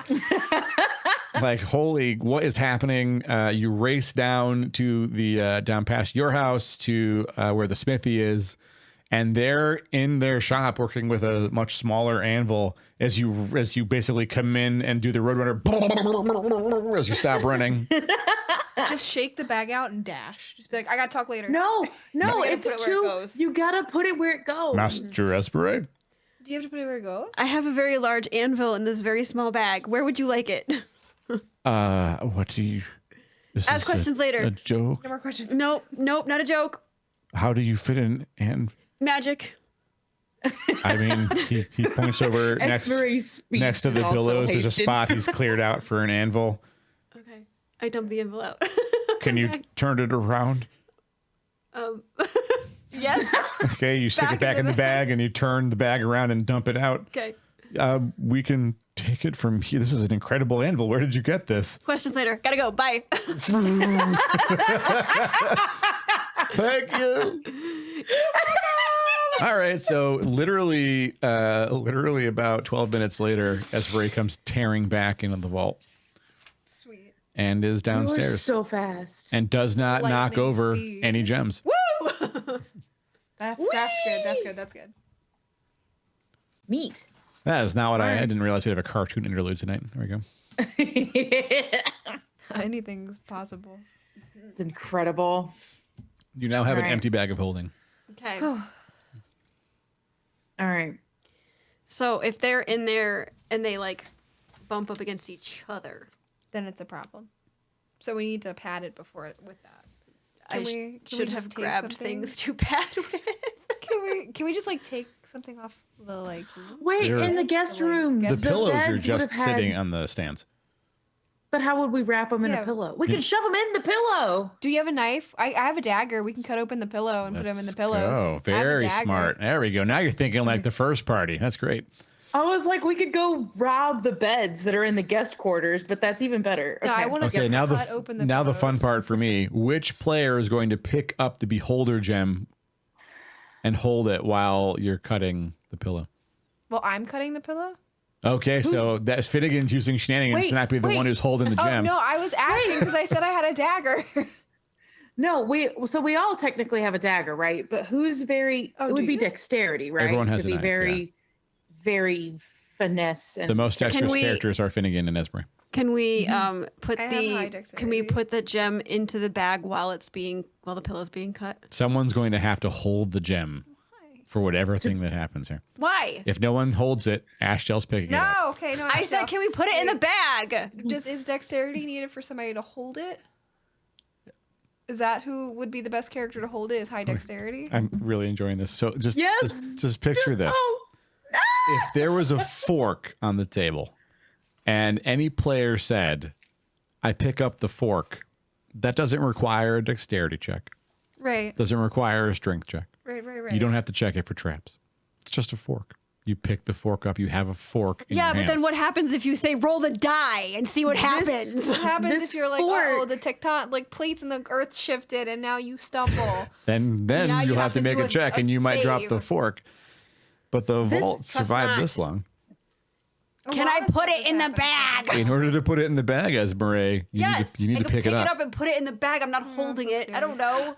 Like, holy, what is happening? You race down to the down past your house to where the smithy is, and they're in their shop working with a much smaller anvil as you basically come in and do the roadrunner as you stop running. Just shake the bag out and dash. Just be like, I gotta talk later. No, You gotta it's put it where it too. goes. You gotta put it where it goes. Master Esperay. Do you have to put it where it goes? I have a very large anvil in this very small bag. Where would you like it? What do you... This Ask is questions later. A joke? No more questions. Nope, not a joke. How do you fit in? And Magic. I mean, he points over next to the pillows. There's a spot he's cleared out for an anvil. Okay. I dumped the anvil out. Can you turn it around? Yes. Okay, you stick it back in the bag and you turn the bag around and dump it out. Okay. We can take it from here. This is an incredible anvil. Where did you get this? Questions later. Gotta go. Bye. Thank you. All right, so literally about 12 minutes later, Esperay comes tearing back into the vault Sweet. and is You were downstairs so fast. and does not knock Lightning over speed. any gems. Woo! That's good. That's good. Neat. That is not what I Right. didn't realize we'd have a cartoon interlude tonight. There we go. Anything's possible. It's incredible. You now have an Right. empty bag of holding. Okay. All right. So if they're in there and they like bump up against each other, Then it's a problem. So we need to pad it before with that. I should have grabbed things to pad with. Can we just like take something off the like? Wait, There- in the guest The, like, rooms, The pillows are beds would just have had- sitting on the stands. But how would we wrap them in Yeah. a pillow? We can shove them in the pillow. Do you have a knife? I have a dagger. We can cut open the pillow and put them in the pillows. Oh, I have a very dagger. smart. There we go. Now you're thinking like the first party. That's great. I was like, we could go rob the beds that are in the guest quarters, but that's even better. No, I want to Okay, now cut open the now the fun pillows. part for me. Which player is going to pick up the beholder gem and hold it while you're cutting the pillow? Well, I'm cutting the pillow. Okay, so that's Finnegan's using shenanigans to Wait, not be the wait. one who's holding the Oh gem. no, I was asking because I said I had a dagger. No, we all technically have a dagger, right? But who's very Oh, it would do be you? dexterity, right? Everyone has to a be knife, very, very finesse and The most dexterous we- characters are Finnegan and Esbury. Can we put I have high can we dexterity. put the gem into the bag while the pillow's being cut? Someone's going to have to hold the gem for whatever thing that happens here. Why? If no one holds it, Ashtel's picking it up. No, okay, no. I said, can we put it in the bag? Just is dexterity needed for somebody to hold it? Is that who would be the best character to hold it? Is high dexterity? I'm really enjoying this. So just Yes! just picture this. Oh, If there was a fork on the table and any player said, I pick up the fork, that doesn't require a dexterity check. Right, Doesn't require a strength check. right. You don't have to check it for traps. It's just a fork. You pick the fork up. You have a fork in Yeah, your but then hands. what happens if you say roll the die and see what happens? What happens This if you're like, fork- oh, the tecton like plates in the earth shifted and now you stumble? Then Now you you'll have have to to make do a check and you might drop the save. fork. But the vault must survived not. this long. Can A I lot of put stuff it has in the happened. bag? In order to put it in the bag, Esmeralda, Yes. you need I to can pick it up. and put it in the bag. I'm not holding so it. I scary. don't know.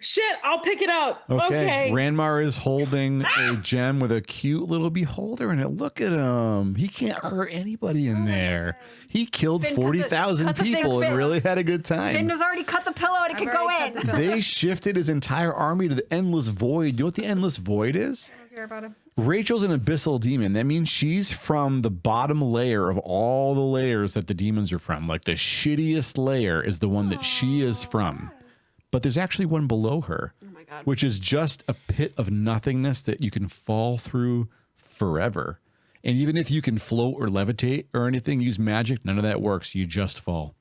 shit! I'll pick it up. Okay. Okay. Ranmar is holding a gem with a cute little beholder in it. Look at him. He can't hurt anybody in there. He killed Finn, cut the- 40,000 cut the thing people with and Finn. really had a good Finn time. has already cut the pillow and it I've can go already cut in. the pillow. They shifted his entire army to the Endless Void. You know what the Endless Void is? I don't care about him. Rachel's an abyssal demon. That means she's from the bottom layer of all the layers that the demons are from. Like the shittiest layer is the one that she is from. But there's actually one below her, Oh my god. which is just a pit of nothingness that you can fall through forever. And even if you can float or levitate or anything, use magic, none of that works. You just fall.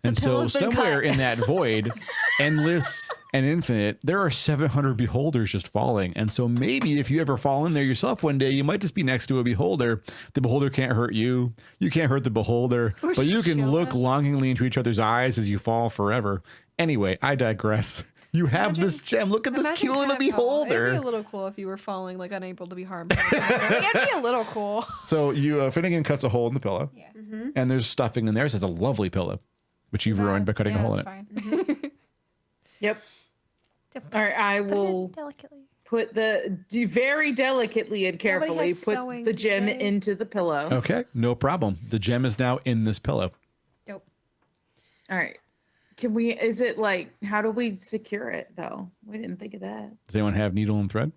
And so pillow's been somewhere cut. in that void, endless and infinite, there are 700 beholders just falling. And so maybe if you ever fall in there yourself one day, you might just be next to a beholder. The beholder can't hurt you. You can't hurt the beholder. But you can look longingly into each other's eyes as you fall forever. Anyway, I digress. You have this gem. Look at this Imagine cute little kind of how- It'd be a beholder. little cool if you were falling, like unable to be harmed. It'd be a little cool. So you Finnegan cuts a hole in the pillow, Yeah. and there's stuffing in there. It's a lovely pillow, which you've ruined by cutting a hole in it. Fine. Yep. All right, I will delicately. put very delicately and carefully has put sewing the gem today. into the pillow. Okay, no problem. The gem is now in this pillow. Dope. All right. How do we secure it though? We didn't think of that. Does anyone have needle and thread?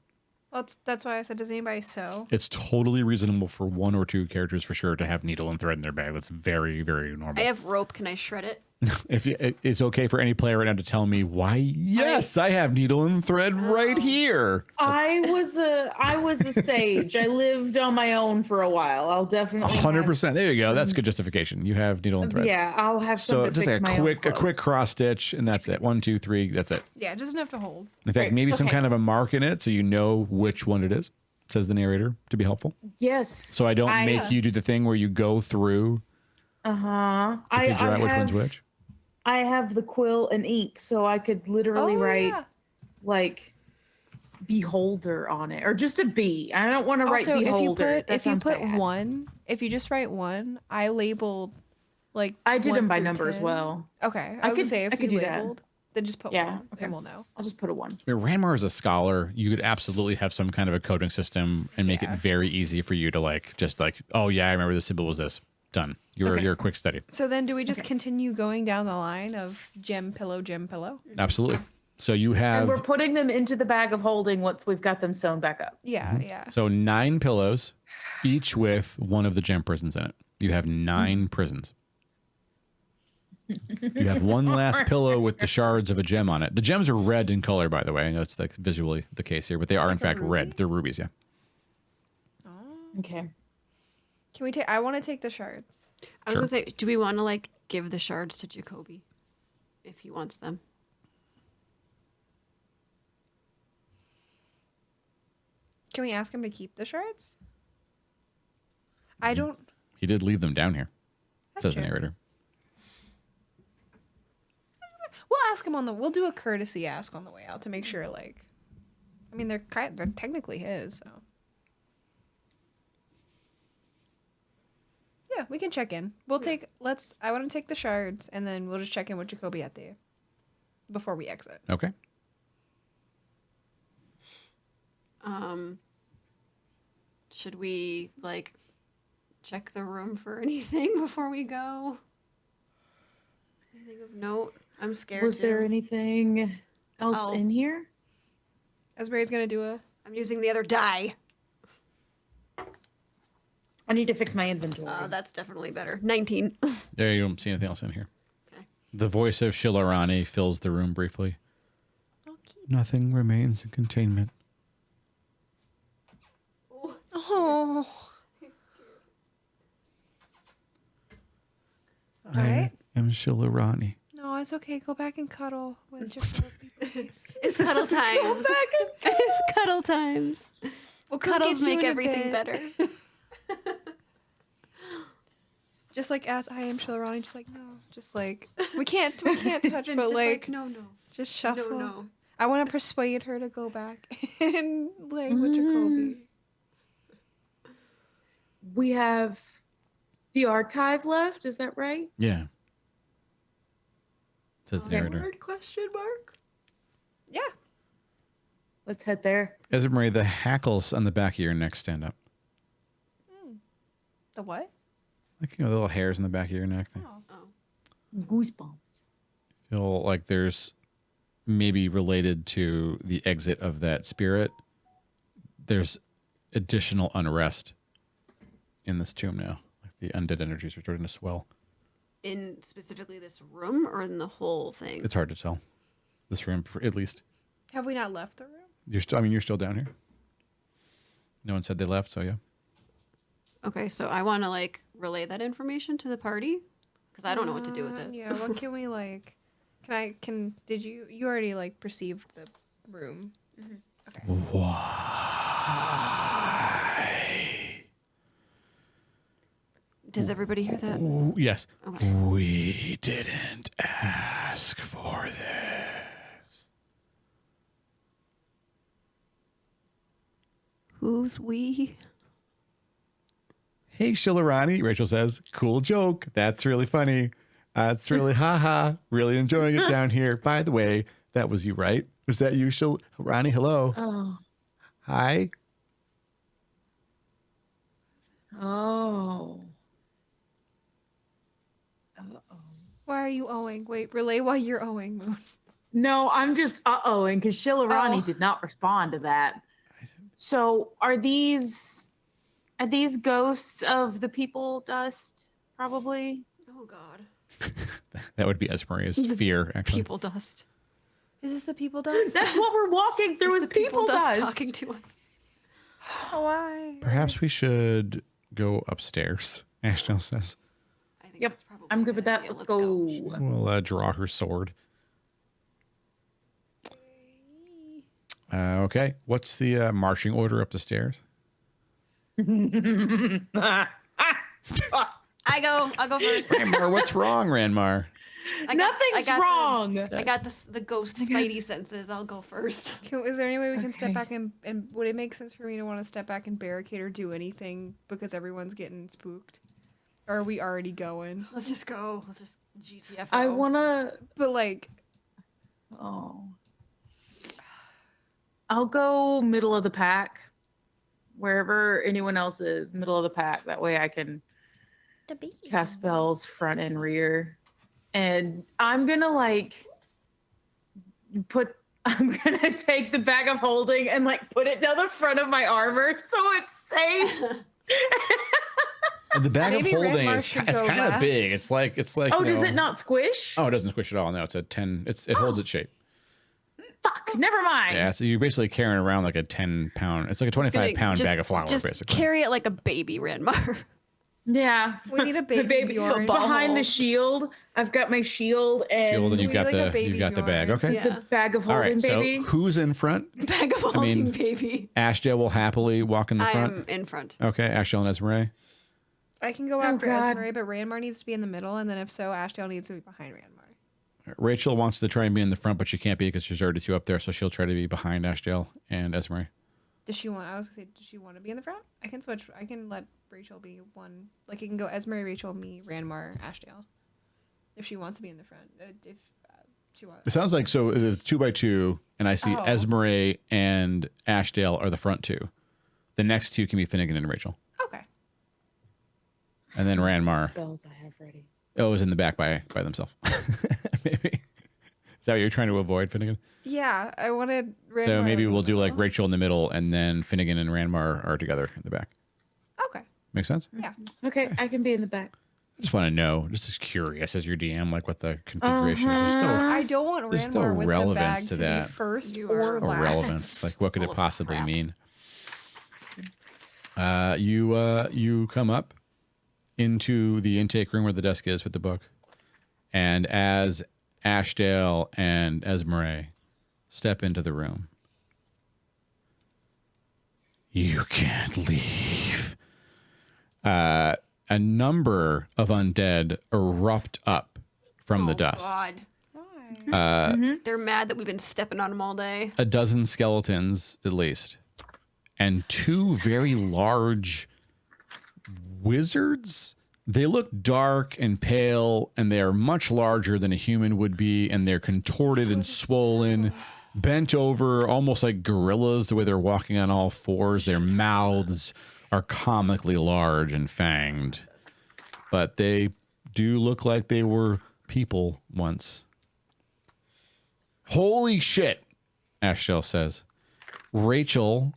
Well, that's why I said, does anybody sew? It's totally reasonable for one or two characters for sure to have needle and thread in their bag. That's very, very normal. I have rope. Can I shred it? It's okay for any player right now to tell me why. Yes, I have needle and thread right here. I was a sage. I lived on my own for a while. I'll definitely 100%. There you go. That's good justification. You have needle and thread. Yeah, I'll have So some to just fix like my own a quick clothes. cross stitch, and that's it. 1, 2, 3. That's it. Yeah, it doesn't have to hold. In fact, Great. maybe some Okay. kind of a mark in it so you know which one it is. Says the narrator to be helpful. Yes. So I don't make you do the thing where you go through to figure out which one's which. I have the quill and ink, so I could literally write like beholder on it, or just a B. I don't want to write Also, beholder. if you put bad. one, if you just write one, I labeled like I did 1 them by through number as 10. well. Okay, I I would could- say I if could you do that. labeled, then just put Yeah, one, okay. and we'll know. I'll just put a 1. I mean, Ranmar is a scholar. You could absolutely have some kind of a coding system and make it Yeah. very easy for you to just oh yeah, I remember the symbol was this. Done. You're a quick study. So then, do we just continue going down the line of gem pillow? Absolutely. So you And we're have putting them into the bag of holding once we've got them sewn back up. Yeah, yeah. so 9 pillows, each with one of the gem prisons in it. You have 9 prisons. You have one last pillow with the shards of a gem on it. The gems are red in color, by the way. I know it's like visually the case here, but they are in fact red. They're rubies, yeah. Okay. Can we take? I want to take the shards. I was gonna say, do we want to give the shards to Jacoby if he wants them? Can we ask him to keep the shards? I don't. He did leave them down here, That's says the true. narrator. We'll ask him on the. We'll do a courtesy ask on the way out to make sure. I mean, they're technically his, so. Yeah, we can check in. We'll take. I want to take the shards, and then we'll just check in with Jacoby at the. Before we exit. Okay. Should we check the room for anything before we go? Anything of note? I'm scared. Was there to. anything else Oh. in here? Asbury's gonna do a. I'm using the other die. I need to fix my inventory. That's definitely better. 19. There, you don't see anything else in here. Okay. The voice of Shilarani fills the room briefly. Nothing remains in containment. Oh. I am Shilarani. No, it's okay. Go back and cuddle with Jacoby, please. It's cuddle times. It's cuddle times. We'll come Cuddles get you make in a everything bit. better. Just as I am Shilarani, just no. Just we can't touch, Vince but just no. just shuffle. No. I want to persuade her to go back and lay with Jacoby. We have the archive left. Is that right? Yeah. Says the narrator. Word question mark? Yeah. Let's head there. Esmeralda, the hackles on the back of your neck stand up. The what? The little hairs in the back of your neck. They Goosebumps. feel like there's maybe related to the exit of that spirit. There's additional unrest in this tomb now. Like the undead energies are starting to swell. In specifically this room or in the whole thing? It's hard to tell. This room, at least. Have we not left the room? You're still down here. No one said they left, so yeah. Okay, so I want to relay that information to the party because I don't know what to do with it. Yeah. What can we Did you already perceived the room? Why? Does everybody hear that? Ooh, yes. Okay. We didn't ask for this. Who's we? Hey, Shillerani, Rachel says, cool joke. That's really funny. That's really haha. Really enjoying it down here. By the way, that was you, right? Was that you, Shillerani? Hello. Oh. Hi. Oh. Why are you owing? Wait, relay why you're owing, Moon. No, I'm just uh-ohing because Shillerani Oh. did not respond to that. So are these ghosts of the people dust? Probably. Oh God. That would be Esmeria's fear, actually. People dust. Is this the people dust? That's what we're walking through is the people dust. talking to us. Why? Perhaps we should go upstairs, Ashdale says. I think Yep, that's probably I'm a good with that. idea. Let's go. We'll draw her sword. Okay. What's the marching order up the stairs? I'll go first. Ranmar, what's wrong, Ranmar? Nothing's wrong. I got the ghost spidey senses. I'll go first. Is there any way we can step Okay. back and would it make sense for me to want to step back and barricade or do anything because everyone's getting spooked? Or are we already going? Let's just go. Let's just GTFO. I wanna. But like, Oh. I'll go middle of the pack. Wherever anyone else is, middle of the pack. That way I can cast spells front and rear. And I'm gonna I'm gonna take the bag of holding and put it down the front of my armor so it's safe. The bag Maybe of holding Ranmar is should it's go kind of last. big. It's like Oh, you does know- it not squish? Oh, it doesn't squish at all. No, it's a 10. It holds its shape. Fuck, never mind. Yeah, so you're basically carrying around like a 10-pound. It's like a 25-pound bag of flour, just basically. carry it like a baby, Ranmar. Yeah. we need a The baby, Bjorn. behind the hold. shield. I've got my shield and, Shield, and you've We got need, like, a the baby bag. Bjorn. Okay. Yeah. the bag of All holding, right. baby. So who's in front? Bag of holding mean, baby. Ashdale will happily walk in the front. I'm in front. Okay, Ashdale and Esmeralda. I can go Oh, after God. Esmeralda, but Ranmar needs to be in the middle, and then if so, Ashdale needs to be behind Ranmar. Rachel wants to try and be in the front, but she can't be because she's already two up there, so she'll try to be behind Ashdale and Esmeralda. Does she want? I was gonna say, does she want to be in the front? I can switch. I can let Rachel be one. Like it can go Esmeralda, Rachel, me, Ranmar, Ashdale. If she wants to be in the front, if she wants. It sounds like so it's 2x2, and I see Oh. Esmeralda and Ashdale are the front two. The next two can be Finnegan and Rachel. Okay. And then Ranmar. Spells I have ready. Oh, is in the back by themselves. Maybe. Is that what you're trying to avoid, Finnegan? Yeah, I wanted. Ranmar So maybe in the we'll do like middle. Rachel in the middle, and then Finnegan and Ranmar are together in the back. Okay. Make sense? Yeah. Okay, I can be in the back. I just want to know, just as curious as your DM, like what the configuration is. There's no I don't want There's Ranmar no with relevance the bag to to that. be first You or are last. relevance. Like, what could it Full of possibly crap. mean? You come up into the intake room where the desk is with the book, and as Ashdale and Esmeralda step into the room, you can't leave. A number of undead erupt up from the dust. God. Why? They're mad that we've been stepping on them all day. A dozen skeletons at least, and two very large wizards. They look dark and pale, and they are much larger than a human would be, and they're contorted and swollen, bent over, almost like gorillas, the way they're walking on all fours. Their mouths are comically large and fanged, but they do look like they were people once. Holy shit, Ashdale says. Rachel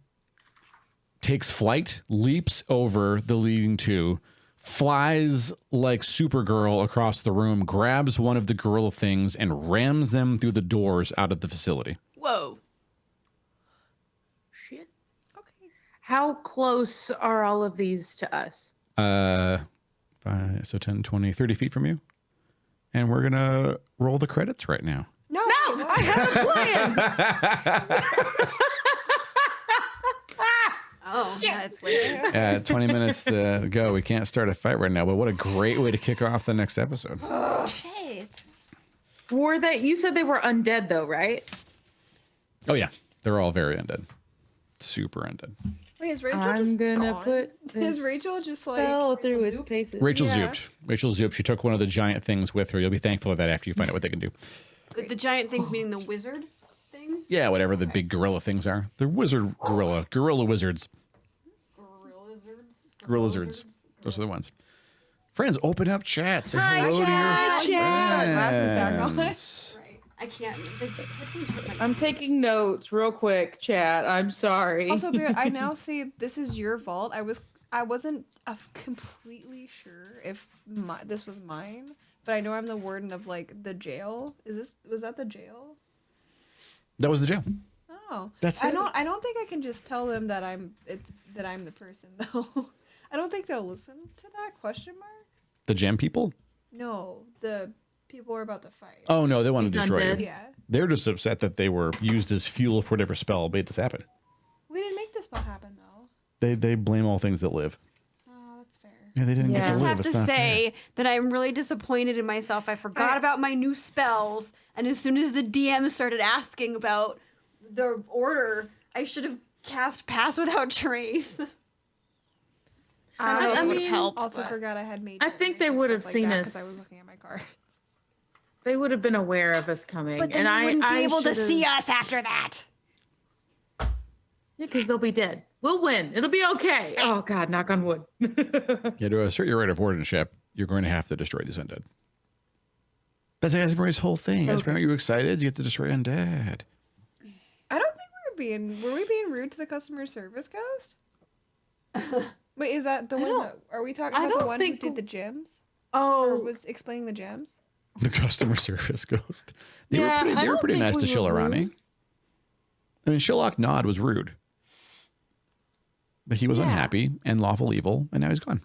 takes flight, leaps over the leading two, flies like Supergirl across the room, grabs one of the gorilla things, and rams them through the doors out of the facility. Whoa. Shit. Okay. How close are all of these to us? 5, so 10, 20, 30 feet from you. And we're going to roll the credits right now. No. I have a plan. Oh, that's like 20 minutes to go. We can't start a fight right now, but what a great way to kick off the next episode. shit. You said they were undead though, right? Oh, yeah. They're all very undead. Super undead. Wait, is Rachel I'm just gonna gone? put Is this Rachel just like spell through its paces. Rachel Yeah. zooped. Rachel zooped. She took one of the giant things with her. You'll be thankful for that after you find out what they can do. The giant things meaning the wizard thing? Yeah, whatever the big gorilla things are. They're wizard gorilla wizards. Gorilla lizards. Those are the ones. Friends, open up chat. Say Hi, hello chat. to your Glasses back on. friends. Right. I can't. The headphones hurt my I'm taking notes real quick, chat. I'm sorry. Also, Bear, I now see this is your vault. I wasn't completely sure if this was mine, but I know I'm the warden of like the jail. Was that the jail? That was the jail. Oh, That's I it? don't think I can just tell them that I'm the person though. I don't think they'll listen to that question mark. The gem people? No, the people we're about to fight. Oh, no, they want to He's destroy undead. you. Yeah, They're just upset that they were used as fuel for whatever spell made this happen. we didn't make this spell happen though. They blame all things that live. Oh, that's fair. Yeah, they didn't Yeah. get I to just live. have It's to not say that I'm really disappointed in myself. I forgot about my new spells, and as soon as the DM started asking about the order, I should have cast Pass Without Trace. I don't know if it would have mean, helped. Also but- forgot I had made. I think they would have seen because I us. was looking at my cards. They would have been aware of us coming, But then and you wouldn't be able to should've- see us after that. Yeah, because they'll be dead. We'll win. It'll be okay. Oh God, knock on wood. Yeah, to assert your right of wardenship, you're going to have to destroy these undead. That's Asbury's whole thing. Asbury, are you excited? You get to destroy undead. I don't think were we being rude to the customer service ghost? Wait, is that the one don't- that, are we talking I about the don't one who think- did the gems? Oh, Or was explaining the gems? The customer service ghost. They Yeah, were I pretty, don't think nice to we were Shillarani. rude. I mean, Shillock Nod was rude. But he was Yeah. unhappy and lawful evil, and now he's gone.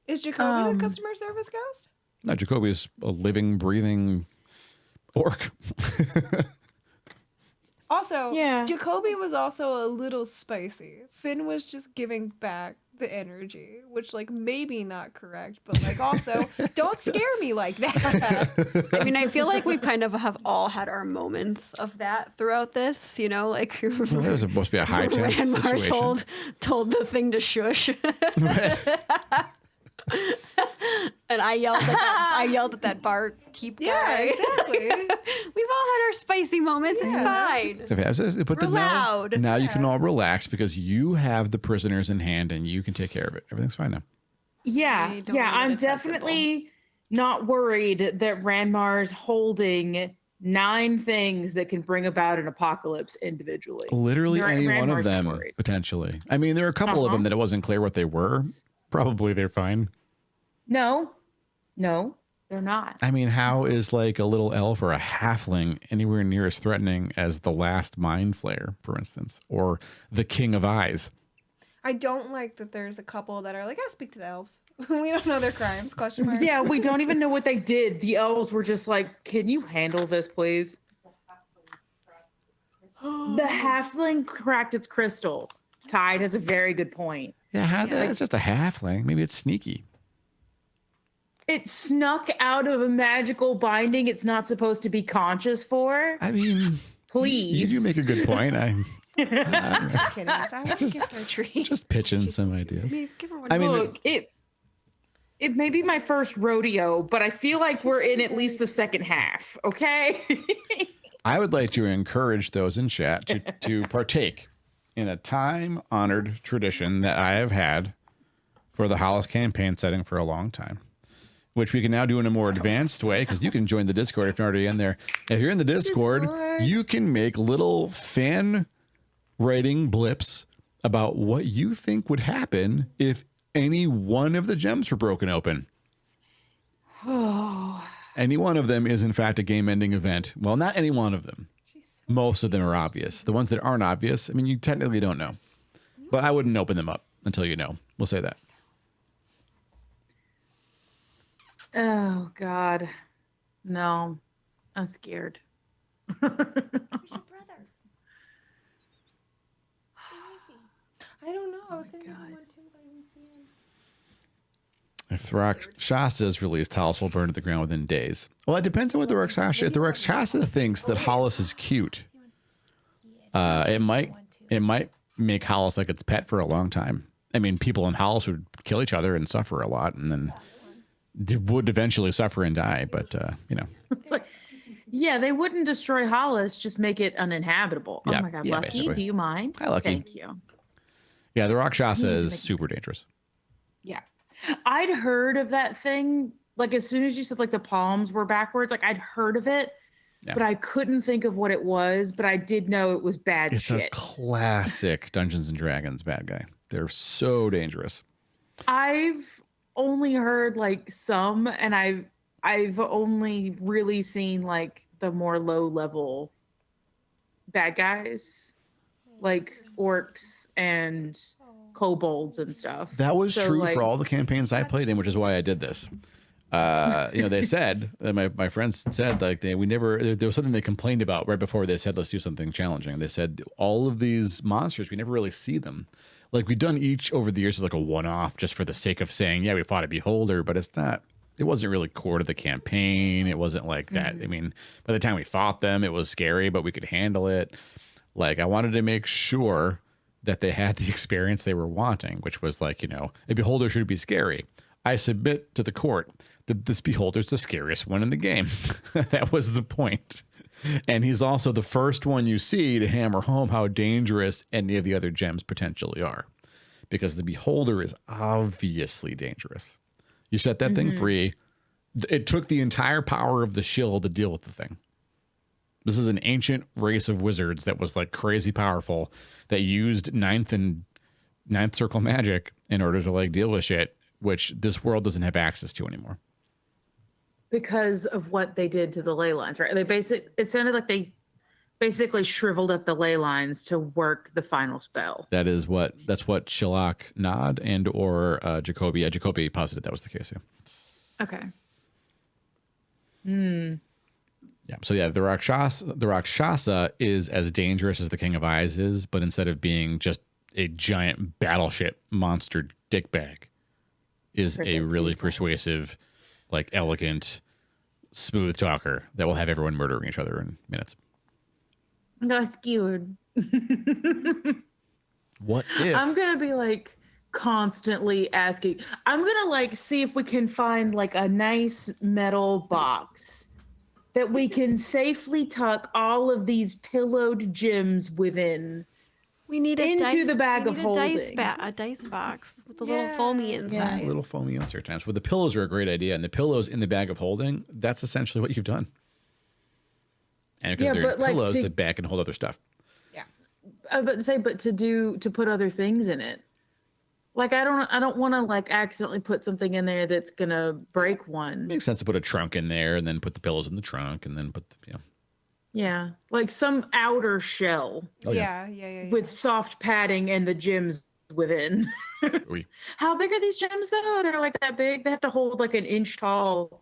Is Jacoby the customer service ghost? No, Jacoby's a living, breathing orc. Also, Yeah. Jacoby was also a little spicy. Finn was just giving back the energy, which like maybe not correct, but like also don't scare me like that. I mean, I feel like we kind of have all had our moments of that throughout this, you know, like Well, that was supposed to be a high tense Ranmar situation. told the thing to shush. And I yelled at that bar keep guy. Yeah, exactly. We've all had our spicy moments. It's fine. So if I put We're loud. now you can all relax because you have the prisoners in hand and you can take care of it. Everything's fine now. yeah, I don't yeah. know that I'm it's that definitely not worried that Ranmar's holding 9 things that can bring about an apocalypse individually. Literally any one of Ranmar's not them, worried. potentially. I mean, there are a couple of them that it wasn't clear what they were. Probably they're fine. No, they're not. I mean, how is like a little elf or a halfling anywhere near as threatening as the last mind flayer, for instance, or the King of Eyes? I don't like that there's a couple that are like, I speak to the elves. We don't know their crimes, question mark. Yeah, we don't even know what they did. The elves were just like, can you handle this, please? The halfling cracked its crystal. Tide has a very good point. Yeah, it's just a halfling. Maybe it's sneaky. It snuck out of a magical binding it's not supposed to be conscious for. I mean, Please. you do make a good point. I'm Kidding. I want to just- give her a treat. just pitching some ideas. Give her one. I mean, Look, it may be my first rodeo, but I feel like we're in at least the second half, okay? I would like to encourage those in chat to partake in a time-honored tradition that I have had for the Hollice campaign setting for a long time, which we can now do in a more advanced way because you can join the Discord if you're already in there. If you're in the Discord, you can make little fan writing blips about what you think would happen if any one of the gems were broken open. Any one of them is, in fact, a game-ending event. Well, not any one of them. Most of them are obvious. The ones that aren't obvious, I mean, you technically don't know. But I wouldn't open them up until you know. We'll say that. Oh, God. No, I'm scared. Where's your brother? Where is he? I don't know. I was going to give him one too, but I didn't see him. If the Rakshasa is released, Hollice will burn to the ground within days. Well, it depends on what the Rakshasa. If the Rakshasa thinks that Hollice is cute, It might make Hollice like its pet for a long time. I mean, people in Hollice would kill each other and suffer a lot, and then would eventually suffer and die. But you know, It's like, yeah, they wouldn't destroy Hollice, just make it uninhabitable. Yeah, Oh my God, yeah, Lucky, basically. do you mind? Hi, Lucky. Thank you. yeah, the Rakshasa Need to is make- super dangerous. Yeah. I'd heard of that thing. Like as soon as you said like the palms were backwards, like I'd heard of it, Yeah. but I couldn't think of what it was, but I did know it was bad It's a shit. classic Dungeons and Dragons bad guy. They're so dangerous. I've only heard like some, and I've only really seen like the more low level bad guys, like orcs and kobolds and stuff. That was So, true like- for all the campaigns I played in, which is why I did this. You know, they said my friends said like there was something they complained about right before they said let's do something challenging. They said all of these monsters we never really see them. Like we've done each over the years as like a one-off just for the sake of saying yeah we fought a beholder, but it's not. It wasn't really core to the campaign. It wasn't like that. I mean, by the time we fought them, it was scary, but we could handle it. Like I wanted to make sure that they had the experience they were wanting, which was like, you know, a beholder should be scary. I submit to the court that this beholder is the scariest one in the game. That was the point. And he's also the first one you see to hammer home how dangerous any of the other gems potentially are. Because the beholder is obviously dangerous. You set that thing free. It took the entire power of the shield to deal with the thing. This is an ancient race of wizards that was like crazy powerful that used ninth circle magic in order to like deal with shit, which this world doesn't have access to anymore. Because of what they did to the ley lines, right? It sounded like they basically shriveled up the ley lines to work the final spell. That's what Shalak Nod and or Jacoby. Yeah, Jacoby posited that was the case. Yeah. Okay. Yeah. So yeah, the Rakshasa is as dangerous as the King of Eyes is, but instead of being just a giant battleship monster dickbag, is a really persuasive, like elegant, smooth talker that will have everyone murdering each other in minutes. I got skewered. What if? I'm gonna be like constantly asking. I'm gonna like see if we can find like a nice metal box that we can safely tuck all of these pillowed gems within. We need a Into dice, the bag we of need a dice holding. a dice box with a little foamy inside. A little foamy insert times. Well, the pillows are a great idea, and the pillows in the bag of holding, that's essentially what you've done. And because Yeah, they're but, like, pillows, to- the bag can hold other stuff. But to put other things in it. Like I don't want to like accidentally put something in there that's gonna break one. Makes sense to put a trunk in there, and then put the pillows in the trunk, and then put the, you know. Yeah, like some outer shell Oh, yeah. Yeah. with soft padding and the gems within. Oui. How big are these gems though? They're like that big. They have to hold like an inch tall.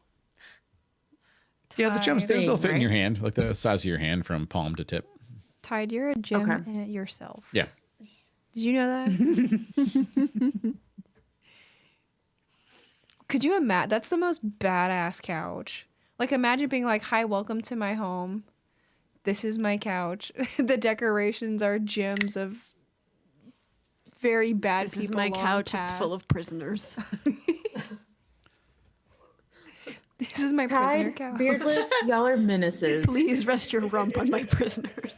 Yeah, the gems, they'll Thing, fit in right? your hand, like the size of your hand from palm to tip. Tide, you're a gem Okay. in it yourself. Yeah. Did you know that? Could you imagine? That's the most badass couch. Like, imagine being like, "Hi, welcome to my home. This is my couch. The decorations are gems of very bad This people. is my long couch. It's full past. of prisoners. This is my prisoner Tide, couch. beardless, y'all are menaces. Please rest your rump on my prisoners.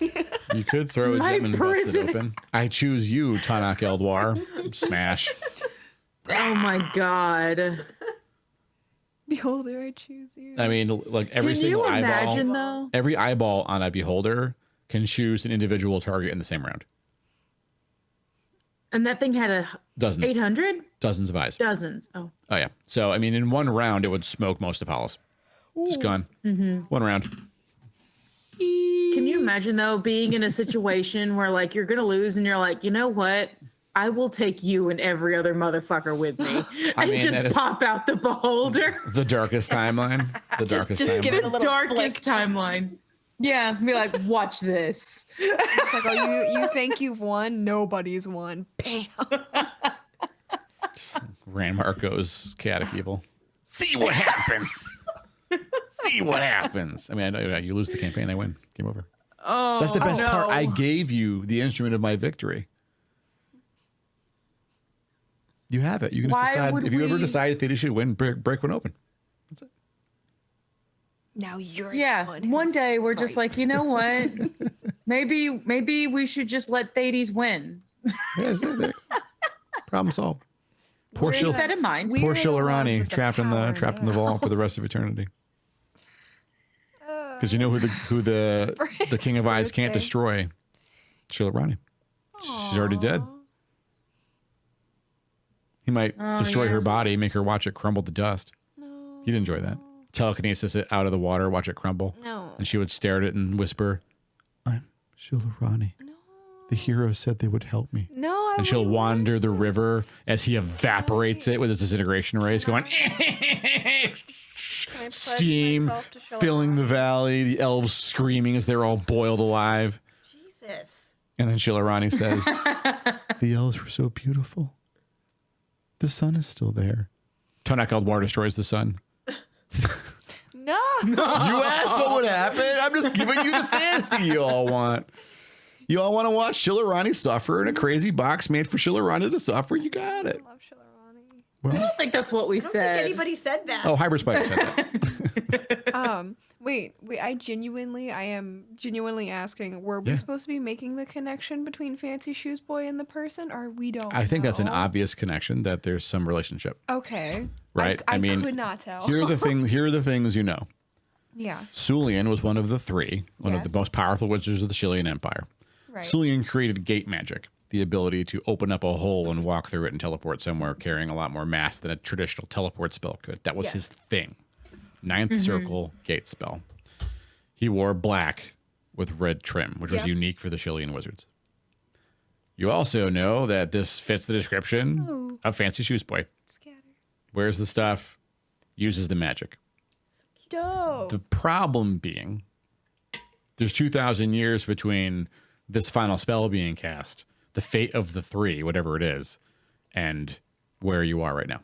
You could throw a My gem and bust it prisoner. open. I choose you, Tanak Eldwar. Smash. Oh my god. Beholder, I choose you. I mean, like every Can single you imagine eyeball, though? every eyeball on a beholder can choose an individual target in the same round. And that thing had a Dozens, 800 dozens of eyes. dozens. Oh. Oh yeah. So I mean, in one round, it would smoke most of Hollice. Just gone. One round. Can you imagine though being in a situation where like you're gonna lose and you're like, you know what? I will take you and every other motherfucker with me, and mean, that just is- pop out the beholder. The darkest timeline. The darkest just timeline. give it a little Darkest flick. timeline. Yeah, be like, watch this. It's like, oh, you think you've won? Nobody's won. Bam. Ran Marco's chaotic evil. See what happens. See what happens. I mean, I know you lose the campaign, I win. Game over. Oh, That's the best part. no. I gave you the instrument of my victory. You have it. You can just Why decide would if you ever we- decide that you should win, break one open. That's it. Now you're the Yeah, one one who's day we're just right. like, you know what? maybe we should just let Thades win. Yeah, there. Problem solved. Poor We're Keep Shil- that in mind. We're Poor the ones Shilarani with the trapped in power the now. vault for the rest of eternity. Because you know who the For the King of his Eyes can't birthday. destroy? Shilarani. She's already dead. He might destroy her body, make her watch it crumble to dust. No. You'd enjoy that. Telekinesis it out of the water, watch it crumble. No. And she would stare at it and whisper, "I'm Shilarani. No. The heroes said they would help me." No, I And she'll wouldn't. wander the river as he evaporates it with his disintegration rays, going Can I pledge steam myself to Shilarani? filling the valley, the elves screaming as they're all boiled alive. Jesus. And then Shilarani says, "The elves were so beautiful. The sun is still there." Tonak Eldwar destroys the sun. No. You asked what would happen. I'm just giving you the fantasy you all want. You all want to watch Shilarani suffer in a crazy box made for Shilarani to suffer? You got it. I love Shilarani. I Well, don't think that's what we I don't said. think anybody said that. oh, Hybrid Spider said that. Wait, I am genuinely asking, were we Yeah. supposed to be making the connection between Fancy Shoes Boy and the person, or we don't I think that's an know? obvious connection that there's some relationship, Okay. right? I mean, could not tell. Here are the things you know. Yeah. Sulian was one of the three, one of the Yes. most powerful wizards of the Chilean Empire. Right. Sulian created gate magic, the ability to open up a hole and walk through it and teleport somewhere, carrying a lot more mass than a traditional teleport spell could. That was Yes. his thing. Ninth circle gate spell. He wore black with red trim, which was Yep. unique for the Chilean wizards. You also know that this fits the description Oh. of Fancy Shoes Boy. Scatter. Wears the stuff, uses the magic. Dope. The problem being, there's 2,000 years between this final spell being cast, the fate of the three, whatever it is, and where you are right now.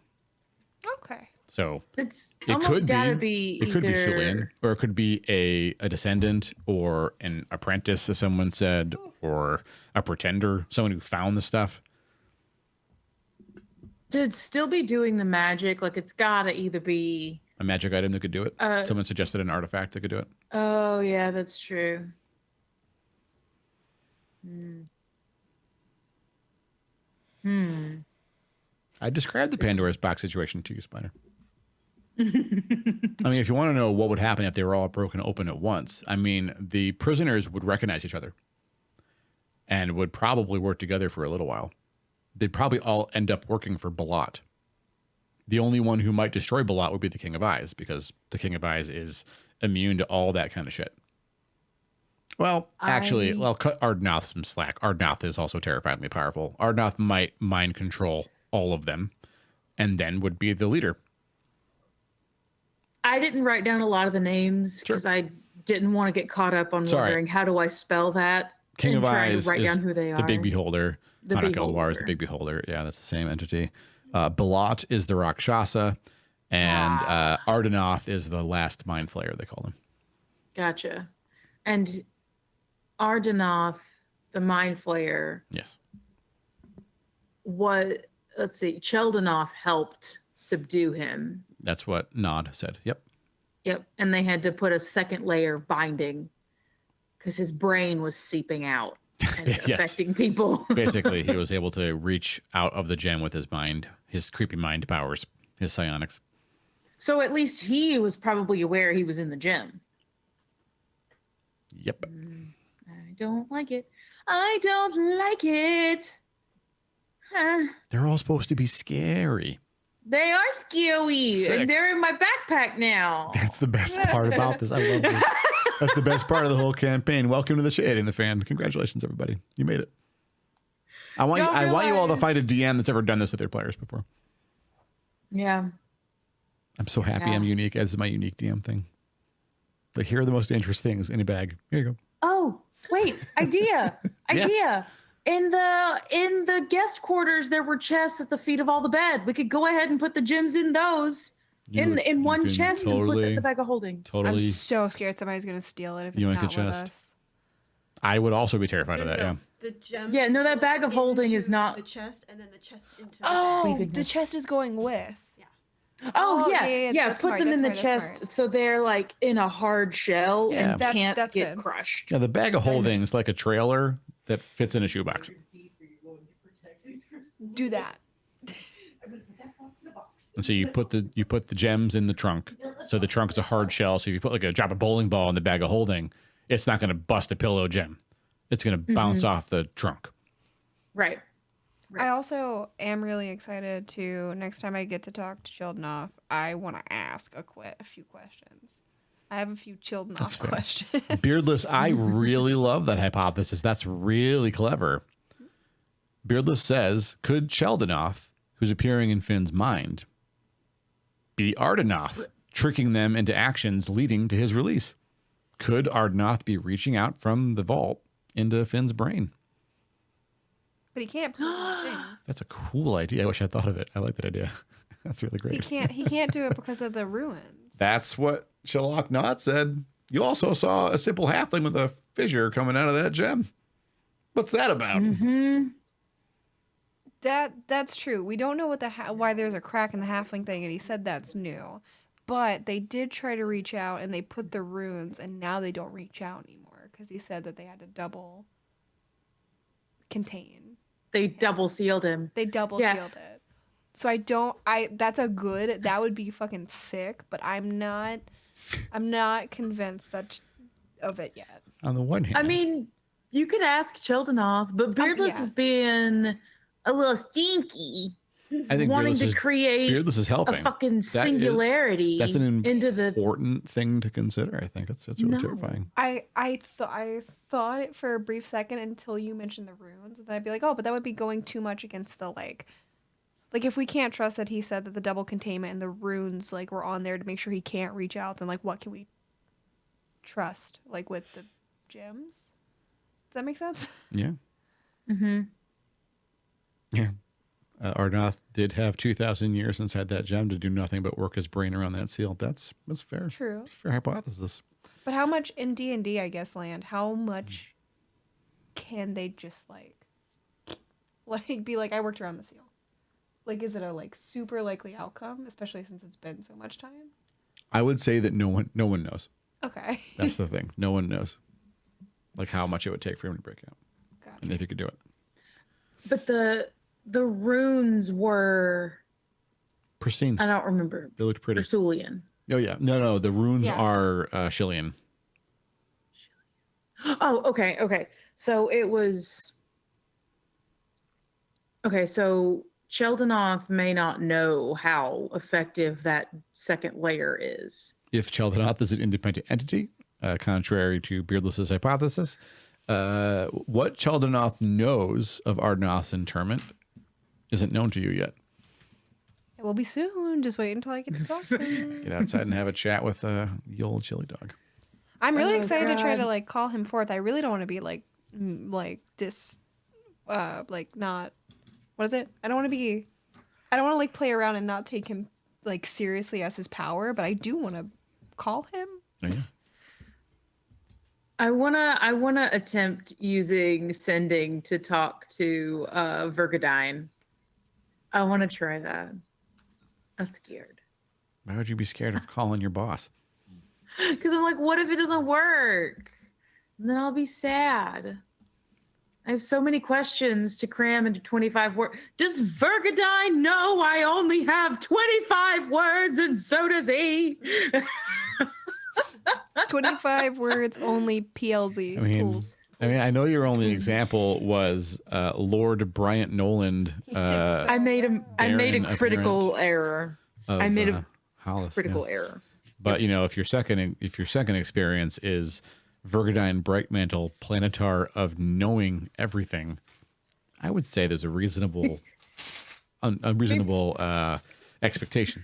Okay. So It's it almost could gotta be, be it could be either- Shulian, or it could be a descendant or an apprentice, as someone said, or a pretender, someone who found the stuff. to still be doing the magic. Like it's gotta either be. A magic item that could do it. Someone suggested an artifact that could do it. Oh yeah, that's true. I described the Pandora's box situation to you, Spider. I mean, if you want to know what would happen if they were all broken open at once, I mean, the prisoners would recognize each other and would probably work together for a little while. They'd probably all end up working for Balat. The only one who might destroy Balat would be the King of Eyes, because the King of Eyes is immune to all that kind of shit. Well, actually, cut Ardnoth some slack. Ardnoth is also terrifyingly powerful. Ardnoth might mind control all of them and then would be the leader. I didn't write down a lot of the names because I didn't want to get caught up on Sorry. wondering how do I spell that. King and of trying Eyes to write is down who they the are. Big Beholder. The Tanak Eldwar is the Beholder. Big Beholder. Yeah, that's the same entity. Balat is the Rakshasa, and Ardenoth is the last Mind Flayer, they call him. Gotcha. And Ardenoth, the Mind Flayer, Yes. what? Let's see. Cheldenoth helped subdue him. That's what Nod said. Yep. Yep. And they had to put a second layer of binding because his brain was seeping out and Yes. affecting people. Basically, he was able to reach out of the gem with his mind, his creepy mind powers, his psionics. So at least he was probably aware he was in the gym. Yep. I don't like it. I don't like it. Huh. They're all supposed to be scary. They are scary. Sick. And they're in my backpack now. That's the best part about this. I love this. That's the best part of the whole campaign. Welcome to the Shade in the Fan. Congratulations, everybody. You made it. I want Y'all you all to realize- find a DM that's ever done this with their players before. Yeah. I'm so happy Yeah. I'm unique. This is my unique DM thing. Like, here are the most dangerous things in a bag. Here you go. Oh, wait. Idea. Yeah. Idea. In the guest quarters, there were chests at the feet of all the bed. We could go ahead and put the gems in those. You In one can chest and put it in the bag of holding. Totally. I'm so scared somebody's gonna steal it if You it's want not a with chest? us. I would also be terrified of that. Yeah. The gem. Yeah, no, that bag of holding is into not- the chest, and then the chest into. Oh, Leaving the this. chest is going with. Oh, Oh, yeah, yeah, yeah. that's Put smart, them in the that's smart, that's chest so they're like in a hard shell Yeah. and That's- can't that's get good. crushed. Yeah, the bag of holding is like a trailer that fits in a shoebox. Do that. And so you put the gems in the trunk. So the trunk is a hard shell. So if you put like a drop of bowling ball in the bag of holding, it's not going to bust a pillow gem. It's going to bounce off the trunk. Right. I also am really excited to next time I get to talk to Childenov, I want to ask a few questions. I have a few Childenov fair. questions. Beardless, I really love that hypothesis. That's really clever. Beardless says, could Cheldanoth, who's appearing in Finn's mind, be Ardenoth, tricking them into actions leading to his release? Could Ardenoth be reaching out from the vault into Finn's brain? But he can't prove things. That's a cool idea. I wish I thought of it. I like that idea. That's really great. He can't do it because of the ruins. That's what Sherlock Knott said. You also saw a simple halfling with a fissure coming out of that gem. What's that about? That's true. We don't know what why there's a crack in the halfling thing, and he said that's new. But they did try to reach out, and they put the runes, and now they don't reach out anymore because he said that they had to double contain. They double sealed him. They double sealed it. So that would be fucking sick, but I'm not convinced of it yet. On the one hand, I mean, you could ask Childenov, but Beardless yeah. is being a little stinky. I think wanting Beardless to is, create Beardless is a helping. fucking singularity That's an into the important thing to consider. I think that's really No. terrifying. I thought it for a brief second until you mentioned the runes, and then I'd be like, oh, but that would be going too much against the like if we can't trust that he said that the double containment and the runes like were on there to make sure he can't reach out, then like what can we trust like with the gems? Does that make sense? Yeah. Yeah. Ardenoth did have 2,000 years inside that gem to do nothing but work his brain around that seal. That's fair. True. It's a fair hypothesis. But how much in D&D, I guess, land? How much can they just like be like, I worked around the seal? Like, is it a like super likely outcome, especially since it's been so much time? I would say that no one knows. Okay. That's the thing. No one knows, like how much it would take for him to break out, Gotcha. and if he could do it. But the runes were Pristine. I don't remember. They looked pretty. Ursulian. Oh yeah. No. The runes Yeah. are Shillian. Oh, okay. So it was okay. So Childenov may not know how effective that second layer is. If Cheldanoth is an independent entity, contrary to Beardless's hypothesis, what Cheldanoth knows of Ardenoth's interment isn't known to you yet. It will be soon. Just wait until I get to talk to him. Get outside and have a chat with the old chili dog. I'm really Oh, excited to try God. to like call him forth. I really don't want to be like not. What is it? I don't want to like play around and not take him like seriously as his power, but I do want to call him. Oh, yeah. I wanna attempt using sending to talk to Vergadine. I wanna try that. I'm scared. Why would you be scared of calling your boss? Because I'm like, what if it doesn't work? And then I'll be sad. I have so many questions to cram into 25 words. Does Vergadine know I only have 25 words and so does he? 25 words only. PLZ tools. I know your only example was Lord Bryant Noland. He did so I made a Baron critical error. Of, I made a Hollice, critical yeah. error. But if your second experience is Vergadine Brightmantle, Planetar of knowing everything, I would say there's a reasonable expectation.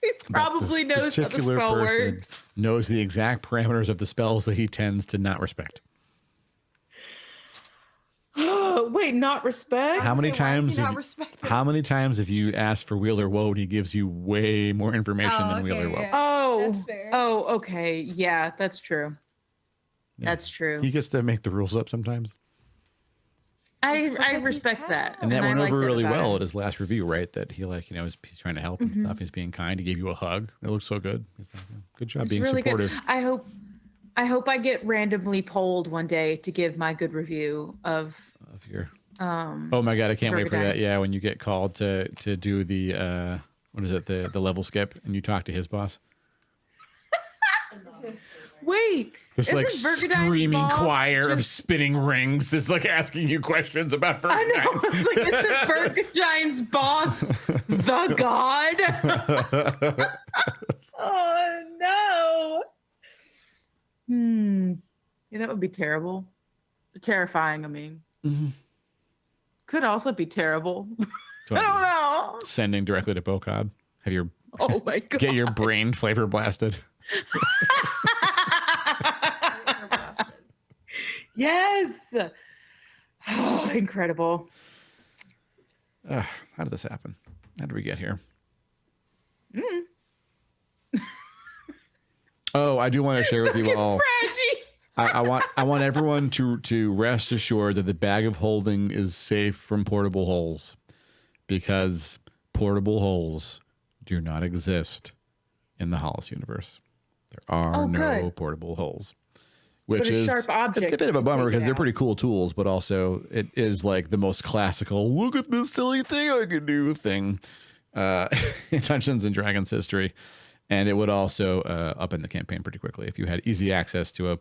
He that probably this knows how the particular spell person works. knows the exact parameters of the spells that he tends to not respect. Wait, not respect? How many So why is he times? not respected? How many times have you asked for Wheeler Woad? He gives you way more information Oh, than okay, Wheeler Woad. yeah. Oh, That's fair. oh, okay. Yeah, that's true. Yeah. That's true. He gets to make the rules up sometimes. I because he's respect that. And that I went like over that really about well him. at his last review, right? That he he's trying to help and stuff. He's being kind. He gave you a hug. It looked so good. He's like, good job It's being really supportive. good. I hope I get randomly polled one day to give my good review of Of your, oh my God, I can't wait for that. Vergadine. Yeah, when you get called to do the what is it, the level skip, and you talk to his boss. Wait. This isn't like Vergadine's screaming boss choir of just- spinning rings is like asking you questions about Vergadine. I know. It's like, isn't Vergadine's boss the god? Oh no. Yeah, that would be terrible. Terrifying, I mean. Could also be terrible. I don't know. Sending directly to Bocab. Have your Oh my god. get your brain flavor blasted. Yes. Oh, incredible. How did this happen? How did we get here? Oh, I do want to share with you all. Reggie. I want everyone to rest assured that the bag of holding is safe from portable holes, because portable holes do not exist in the Hollice universe. There are no portable holes, which But a is sharp object it's a bit of a bummer take it because they're out. pretty cool tools, but also it is like the most classical "look at this silly thing I can do" thing in Dungeons and Dragons history. And it would also up in the campaign pretty quickly if you had easy access to a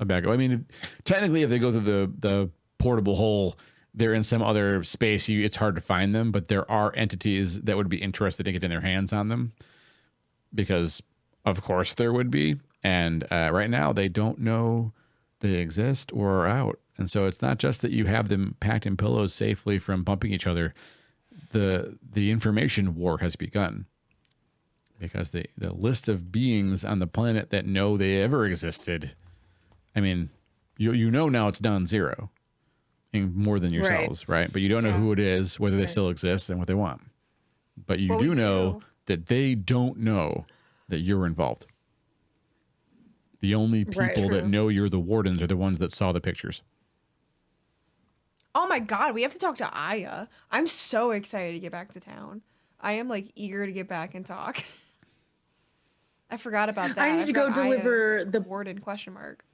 bag. I mean, technically, if they go through the portable hole, they're in some other space. It's hard to find them, but there are entities that would be interested in getting their hands on them, because of course there would be. And right now they don't know they exist or are out. And so it's not just that you have them packed in pillows safely from bumping each other. The information war has begun. Because the list of beings on the planet that know they ever existed, I mean, you know now it's down zero, in more than yourselves, right? But you don't know who it is, whether they still exist, and what they want. But you do know that they don't know that you're involved. The only people that know you're the wardens are the ones that saw the pictures. Oh my god, we have to talk to Aya. I'm so excited to get back to town. I am like eager to get back and talk. I forgot about that. I need to go forgot deliver Aya's the warden question mark.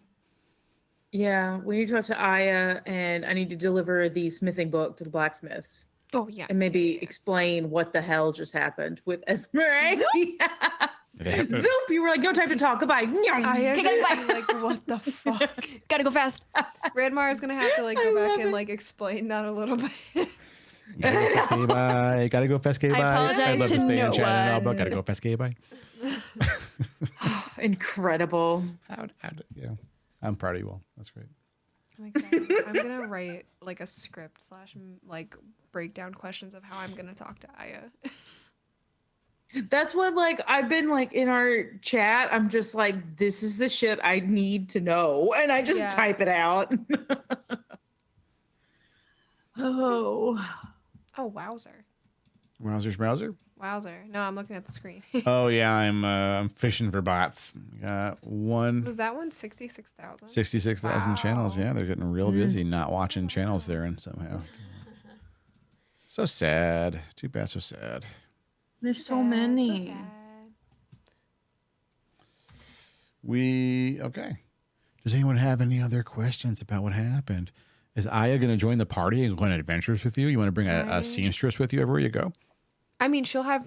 Yeah, we need to talk to Aya, and I need to deliver the smithing book to the blacksmiths. Oh yeah. And maybe explain what the hell just happened with Esmeralda. Zoop! You were like, no time to talk. Goodbye. Aya gonna be like, what the fuck? Gotta go fast. Randmar is gonna have to like go back and like explain that a little bit. Gotta go Fescue bye. Gotta go Fescue bye. apologize I'd love to to stay no and chat and all, but one. gotta go Fescue bye. Incredible. Yeah, I'm proud of you all. That's great. I'm excited. I'm gonna write like a script / like breakdown questions of how I'm gonna talk to Aya. That's what, like, I've been like in our chat. I'm just like, this is the shit I need to know. And I just type it out. Oh. Oh, wowzer. Browser. Wowzer. No, I'm looking at the screen. Oh yeah, I'm fishing for bots. Got Was that one 66,000? 66,000 channels. Yeah, they're getting real busy not watching channels they're in somehow. So sad. Too bad. So sad. There's so many. So sad. Okay. Does anyone have any other questions about what happened? Is Aya going to join the party and go on adventures with you? You want to bring a seamstress with you everywhere you go? I mean, she'll have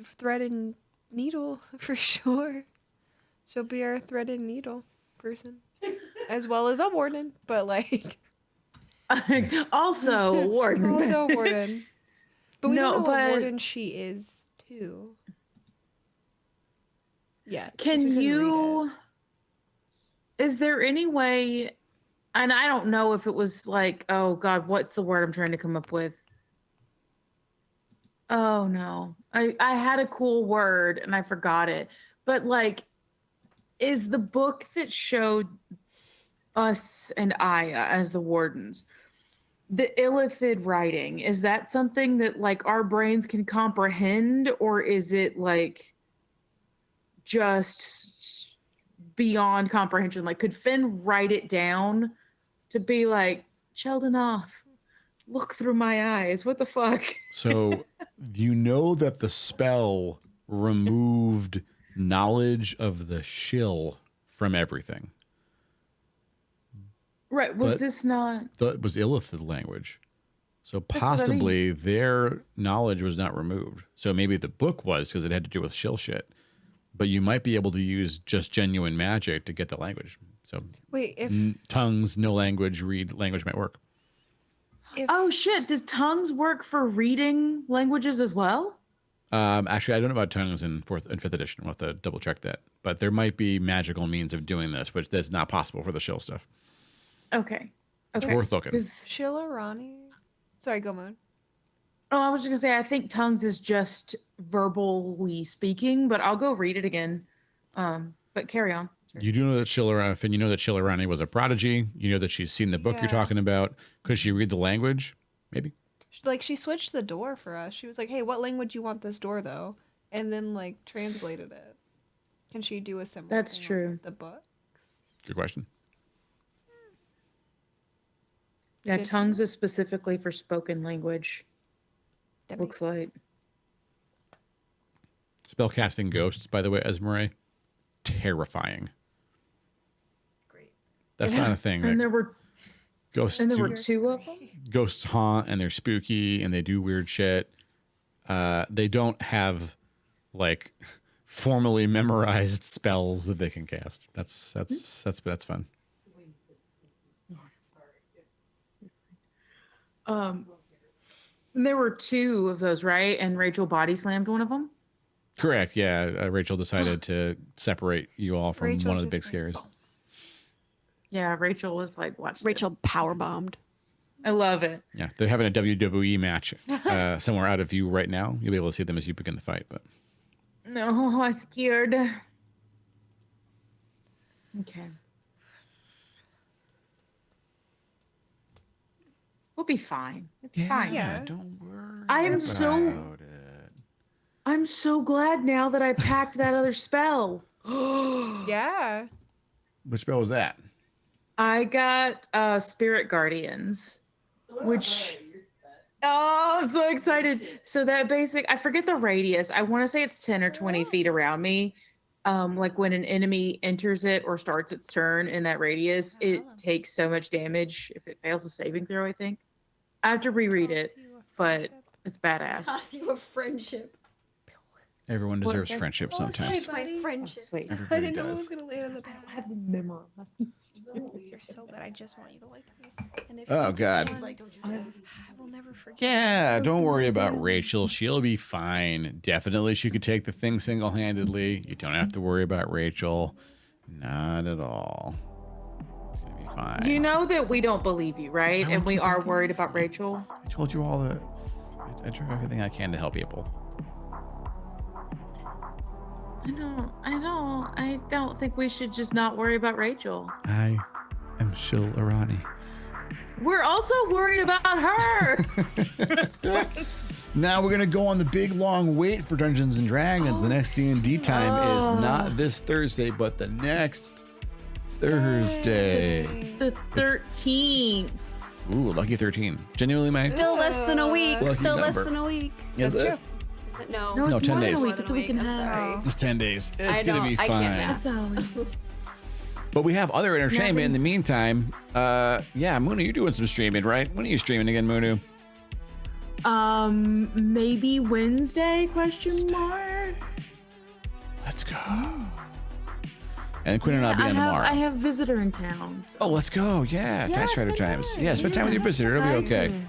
thread and needle for sure. She'll be our thread and needle person, as well as a warden. But like, Also a warden. also a warden. But we No, don't know but- what warden she is too. Yeah. Can you? Is there any way? And I don't know if it was like, oh God, what's the word I'm trying to come up with? Oh no, I had a cool word and I forgot it. But like, is the book that showed us and Aya as the wardens, the illithid writing, is that something that like our brains can comprehend, or is it like just beyond comprehension. Like, could Finn write it down to be like, Sheldanoff, look through my eyes. What the fuck? So you know that the spell removed knowledge of the shill from everything. Right. Was But this not? That was Illithid language. So That's what I possibly their knowledge was not removed. So maybe the book was because it had to do with shill shit. But you might be able to use just genuine magic to get the language. So Wait, if tongues, no language, read language might work. Oh shit! Does tongues work for reading languages as well? Actually, I don't know about tongues in fourth and fifth edition. We'll have to double check that. But there might be magical means of doing this, which that's not possible for the shill stuff. Okay. It's Okay. worth looking. 'Cause- Sheila Ronnie. Sorry, go Moon. Oh, I was just gonna say, I think tongues is just verbally speaking, but I'll go read it again. But carry on. You do know that Finn, you know that Shillerani was a prodigy. You know that she's seen the book Yeah. you're talking about. Could she read the language? Maybe. She switched the door for us. She was like, "Hey, what language you want this door though?" And then like translated it. Can she do a similar? That's thing true. with the book. Good question. Yeah, Good to tongues is specifically for spoken language. That Looks makes like. Spellcasting ghosts, by the way, Esmeralda, terrifying. great. That's not a thing. And That there were ghosts and there do, were two of them. ghosts haunt and they're spooky and they do weird shit. They don't have like formally memorized spells that they can cast. That's fun. And there were two of those, right? And Rachel body slammed one of them. Correct. Yeah. Rachel decided to separate you all from Rachel one of the big just scares. Yeah, Rachel was like, "Watch Rachel this." power bombed. I love it. Yeah. They're having a WWE match somewhere out of view right now. You'll be able to see them as you begin the fight. But No, I'm scared. Okay. We'll be fine. It's fine. Yeah. Don't worry. I'm so glad now that I packed that other spell. Yeah. Which spell was that? I got Spirit Guardians, which oh, I'm so excited. So that I forget the radius. I want to say it's 10 or 20 feet around me. Like when an enemy enters it or starts its turn in that radius, it takes so much damage if it fails a saving throw, I think. I have to reread it, but it's badass. Toss you a friendship. Everyone deserves friendship Oh, sometimes. Take my friendship. Sweet. I Everybody didn't know it does. was gonna land on the pad. I have the memorized. You're so good. I just want you to like me. And if Oh, you- God. She's like, don't you do that. I will never forget. Yeah, don't worry about Rachel. She'll be fine. Definitely, she could take the thing single-handedly. You don't have to worry about Rachel. Not at all. It's gonna be fine. You know that we don't believe you, right? I And we don't are believe worried you. about Rachel. I told you all that. I try everything I can to help people. I don't think we should just not worry about Rachel. I am Shil Arani. We're also worried about her. Now we're gonna go on the big long wait for Dungeons and Dragons. The next D&D time is not this Thursday, but the next Thursday. The 13th. Ooh, lucky 13. Genuinely, my Still less than a week. Lucky Still less number. than a week. Is it? No. No, it's 10 more than days. a week. It's a week and a I'm half. sorry. It's 10 days. It's I gonna don't- be I fine. can't So, But we have other entertainment in the Nothing's- meantime. Yeah, Moonu, you're doing some streaming, right? When are you streaming again, Moonu? maybe Wednesday? Question mark. Let's go. And Quinn and I'll be on tomorrow. I have visitor in town. So. Oh, let's go. Yeah, Tax Rider spend times. time. Yeah, spend time with your visitor. It'll be okay. Exciting.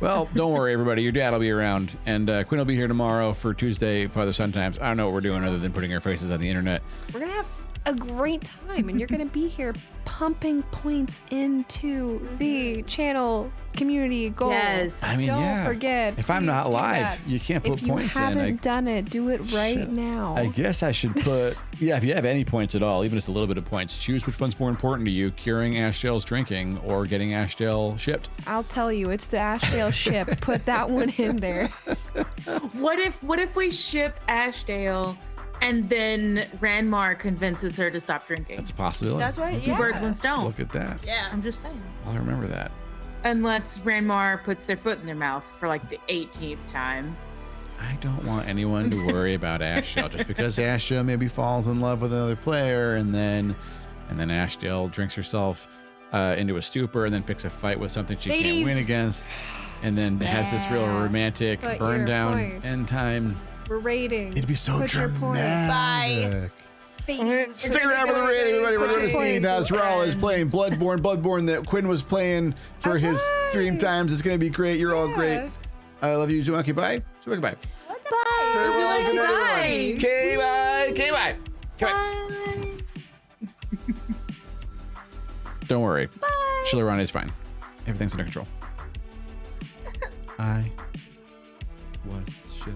Well, don't worry, everybody. Your dad will be around. And Quinn will be here tomorrow for Tuesday, Father Son times. I don't know what we're doing other than putting our faces on the internet. We're gonna have a great time, and you're gonna be here pumping points into the channel community goal. Yes. I mean, Don't yeah. forget. If I'm please not do live, that. you can't put If you points in. haven't done it, do it right Shit. now. I guess I should put, yeah, if you have any points at all, even just a little bit of points, choose which one's more important to you, curing Ashdale's drinking or getting Ashdale shipped. I'll tell you, it's the Ashdale ship. Put that one in there. What if we ship Ashdale And then Ranmar convinces her to stop drinking. That's a possibility. That's why. Two birds, one stone. Look at that. Yeah. I'm just saying. I'll remember that. Unless Ranmar puts their foot in their mouth for like the 18th time. I don't want anyone to worry about Ashdale just because Ashdale maybe falls in love with another player and then Ashdale drinks herself into a stupor and then picks a fight with something she can't win against and then has this real romantic But burn your down point. end time. We're rating. It'd be so Put your point. dramatic. Stick around for the raid, everybody. We're going to see Nasral is playing Bloodborne that Quinn was playing for his stream times. It's going to be great. You're all great. I love you, Zumaki. Bye. Zumaki, bye. Bye. Farewell. Good night, Bye. everyone. Okay, bye. Okay, bye. Bye. Don't worry. Shilarana is fine. Everything's under control. I was Shil.